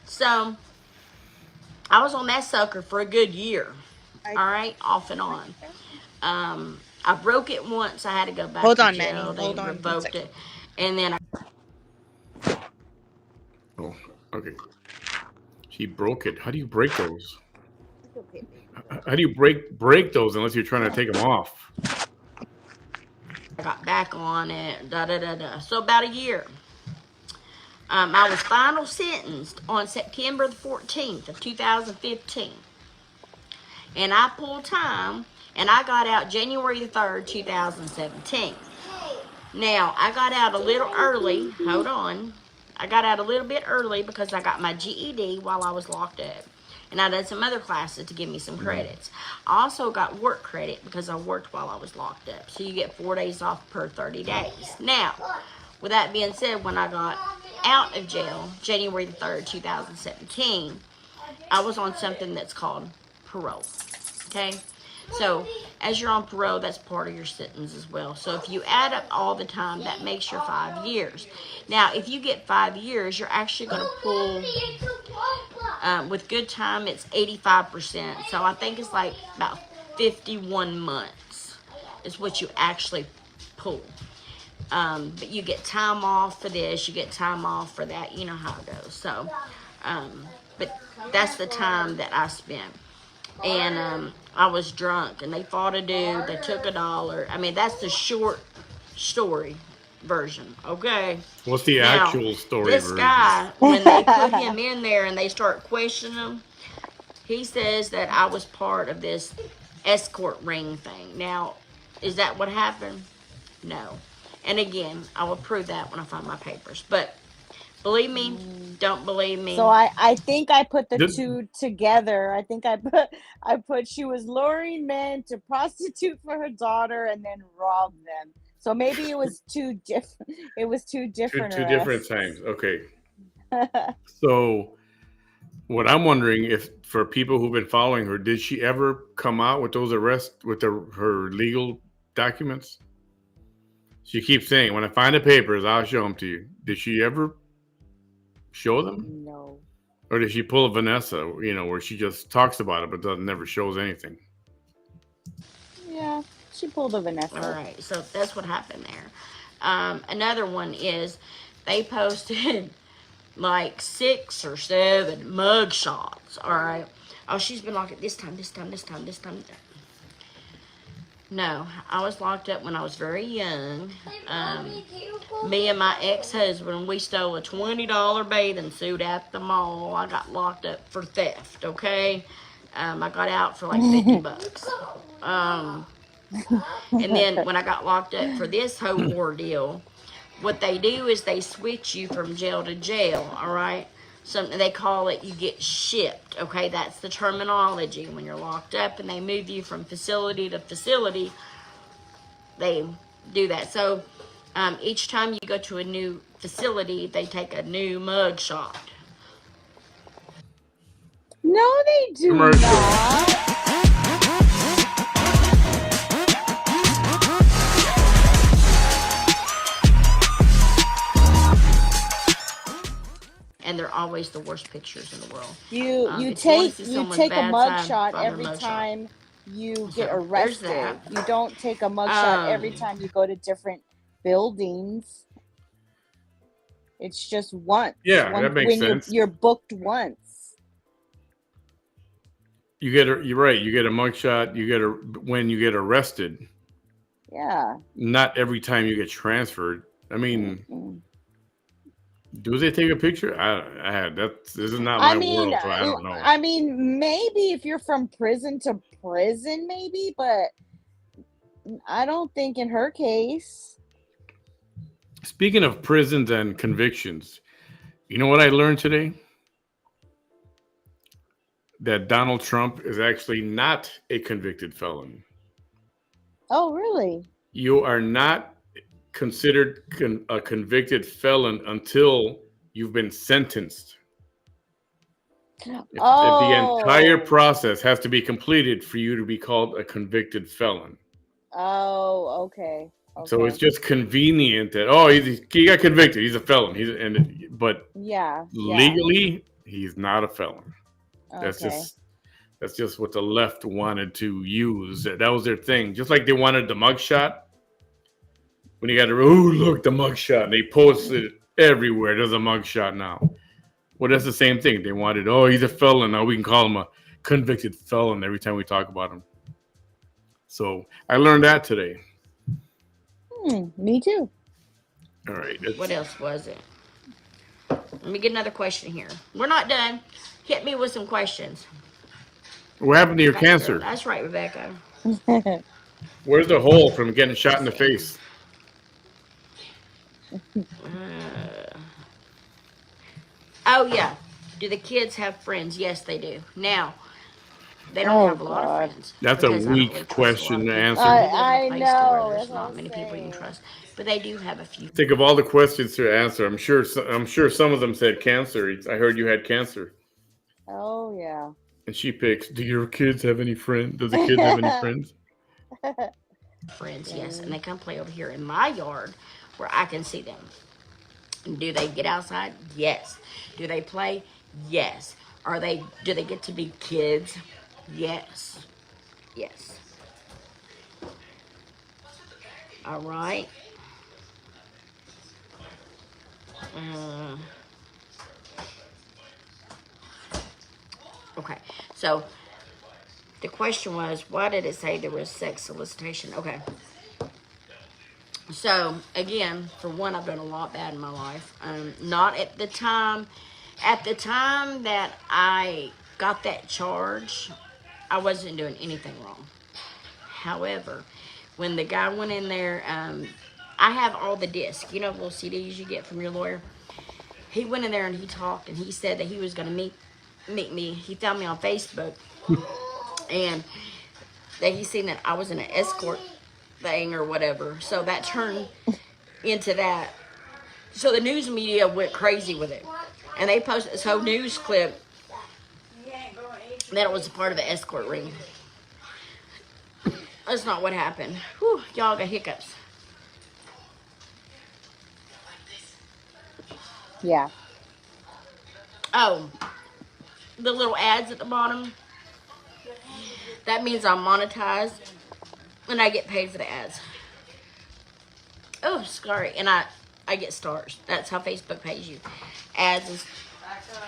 So I was on that sucker for a good year. All right, off and on. I broke it once. I had to go back Hold to on, jail. Manny. They Hold on 1 revoked second. it, and then Oh, okay. She broke it. How do you break those? Okay. How do you break those unless you're trying to take them off? I got back on it. Da da da da. So about a year. I was final sentenced on September the 14th of 2015. And I pulled time, and I got out January the 3rd, 2017. Now, I got out a little early. Hold on. I got out a little bit early because I got my GED while I was locked up. And I did some other classes to give me some credits. I also got work credit because I worked while I was locked up. So you get 4 days off per 30 days. Now, with that being said, when I got out of jail, January the 3rd, 2017, I was on something that's called parole. Okay? So, as you're on parole, that's part of your sentence as well. So, if you add up all the time, that makes your 5 years. Now, if you get 5 years, you're actually going to pull, with good time, it's 85%. So, I think it's like about 51 months is what you actually pull. But you get time off for this, you get time off for that. You know how it goes. So, but that's the time that I spent. And I was drunk, and they fought a dude. They took $1. I mean, that's the short story version, okay? What's the Now, actual story this version? guy, when they put him in there and they start questioning him, he says that I was part of this escort ring thing. Now, is that what happened? No. And again, I will prove that when I find my papers. But believe me, don't believe me. So I think I put the Did- two together. I think I put she was luring men to prostitute for her daughter and then rob them. So maybe it was two different. It was two different. Two different times. Okay. So, what I'm wondering, if for people who've been following her, did she ever come out with those arrests with her legal documents? She keeps saying, "When I find the papers, I'll show them to you." Did she ever show them, No. or did she pull a Vanessa? You know, where she just talks about it but never shows anything? Yeah, she pulled a Vanessa. All right, so that's what happened there. Another one is they posted like 6 or 7 mug shots. All right. Oh, she's been locked at this time. No, I was locked up when I was very young. Hey, Mommy, can you go Me and my get ex-husband, we stole a $20 bathing suit at the mall. I got locked up for theft, okay? I got out for like 50 bucks. And then when I got locked up for this whole ordeal, what they do is they switch you from jail to jail, all right? Something they call it, you get shipped, okay? That's the terminology. When you're locked up and they move you from facility to facility, they do that. So each time you go to a new facility, they take a new mug shot. No, they do Commercial. not. And they're always the worst pictures in the world. You if you wanna take see you someone's take a bad mug side, shot find their every mug shot. time you So, get there's arrested. that. You don't take a mug shot every Um, time you go to different buildings. It's just once. Yeah, One that makes when sense. you're booked once. You're right. You get a mugshot. When you get arrested, Yeah. not every time you get transferred. I mean, Mm-mm. do they take a picture? This is not my world, so I don't know. I mean, maybe if you're from prison to prison, maybe, but I don't think in her case. Speaking of prisons and convictions, you know what I learned today? That Donald Trump is actually not a convicted felon. Oh, really? You are not considered a convicted felon until you've been sentenced. If the entire Oh. process has to be completed for you to be called a convicted felon. Oh, okay. So it's Okay. just convenient that he got convicted, he's a felon. But Yeah. legally he's not a felon. That's Okay. just what the left wanted to use. That was their thing. Just like they wanted the mugshot. When you got to look, the mugshot, and they posted it everywhere. There's a mugshot now. Well, that's the same thing. They wanted, he's a felon. Now we can call him a convicted felon every time we talk about him. So I learned that today. Me too. All right. what else was it? Let me get another question here. We're not done. Hit me with some questions. What happened to your Thank you, girl. cancer? That's right, Rebecca. Where's the hole from getting shot in the face? Oh, yeah. Do the kids have friends? Yes, they do. Now, they don't have a lot of friends. That's a because I don't weak really trust a lot question of to people. answer. They live in a I place to know. where there's That's what not I'm many people you can saying. trust. But they do have a few. Think of all the questions to answer. I'm sure some of them said cancer. I heard you had cancer. Oh, yeah. And she picks, do your kids have any friends? Does the kids have any friends? Friends, yes. And they come play over here in my yard where I can see them. Do they get outside? Yes. Do they play? Yes. Do they get to be kids? Yes. Yes. All right. Okay. So the question was, why did it say there was sex solicitation? Okay. So again, for one, I've done a lot bad in my life. Not at the time. At the time that I got that charge, I wasn't doing anything wrong. However, when the guy went in there, I have all the discs, little CDs you get from your lawyer. He went in there and he talked, and he said that he was going to meet me. He found me on Facebook, and that he seen that I was in an escort thing or whatever. So that turned into that. So the news media went crazy with it, and they posted this whole news clip that it was a part of an escort ring. That's not what happened. Whew, y'all got hiccups. Yeah. Oh, the little ads at the bottom. That means I'm monetized and I get paid for the ads. Oh, sorry. And I get stars. That's how Facebook pays you. Ads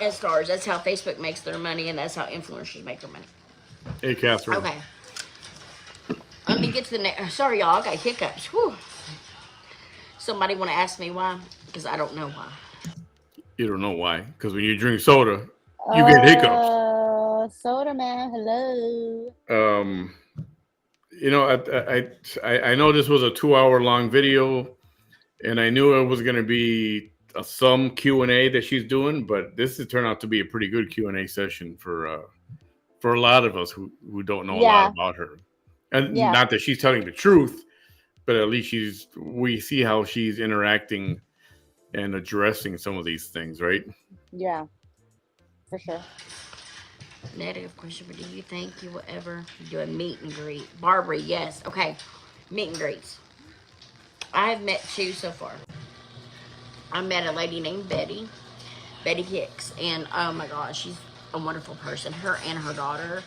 and stars. That's how Facebook makes their money, and that's how influencers make their money. Hey, Catherine. Okay. Let me get to the next. Sorry, y'all. I got hiccups. Whew. Somebody want to ask me why? Because I don't know why. You don't know why? Because when you drink soda, you get hiccups. Soda man, hello. Um, you know, I know this was a 2 hour long video, and I knew it was going to be some Q&A that she's doing, but this has turned out to be a pretty good Q&A session for a lot of us who don't know a lot Yeah, about her. And yeah, not that she's telling the truth, but at least we see how she's interacting and addressing some of these things, right? yeah, for sure. Negative question, but do you think you will ever do a meet and greet? Barbary, yes. Okay, meet and greets. I have met two so far. I met a lady named Betty Hicks, and oh my God, she's a wonderful person. Her and her daughter,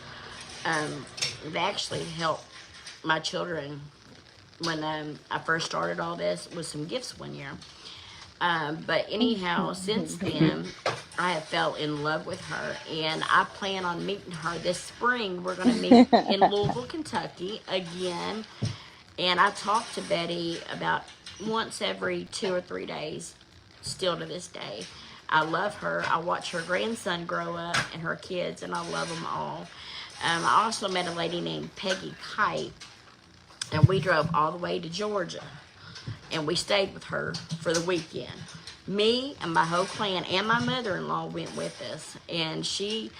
they actually helped my children when I first started all this with some gifts one year. But anyhow, since then, I have fell in love with her, and I plan on meeting her this spring. We're going to meet in Louisville, Kentucky again, and I talk to Betty about once every 2 or 3 days, still to this day. I love her. I watch her grandson grow up and her kids, and I love them all. I also met a lady named Peggy Kite, and we drove all the way to Georgia, and we stayed with her for the weekend. Me and my whole clan and my mother-in-law went with us, and she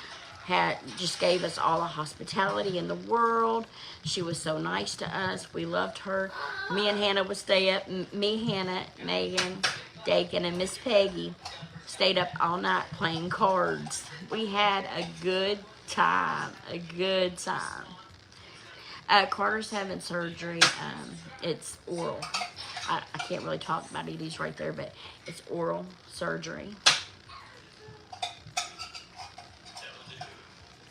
had just gave us all the hospitality in the world. She was so nice to us. We loved her. Me and Hannah would stay up. Me, Hannah, Megan, Dakin, and Miss Peggy stayed up all night playing cards. We had a good time. A good time. Carter's having surgery. It's oral. I can't really talk about it. He's right there, but it's oral surgery.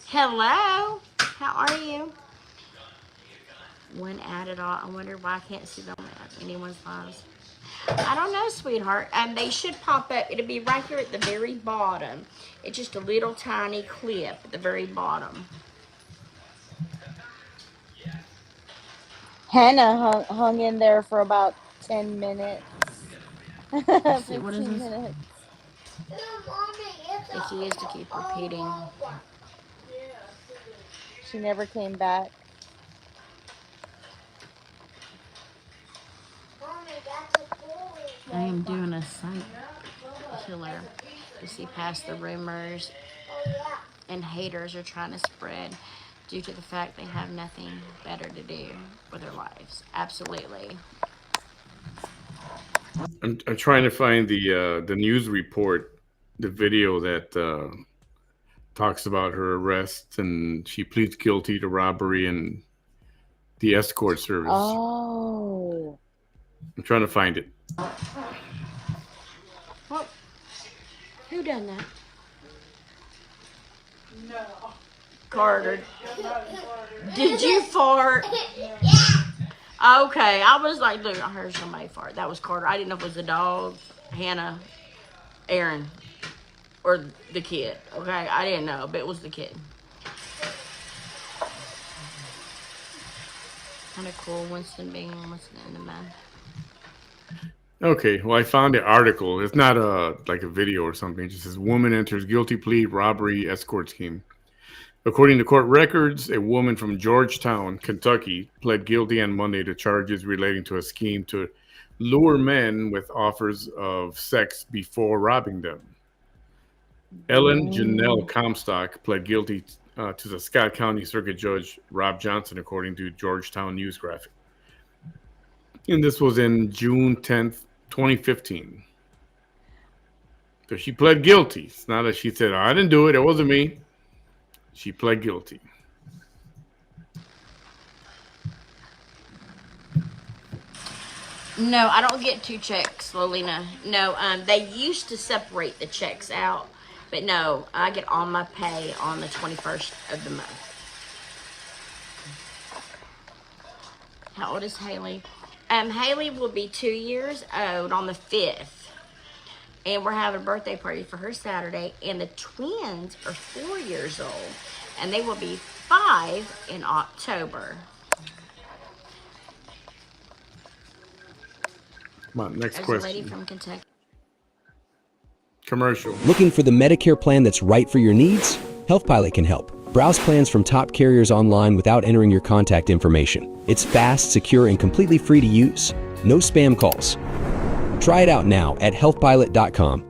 Hello. How are you? One added all. I wonder why I can't see them at anyone's lives. I don't know, sweetheart. They should pop up. It'll be right here at the very bottom. It's just a little tiny clip at the very bottom. Hannah hung in there for about 10 minutes. Let's see, what is 15 this? minutes. The key is to keep repeating. She never came back. I am doing a sight killer to see past the rumors and haters are trying to spread due to the fact they have nothing better to do with their lives. Absolutely. I'm trying to find the news report, the video that talks about her arrest, and she pleads guilty to robbery and the escort service. Oh. I'm trying to find it. What? Who done that? No. Carter. Did you fart? Okay, I was like, look, I heard somebody fart. That was Carter. I didn't know if it was the dog, Hannah, Aaron, or the kid. Okay, I didn't know, but it was the kid. Kind of cool, Winston being in the man. Okay, well, I found the article. It's not like a video or something. It just says woman enters guilty plea robbery escort scheme. According to court records, a woman from Georgetown, Kentucky, pled guilty on Monday to charges relating to a scheme to lure men with offers of sex before robbing them. Ellen Janelle Comstock pled guilty to the Scott County Circuit Judge Rob Johnson, according to Georgetown News Graphic. And this was in June 10th, 2015. So she pled guilty. It's not that she said, I didn't do it. It wasn't me. She pled guilty. No, I don't get 2 checks, Lolina. No, they used to separate the checks out, but no, I get all my pay on the 21st of the month. How old is Haley? Haley will be 2 years old on the 5th, and we're having a birthday party for her Saturday, and the twins are 4 years old, and they will be 5 in October. My next There's a lady question. from Kentucky. Commercial. Looking for the Medicare plan that's right for your needs? Health Pilot can help. Browse plans from top carriers online without entering your contact information. It's fast, secure, and completely free to use. No spam calls. Try it out now at healthpilot.com.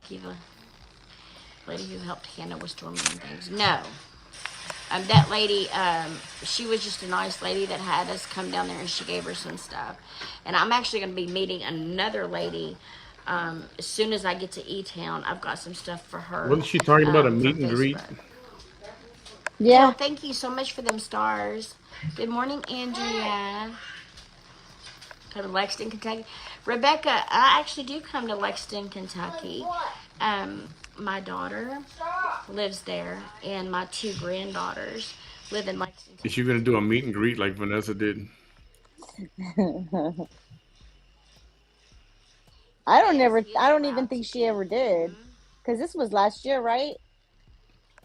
Kiva, lady who helped Hannah with storming and things. No. That lady, she was just a nice lady that had us come down there, and she gave her some stuff. And I'm actually going to be meeting another lady as soon as I get to E-Town. I've got some stuff for her. Wasn't she talking about a from meet and greet? Facebook. Yeah. Jill, thank you so much for them stars. Good morning, Andrea. Come to Lexington, Kentucky. Rebecca, I actually do come to Lexington, Kentucky. My daughter lives there, and my 2 granddaughters live in Lexington. Is she going to do a meet and greet like Vanessa did? I don't even think she ever did. Because this was last year, right?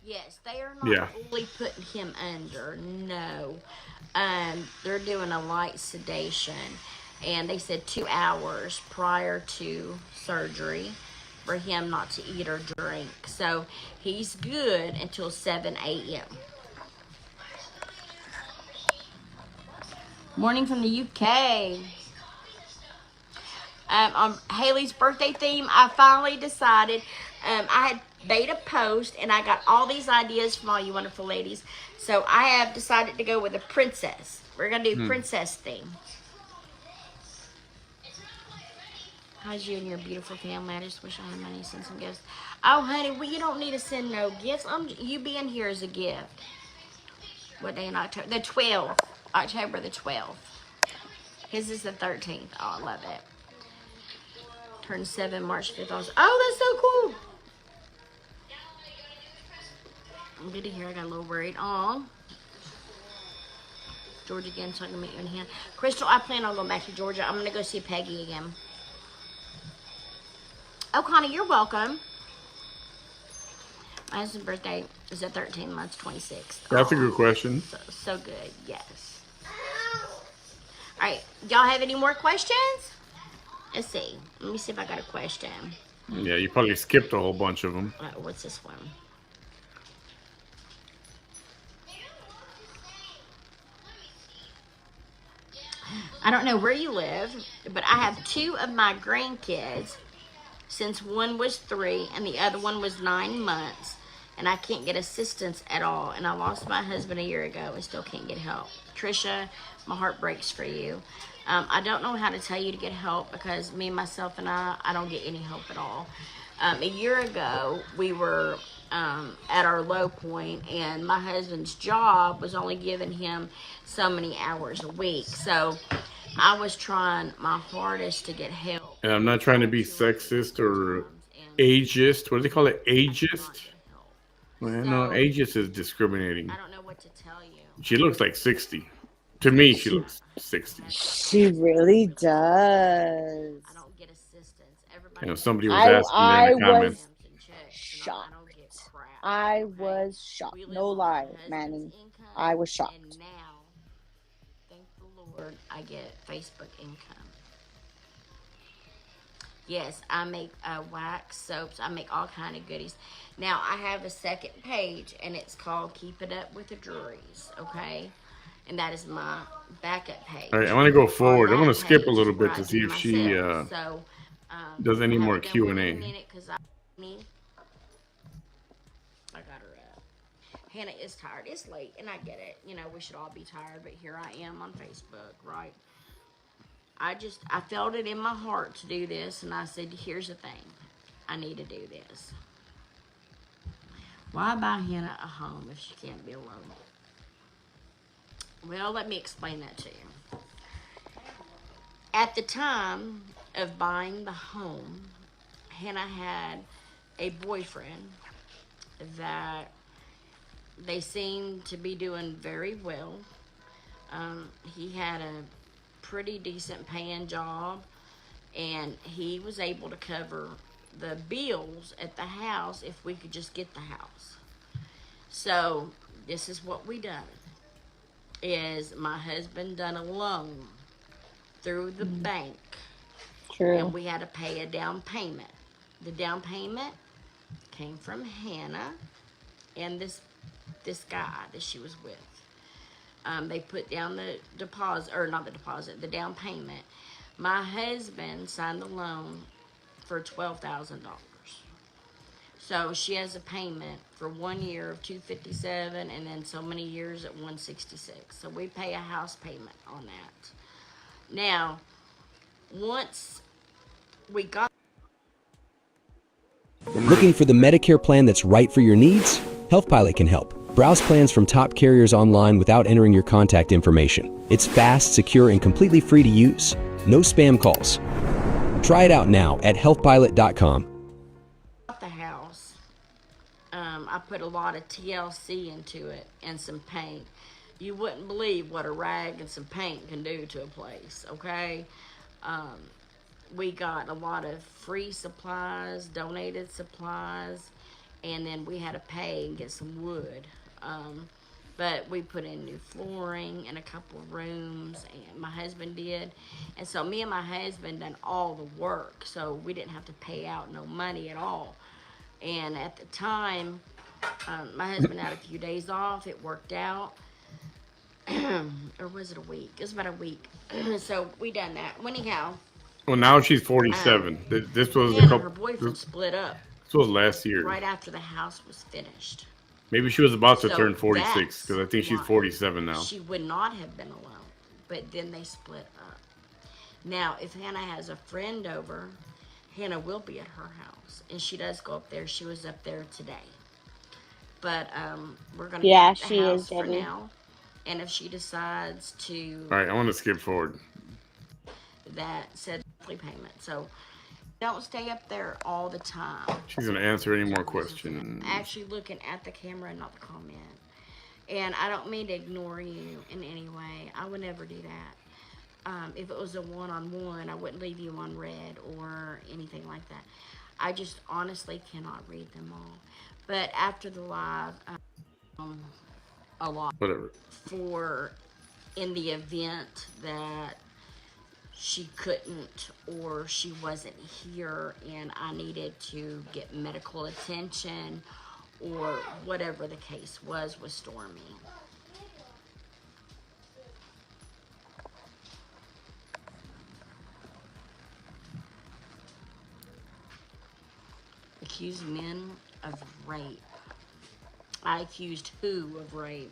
Yes, they are not Yeah. fully putting him under. No. They're doing a light sedation. And they said 2 hours prior to surgery for him not to eat or drink. So he's good until 7 a.m. Morning from the UK. On Haley's birthday theme, I finally decided. I had made a post, and I got all these ideas from all you wonderful ladies. So I have decided to go with a princess. We're going to do princess theme. How's you and your beautiful family? I just wish I had money to send some gifts. Oh, honey, well, you don't need to send no gifts. You being here is a gift. What day in October? The 12th. October the 12th. His is the 13th. Oh, I love it. Turned 7 March 5th. Oh, that's so cool. I'm good to hear. I got a little worried. Aw. Georgia again, so I can meet you in hand. Crystal, I plan on going back to Georgia. I'm going to go see Peggy again. Oh, Connie, you're welcome. My husband's birthday is the 13th, month 26th. That's a good question. So good, yes. All right, y'all have any more questions? Let's see. Let me see if I got a question. Yeah, you probably skipped a whole bunch of them. What's this one? I don't know where you live, but I have 2 of my grandkids since one was 3 and the other one was 9 months, and I can't get assistance at all, and I lost my husband a year ago and still can't get help. Trisha, my heart breaks for you. I don't know how to tell you to get help because me, myself, and I don't get any help at all. A year ago, we were at our low point, and my husband's job was only giving him so many hours a week. So I was trying my hardest to get help. And I'm not trying to be sexist or ageist. What do they call it? Ageist? Well, no, ageist is discriminating. I don't know what to tell you. She looks like 60. To me, she looks 60. She really does. I don't get assistance. Everybody. You know, somebody was asking there in the comments. Shocked. I was shocked. No lie, Manny. I was shocked. And now, thank the Lord, I get Facebook income. Yes, I make wax soaps. I make all kind of goodies. Now, I have a second page, and it's called Keep It Up with the Druries, okay? And that is my backup page. All right, I want to go forward. I'm going to skip a little page bit is to where see I if do she myself. So, does any I more haven't done one in a Q&A. minute 'cause I got her up. Hannah is tired. It's late, and I get it. You know, we should all be tired, but here I am on Facebook, right? I felt it in my heart to do this, and I said, here's the thing. I need to do this. Why buy Hannah a home if she can't be alone? Well, let me explain that to you. At the time of buying the home, Hannah had a boyfriend that they seemed to be doing very well. He had a pretty decent paying job, and he was able to cover the bills at the house if we could just get the house. So this is what we done. Is my husband done a loan through the bank True. And we had to pay a down payment. The down payment came from Hannah and this guy that she was with. They put down the deposit, or not the deposit, the down payment. My husband signed the loan for $12,000. So she has a payment for 1 year of $257, and then so many years at $166. So we pay a house payment on that. Now, once we got Looking for the Medicare plan that's right for your needs? Health Pilot can help. Browse plans from top carriers online without entering your contact information. It's fast, secure, and completely free to use. No spam calls. Try it out now at healthpilot.com. the house, I put a lot of TLC into it and some paint. You wouldn't believe what a rag and some paint can do to a place, okay? We got a lot of free supplies, donated supplies, and then we had to pay and get some wood. But we put in new flooring in a couple of rooms, and my husband did. And so me and my husband done all the work, so we didn't have to pay out no money at all. And at the time, my husband had a few days off. It worked out. Or was it a week? It was about a week. So we done that. Anyhow, Well, now she's 47. This was a Hannah, her couple. boyfriend split up This was last year. right after the house was finished. Maybe she was about to So turn 46 that's because I think she's why 47 now. She would not have been alone, but then they split up. Now, if Hannah has a friend over, Hannah will be at her house, and she does go up there. She was up there today, but we're gonna Yeah, keep the she is, house for Debbie. now. And if she decides to All right, I want to skip forward. that said monthly payment, so don't stay up there all the time. She's going to answer any more questions. Actually looking at the camera, not the comment. And I don't mean to ignore you in any way. I would never do that. If it was a one-on-one, I wouldn't leave you on red or anything like that. I just honestly cannot read them all. But after the live, a lot Whatever. for in the event that she couldn't or she wasn't here and I needed to get medical attention or whatever the case was with Stormy. Accuse men of rape. I accused who of rape?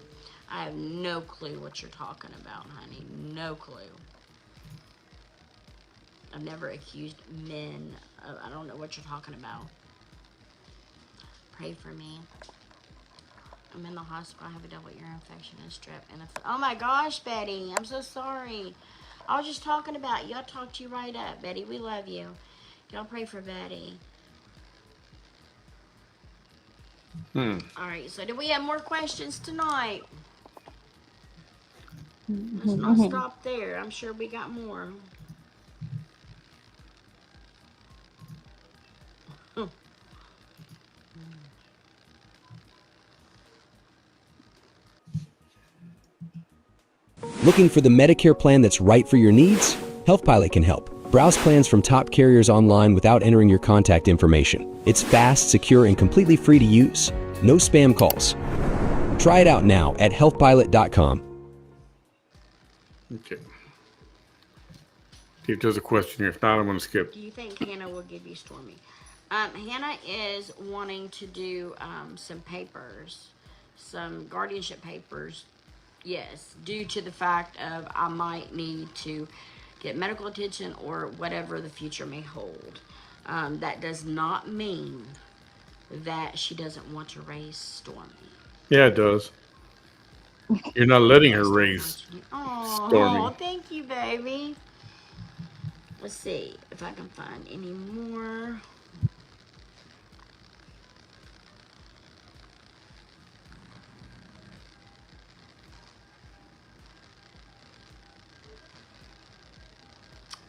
I have no clue what you're talking about, honey. No clue. I've never accused men of, I don't know what you're talking about. Pray for me. I'm in the hospital. I have a double ear infection and strep. And oh my gosh, Betty. I'm so sorry. I was just talking about you. I talked you right up, Betty. We love you. Y'all pray for Betty. All right. So do we have more questions tonight? Let's not stop there. I'm sure we got more. Looking for the Medicare plan that's right for your needs? Health Pilot can help. Browse plans from top carriers online without entering your contact information. It's fast, secure, and completely free to use. No spam calls. Try it out now at healthpilot.com. Okay. See if there's a question here. If not, I'm going to skip. Do you think Hannah will give you Stormy? Hannah is wanting to do some papers, some guardianship papers, yes, due to the fact of I might need to get medical attention or whatever the future may hold. That does not mean that she doesn't want to raise Stormy. Yeah, it does. You're not letting her raise Oh, Stormy. thank you, baby. Let's see if I can find any more.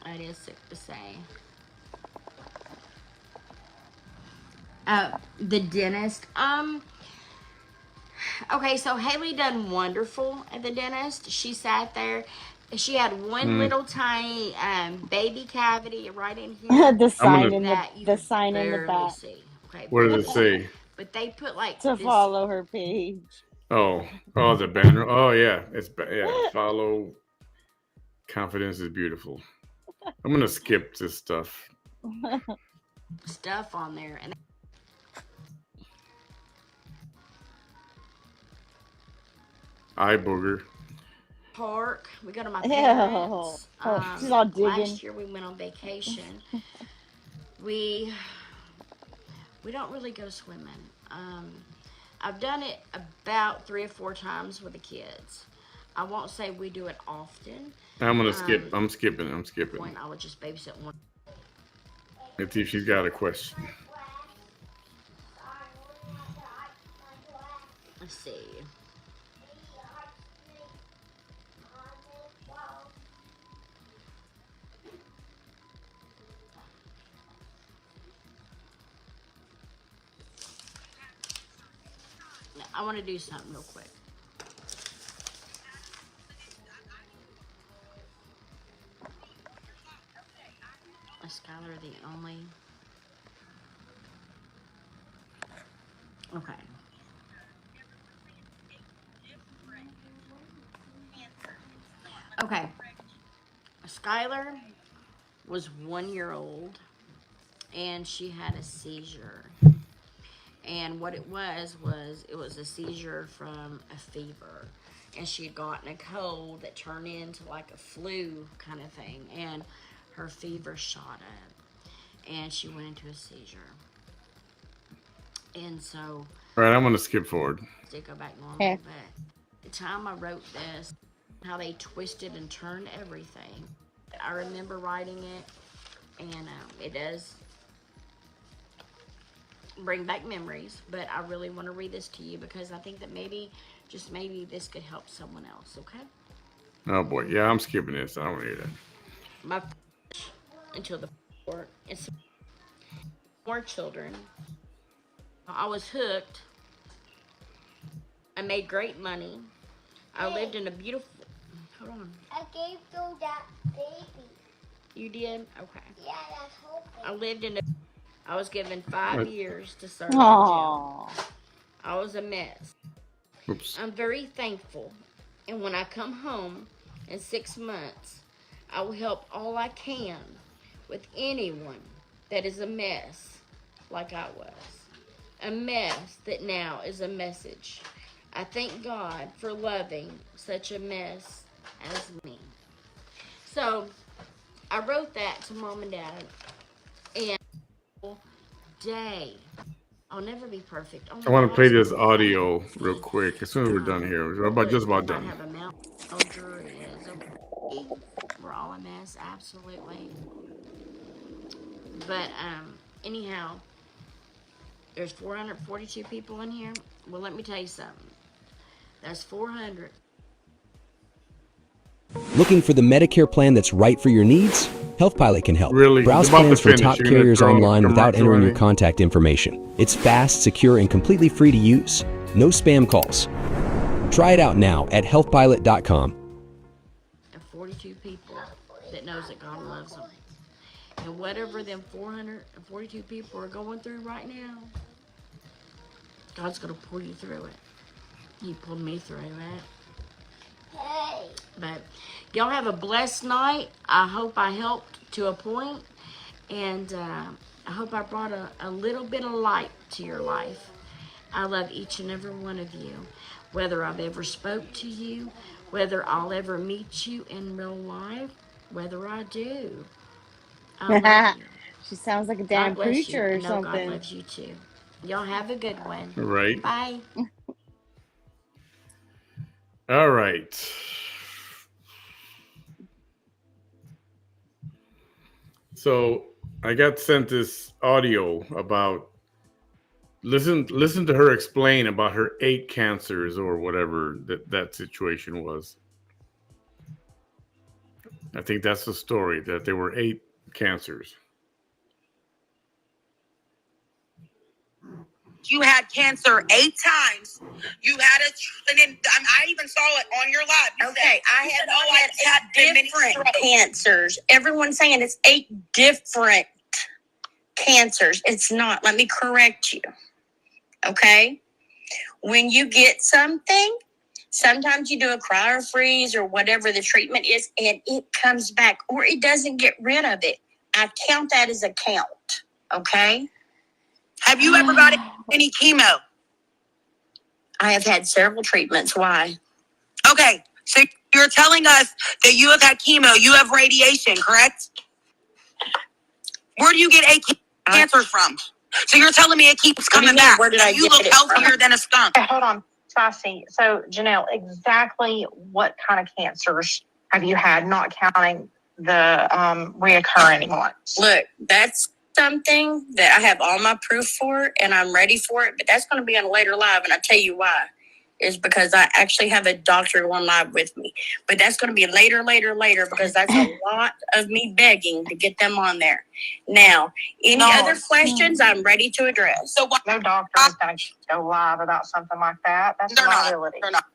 It is sick to say. The dentist. Okay, so Haley done wonderful at the dentist. She sat there She had one Mm, little tiny baby cavity right in here The I'm sign gonna. in that you the could sign in the barely back see. Okay, What does barely it see. say? But they put like to this. follow her page. Oh, oh, the banner. Oh yeah, yeah. Follow. Confidence is beautiful. I'm gonna skip this stuff. Stuff on there, and Eye booger. park. We go to my Ew. parents. Oh, she's all digging. Last year we went on vacation. We we don't really go swimming. I've done it about 3 or 4 times with the kids. I won't say we do it often. I'm gonna skip. Um, I'm skipping. I'm At the skipping. point, I would just babysit one. Let's see if she's got a question. Let's see. I want to do something real quick. Is Skylar the only? Okay. Okay. Skylar was 1 year old and she had a seizure. And what it was it was a seizure from a fever. And she had gotten a cold that turned into like a flu kind of thing. And her fever shot up and she went into a seizure. And so All right, I'm gonna skip forward. did go back normal, Okay. but the time I wrote this, how they twisted and turned everything. I remember writing it, and it does bring back memories, but I really want to read this to you because I think that maybe, just maybe, this could help someone else, okay? Oh boy, yeah, I'm skipping this. I don't want to hear that. My until the four, it's more children. I was hooked. I made great money. I lived in a beautiful. Hold on. I gave you that baby. You did? Okay. Yeah, that's whole I baby. lived in a. I was given 5 What? years to serve in jail. Aww. I was a mess. Oops. I'm very thankful. And when I come home in 6 months, I will help all I can with anyone that is a mess like I was. A mess that now is a message. I thank God for loving such a mess as me. So I wrote that to Mom and Dad. And day. I'll never be perfect. Oh I my want to God, play it's this gonna be audio real quick. As soon as we're done here, we're about just about might done. have a mouth. Oh, sure it is. Okay. We're all a mess, absolutely. But anyhow, there's 442 people in here. Well, let me tell you something. That's 400. Looking for the Medicare plan that's right for your needs? Health Pilot can help. Really? Browse It's about to plans from finish. top You're gonna carriers throw in a online without commercial entering or your anything? contact information. It's fast, secure, and completely free to use. No spam calls. Try it out now at healthpilot.com. And 42 people that knows that God loves them. And whatever them 442 people are going through right now, God's going to pull you through it. He pulled me through it. Hey. But y'all have a blessed night. I hope I helped to a point, and I hope I brought a little bit of light to your life. I love each and every one of you, whether I've ever spoke to you, whether I'll ever meet you in real life, whether I do. I love you. She sounds like a God damn bless you. preacher I or know God something. loves you too. Y'all have a good one. Right. Bye. All right. So I got sent this audio about listen to her explain about her 8 cancers or whatever that situation was. I think that's the story, that there were 8 cancers. You had cancer 8 times. You had and then I even saw it on your live. Okay, I have had 8 different cancers. Everyone's saying it's 8 different cancers. It's not. Let me correct you. Okay? When you get something, sometimes you do a cryo freeze or whatever the treatment is, and it comes back, or it doesn't get rid of it. I count that as a count. Okay? Have you ever got any chemo? I have had several treatments. Why? Okay, so you're telling us that you have had chemo, you have radiation, correct? Where do you get cancer from? So you're telling me it keeps coming back. Where did I you get look it healthier from? than a skunk. Okay, hold on, Sassy. So, Janelle, exactly what kind of cancers have you had, not counting the reoccurring ones? Look, that's something that I have all my proof for, and I'm ready for it, but that's going to be on a later live, and I'll tell you why. Is because I actually have a doctor on live with me. But that's going to be later, because that's a lot of me begging to get them on there. Now, any other questions I'm ready to address? So what? No doctor is going to go live about something like that. That's a liability. They're not.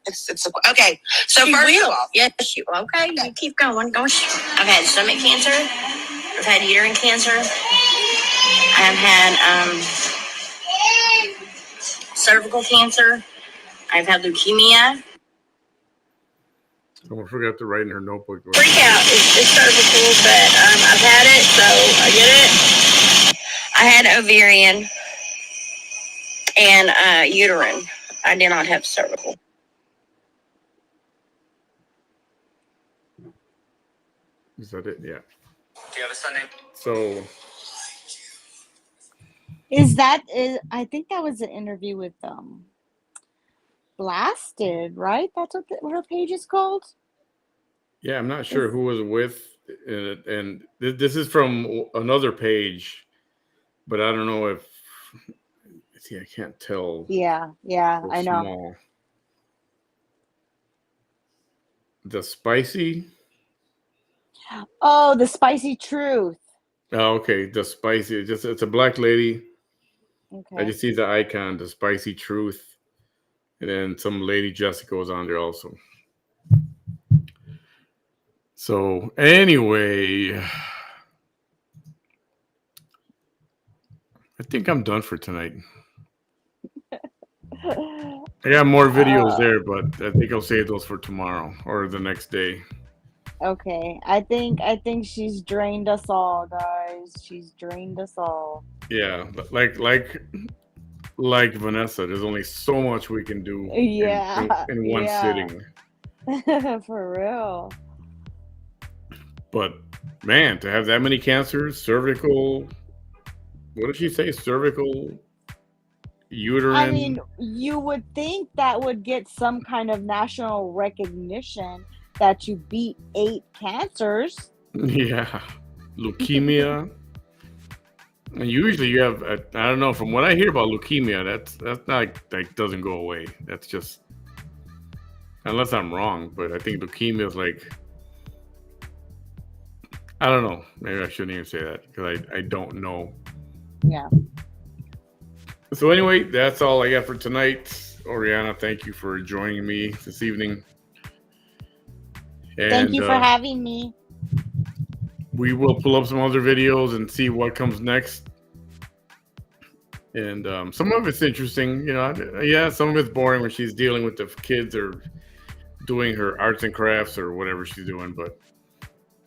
It's okay. So She first will. of all, Yes, you. Okay, you keep going. Go. I've had stomach cancer. I've had uterine cancer. I've had cervical cancer. I've had leukemia. Don't forget to write in her notebook. Freak out is cervical, but I've had it, so I get it. I had ovarian and uterine. I did not have cervical. Is that it? Yeah. do you have a son named? So I think that was an interview with Blasted, right? That's what her page is called. yeah, I'm not sure who was with, and this is from another page, but I don't know if. See, I can't tell. Yeah, I know. Small. The spicy. Oh, the spicy truth. Oh, okay. The spicy. It's a black lady. Okay. I just see the icon, the spicy truth, and then some lady Jessica was on there also. So anyway, I think I'm done for tonight. I got more videos there, but I think I'll save those for tomorrow or the next day. Okay. I think she's drained us all, guys. She's drained us all. Yeah, like Vanessa, there's only so much we can do in one sitting. For real. But man, to have that many cancers, cervical, what did she say? Cervical, uterine. I mean, you would think that would get some kind of national recognition that you beat 8 cancers. Yeah, leukemia. And usually you have, I don't know, from what I hear about leukemia, that's not, that doesn't go away. That's just, unless I'm wrong, but I think leukemia is like, I don't know. Maybe I shouldn't even say that because I don't know. Yeah. So anyway, that's all I got for tonight. Oriana, thank you for joining me this evening. And, thank you for having me. We will pull up some other videos and see what comes next. And some of it's interesting, you know. Yeah, some of it's boring when she's dealing with the kids or doing her arts and crafts or whatever she's doing. But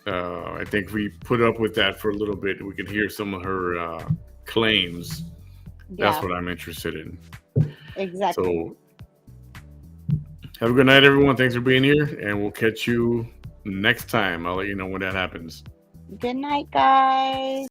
I think we put up with that for a little bit. We can hear some of her claims. Yeah. That's what I'm interested in. Exactly. So have a good night, everyone. Thanks for being here, and we'll catch you next time. I'll let you know when that happens. Good night, guys.